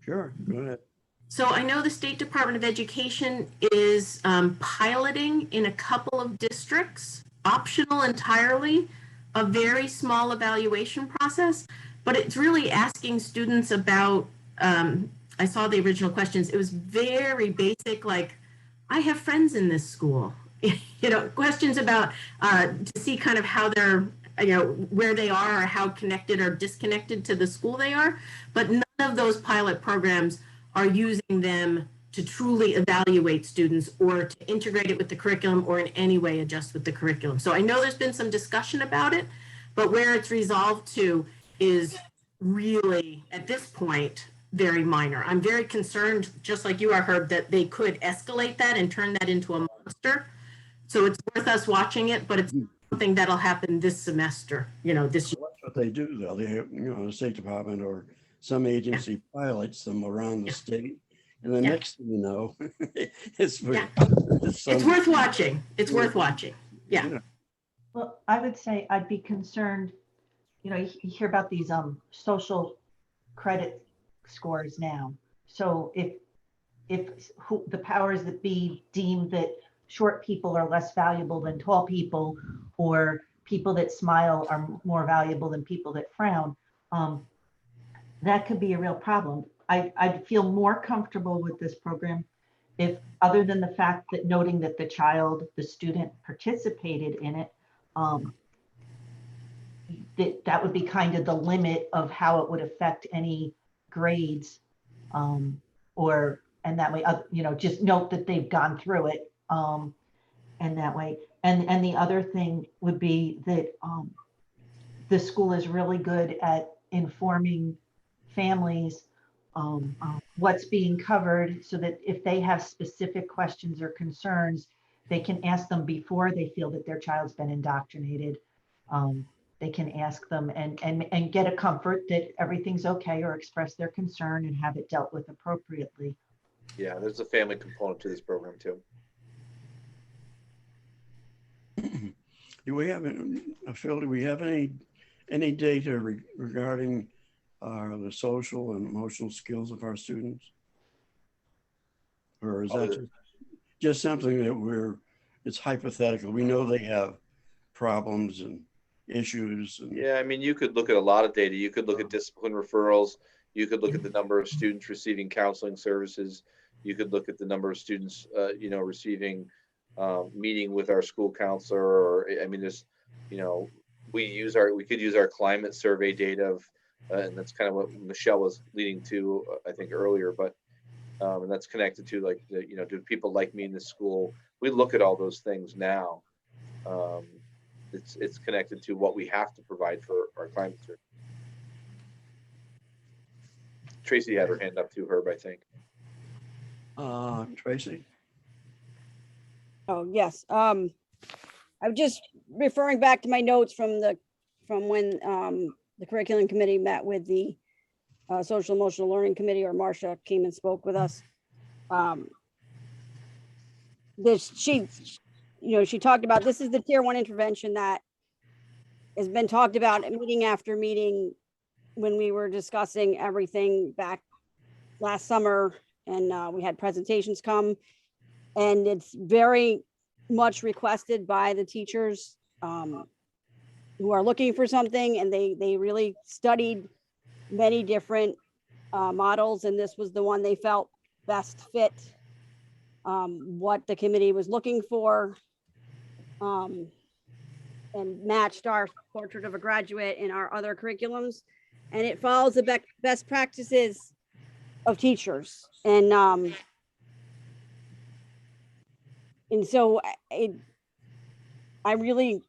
Sure, go ahead. So I know the State Department of Education is piloting in a couple of districts, optional entirely, a very small evaluation process, but it's really asking students about, I saw the original questions, it was very basic, like, I have friends in this school, you know, questions about, to see kind of how they're, you know, where they are or how connected or disconnected to the school they are, but none of those pilot programs are using them to truly evaluate students or to integrate it with the curriculum or in any way adjust with the curriculum. So I know there's been some discussion about it, but where it's resolved to is really, at this point, very minor. I'm very concerned, just like you are, Herb, that they could escalate that and turn that into a monster. So it's worth us watching it, but it's something that'll happen this semester, you know, this year. Well, that's what they do, though. They, you know, the State Department or some agency pilots them around the state, and the next thing you know, it's worth watching. It's worth watching. Yeah. Well, I would say I'd be concerned, you know, you hear about these social credit scores now. So if the powers that be deem that short people are less valuable than tall people, or people that smile are more valuable than people that frown, that could be a real problem. I'd feel more comfortable with this program if, other than the fact that noting that the student participated in it, that would be kind of the limit of how it would affect any grades, and that way, you know, just note that they've gone through it, and that way. And the other thing would be that the school is really good at informing families what's being covered, so that if they have specific questions or concerns, they can ask them before they feel that their child's been indoctrinated. They can ask them and get a comfort that everything's okay, or express their concern and have it dealt with appropriately. Yeah, there's a family component to this program too. Do we have, Phil, do we have any data regarding the social and emotional skills of our students? Or is that just something that it's hypothetical? We know they have problems and issues. Yeah, I mean, you could look at a lot of data. You could look at discipline referrals. You could look at the number of students receiving counseling services. You could look at the number of students, you know, receiving meeting with our school counselor. Or, I mean, there's, you know, we could use our climate survey data of, and that's kind of what Michelle was leading to, I think, earlier. But and that's connected to, like, you know, do people like me in the school? We look at all those things now. It's connected to what we have to provide for our climate survey. Tracy had her hand up too, Herb, I think. Tracy? Oh, yes. I'm just referring back to my notes from when the curriculum committee met with the social emotional learning committee, or Marcia came and spoke with us. She talked about, this is the tier 1 intervention that has been talked about at meeting after meeting when we were discussing everything back last summer, and we had presentations come, and it's very much requested by the teachers who are looking for something, and they really studied many different models, and this was the one they felt best fit what the committee was looking for, and matched our portrait of a graduate in our other curriculums, and it follows the best practices of teachers, and so I really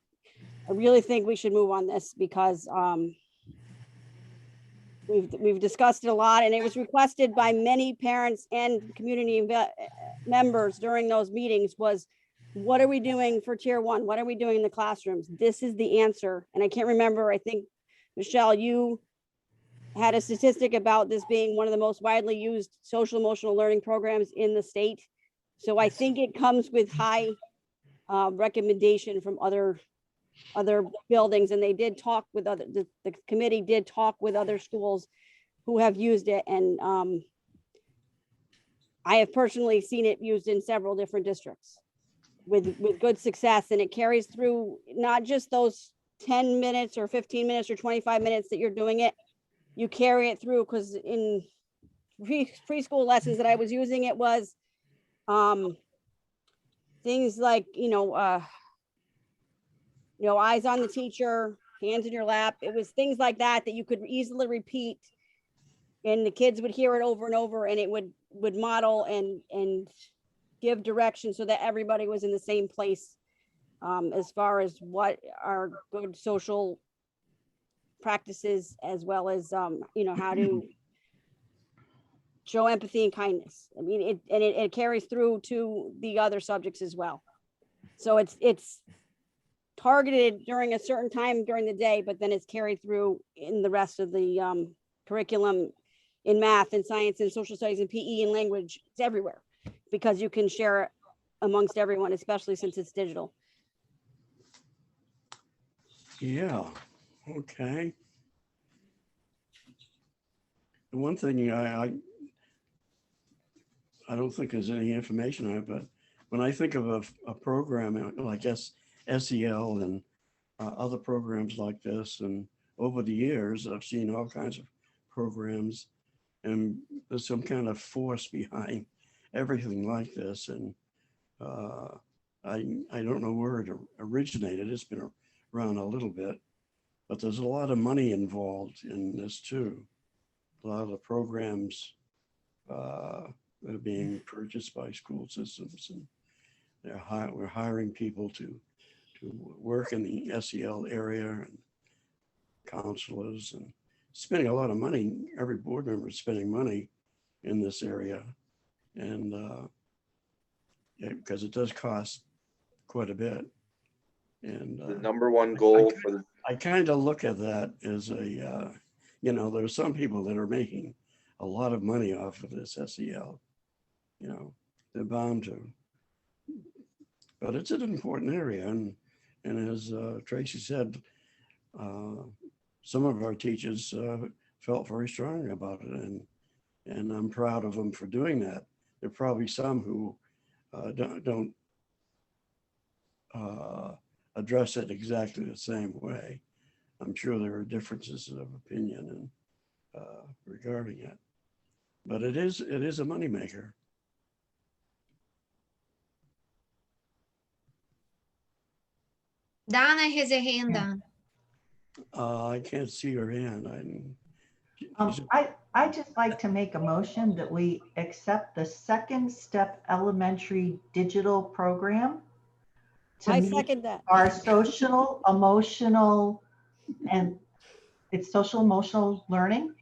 think we should move on this, because we've discussed it a lot, and it was requested by many parents and community members during those meetings was, what are we doing for tier one? What are we doing in the classrooms? This is the answer. And I can't remember, I think, Michelle, you had a statistic about this being one of the most widely used social emotional learning programs in the state. So I think it comes with high recommendation from other buildings, and they did talk with other, the committee did talk with other schools who have used it. And I have personally seen it used in several different districts with good success, and it carries through not just those 10 minutes or 15 minutes or 25 minutes that you're doing it. You carry it through, because in preschool lessons that I was using, it was things like, eyes on the teacher, hands in your lap. It was things like that that you could easily repeat, and the kids would hear it over and over, and it would model and give direction so that everybody was in the same place as far as what are good social practices, as well as how to show empathy and kindness. I mean, it carries through to the other subjects as well. So it's targeted during a certain time during the day, but then it's carried through in the rest of the curriculum in math and science and social studies and PE and language. It's everywhere, because you can share it amongst everyone, especially since it's digital. Yeah, okay. The one thing I don't think there's any information on it, but when I think of a program like SEL and other programs like this, and over the years, I've seen all kinds of programs, and there's some kind of force behind everything like this. And I don't know where it originated. It's been around a little bit, but there's a lot of money involved in this too. A lot of the programs that are being purchased by school systems, and we're hiring people to work in the SEL area, and counselors, and spending a lot of money. Every board member is spending money in this area, and because it does cost quite a bit. And The number one goal for the I kind of look at that as a, there's some people that are making a lot of money off of this SEL. They're bound to. But it's an important area, and as Tracy said, some of our teachers felt very strongly about it, and I'm proud of them for doing that. There are probably some who don't address it exactly the same way. I'm sure there are differences of opinion regarding it, but it is a moneymaker. Donna has a hand down. I can't see her hand. I just like to make a motion that we accept the Second Step Elementary Digital Program to I meet second that. our social, emotional, and it's social emotional learning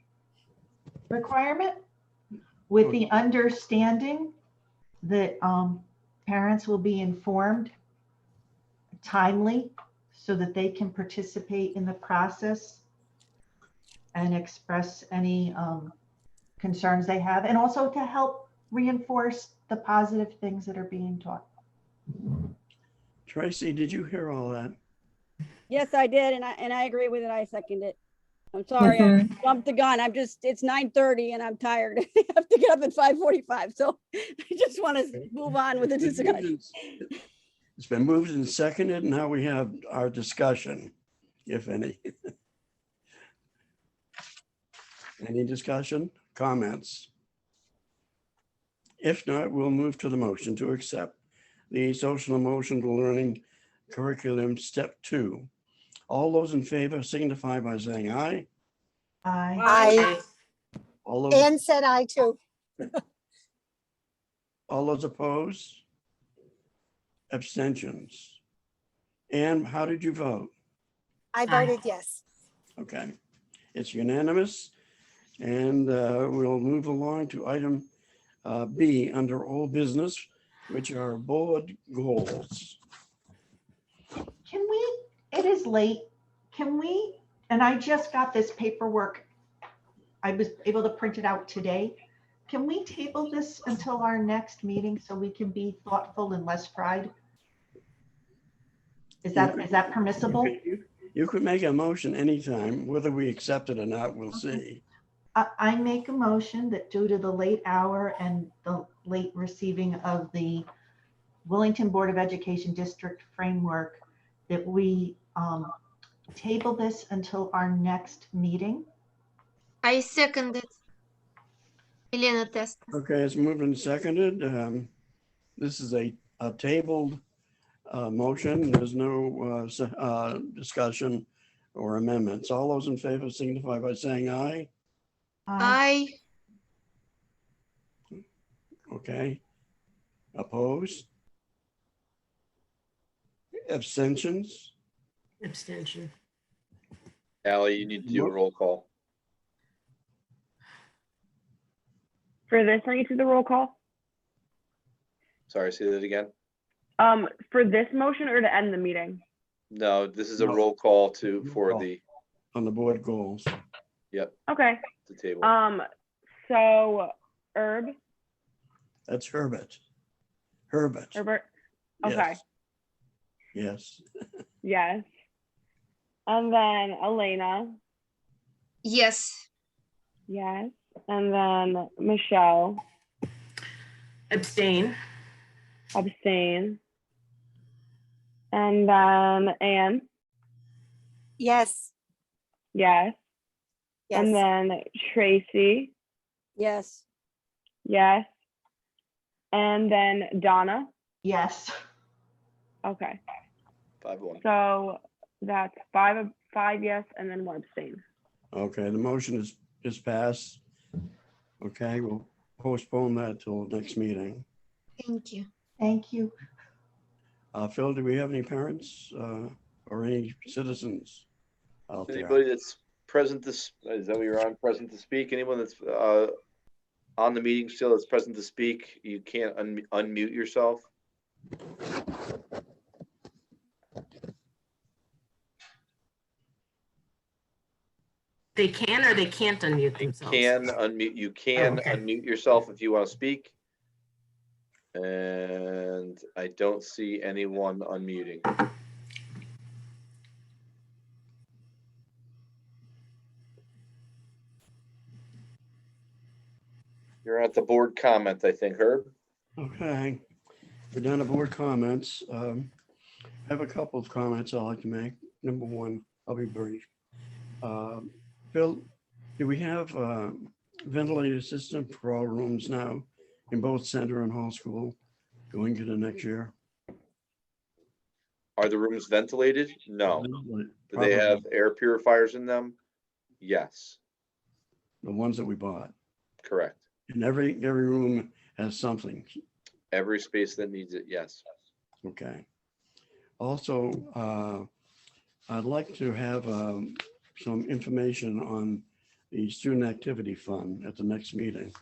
requirement, with the understanding that parents will be informed timely so that they can participate in the process and express any concerns they have, and also to help reinforce the positive things that are being taught. Tracy, did you hear all that? Yes, I did, and I agree with it. I second it. I'm sorry, I jumped the gun. It's 9:30 and I'm tired. I have to get up at 5:45. So I just want to move on with the discussion. It's been moved and seconded, and now we have our discussion, if any. Any discussion, comments? If not, we'll move to the motion to accept the social emotional learning curriculum step 2. All those in favor signify by saying aye. I, All those, Anne said I too. all those opposed? Abstentions? Anne, how did you vote? I voted yes. Okay, it's unanimous. And we'll move along to item B under old business, which are board goals. Can we, it is late, can we, and I just got this paperwork, I was able to print it out today. Can we table this until our next meeting so we can be thoughtful and less fried? Is that permissible? You could make a motion anytime, whether we accept it or not, we'll see. I make a motion that due to the late hour and the late receiving of the Wellington Board of Education District Framework, that we table this until our next meeting. I second it. Elena Testa. Okay, it's moved and seconded. This is a tabled motion. There's no discussion or amendments. All those in favor signify by saying aye. I Okay. Opposed? Abstentions? Abstention. Ally, you need to do a roll call. For this, I need to do the roll call. Sorry, say that again. For this motion or to end the meeting? No, this is a No. roll call for the On the board goals. Okay. table. So Herb, That's Herbert. Herbert. Herbert. Yes. Okay. Yes. Yes. And then Elena. yes. Yes. And then Michelle. Abstain. Abstain. And then Anne. Yes. Yes. And then Tracy. Yes. Yes. And then Donna. Yes. Okay. 5-1. So that's five yes and then 1 abstain. Okay, the motion is passed. Okay, we'll postpone that till next meeting. Thank you. Thank you. Phil, do we have any parents or any citizens out there? Anybody that's present this, is that what you're on, present to speak? Anyone that's on the meeting still that's present to speak, you can't unmute yourself. They can or they can't unmute themselves. You can okay. unmute yourself if you want to speak. And I don't see anyone unmuting. You're at the board comment, I think, Herb. Okay, we're done at board comments. I have a couple of comments I'd like to make. Number one, I'll be brief. Phil, do we have ventilator system for all rooms now in both center and hall school going into next year? Are the rooms ventilated? No. Do they Probably. have air purifiers in them? Yes, The ones that we bought. correct. And every room has something. Every space that needs it, yes. Okay. Also, I'd like to have some information on the student activity fund at the next meeting.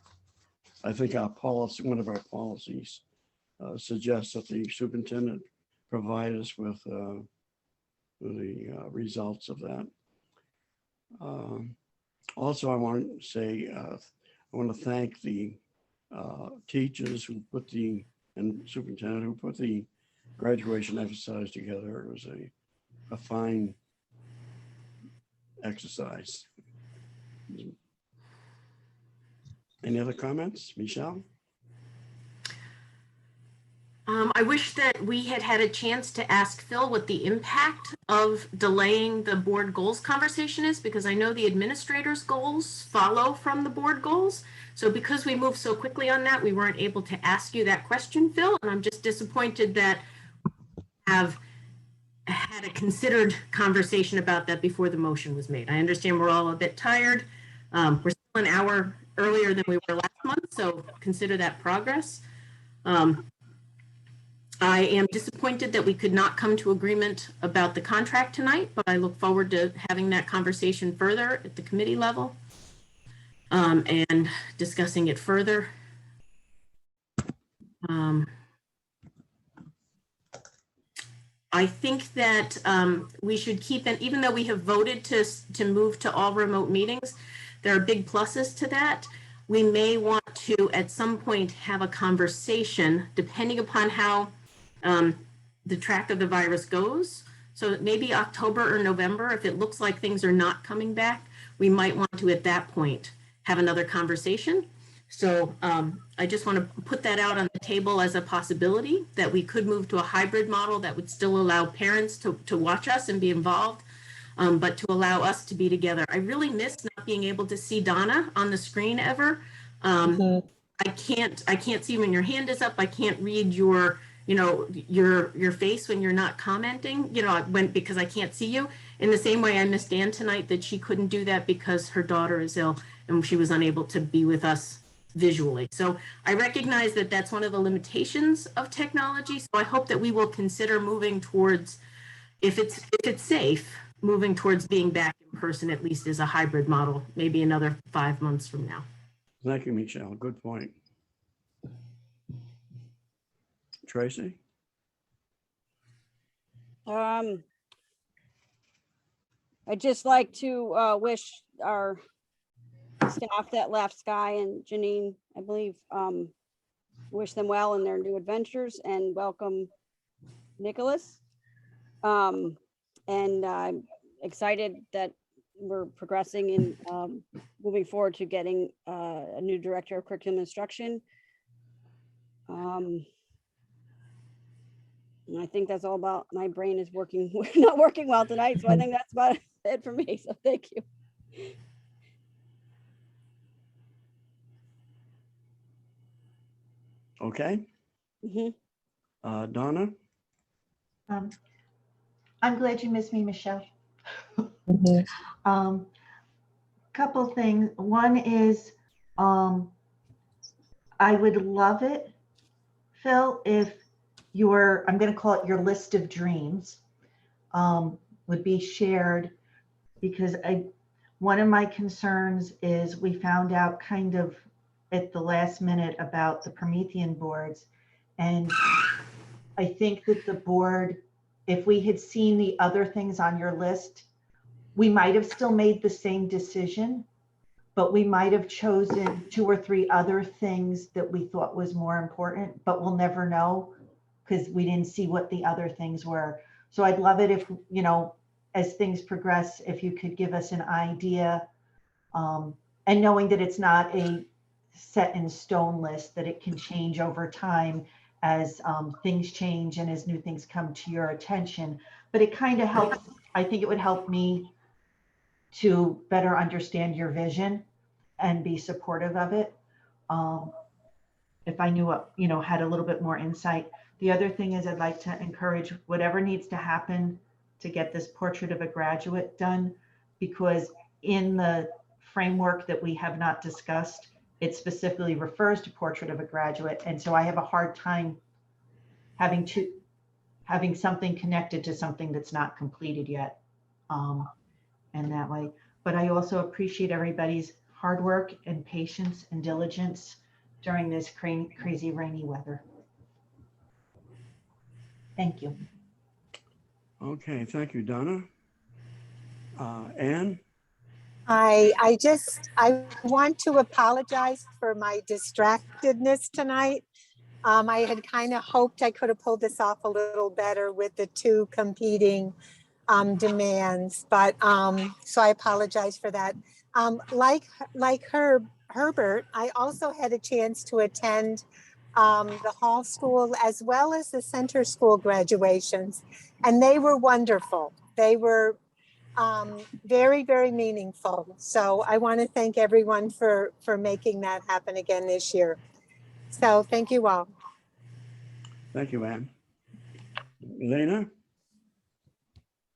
I think our policy, one of our policies suggests that the superintendent provide us with the results of that. Also, I want to say, I want to thank the teachers who put and superintendent who put the graduation exercise together. It was a fine exercise. Any other comments, Michelle? I wish that we had had a chance to ask Phil what the impact of delaying the board goals conversation is, because I know the administrators' goals follow from the board goals. So because we moved so quickly on that, we weren't able to ask you that question, Phil, and I'm just disappointed that we have had a considered conversation about that before the motion was made. I understand we're all a bit tired. We're still an hour earlier than we were last month, so consider that progress. I am disappointed that we could not come to agreement about the contract tonight, but I look forward to having that conversation further at the committee level. and discussing it further. I think that we should keep it, even though we have voted to move to all remote meetings, there are big pluses to that. We may want to, at some point, have a conversation, depending upon how the track of the virus goes. So maybe October or November, if it looks like things are not coming back, we might want to, at that point, have another conversation. So I just want to put that out on the table as a possibility that we could move to a hybrid model that would still allow parents to watch us and be involved, but to allow us to be together. I really miss not being able to see Donna on the screen ever. I can't see when your hand is up. I can't read your face when you're not commenting, because I can't see you. In the same way I missed Ann tonight, that she couldn't do that because her daughter is ill and she was unable to be with us visually. So I recognize that that's one of the limitations of technology. So I hope that we will consider moving towards, if it's safe, moving towards being back in person, at least as a hybrid model, maybe another 5 months from now. Thank you, Michelle. Good point. Tracy? I'd just like to wish our staff that left, Sky and Janine, I believe, wish them well in their new adventures and welcome Nicholas. And I'm excited that we're progressing in moving forward to getting a new director of curriculum instruction. And I think that's all about, my brain is working, not working well tonight. So I think that's about it for me. So thank you. Okay. Mm-hmm. Donna? I'm glad you missed me, Michelle. Couple things. One is, I would love it, Phil, if your, I'm going to call it your list of dreams, would be shared, because one of my concerns is we found out kind of at the last minute about the Promethean boards. And I think that the board, if we had seen the other things on your list, we might have still made the same decision, but we might have chosen 2 or 3 other things that we thought was more important, but we'll never know because we didn't see what the other things were. So I'd love it if, as things progress, if you could give us an idea, and knowing that it's not a set in stone list, that it can change over time as things change and as new things come to your attention. But it kind of helps, I think it would help me to better understand your vision and be supportive of it. If I knew what, had a little bit more insight. The other thing is I'd like to encourage whatever needs to happen to get this portrait of a graduate done, because in the framework that we have not discussed, it specifically refers to portrait of a graduate. And so I have a hard time having something connected to something that's not completed yet. And that way, but I also appreciate everybody's hard work and patience and diligence during this crazy rainy weather. Thank you. Okay, thank you, Donna. Ann? I want to apologize for my distractedness tonight. I had kind of hoped I could have pulled this off a little better with the 2 competing demands, but so I apologize for that. Like Herbert, I also had a chance to attend the Hall School as well as the Center School graduations, and they were wonderful. They were very, very meaningful. So I want to thank everyone for making that happen again this year. So thank you all. Thank you, Ann. Elena?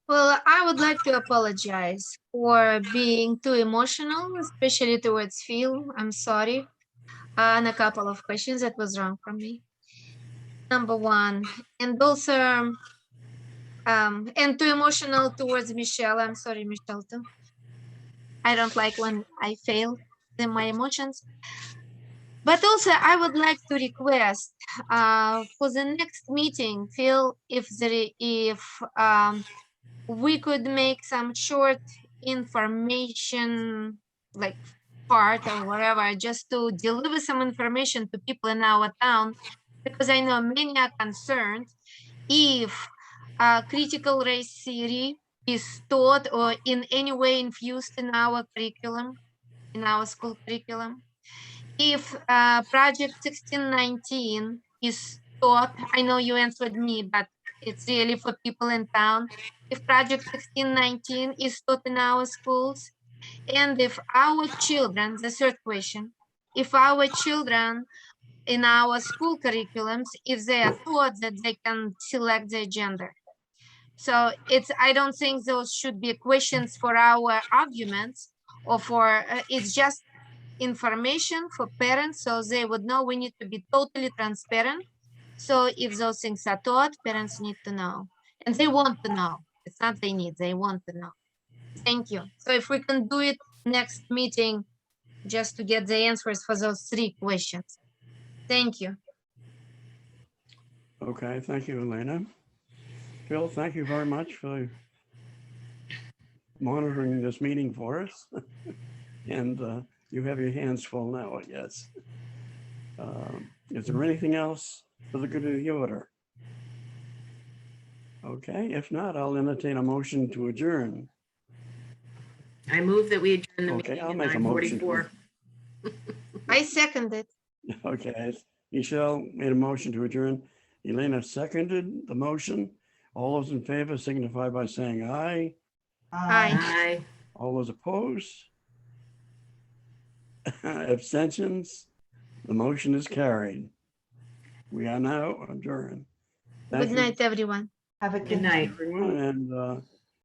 Well, I would like to apologize for being too emotional, especially towards Phil. I'm sorry. And a couple of questions that was wrong from me. Number one, and also, and too emotional towards Michelle. I'm sorry, Michelle, too. I don't like when I fail. my emotions. But also, I would like to request for the next meeting, Phil, if we could make some short information, like part or whatever, just to deliver some information to people in our town, because I know many are concerned if critical race theory is taught or in any way infused in our curriculum, in our school curriculum. If Project 1619 is taught, I know you answered me, but it's really for people in town. If Project 1619 is taught in our schools, and if our children, the third question, if our children in our school curriculums, if they are taught that they can select their gender. So I don't think those should be questions for our arguments or for, it's just information for parents so they would know. We need to be totally transparent. So if those things are taught, parents need to know, and they want to know. It's not they need, they want to know. Thank you. So if we can do it next meeting, just to get the answers for those 3 questions. Thank you. Okay, thank you, Elena. Phil, thank you very much for monitoring this meeting for us. And you have your hands full now, I guess. Is there anything else for the good of the order? Okay, if not, I'll entertain a motion to adjourn. I move that we adjourn the Okay, meeting I'll at make a motion. 9:44. I second it. Okay, Michelle made a motion to adjourn. Elena seconded the motion. All those in favor signify by saying aye. Aye. Aye. All those opposed? Abstentions? The motion is carried. We are now adjourned. Thank Good night, everyone. Have a Good good night. everyone, and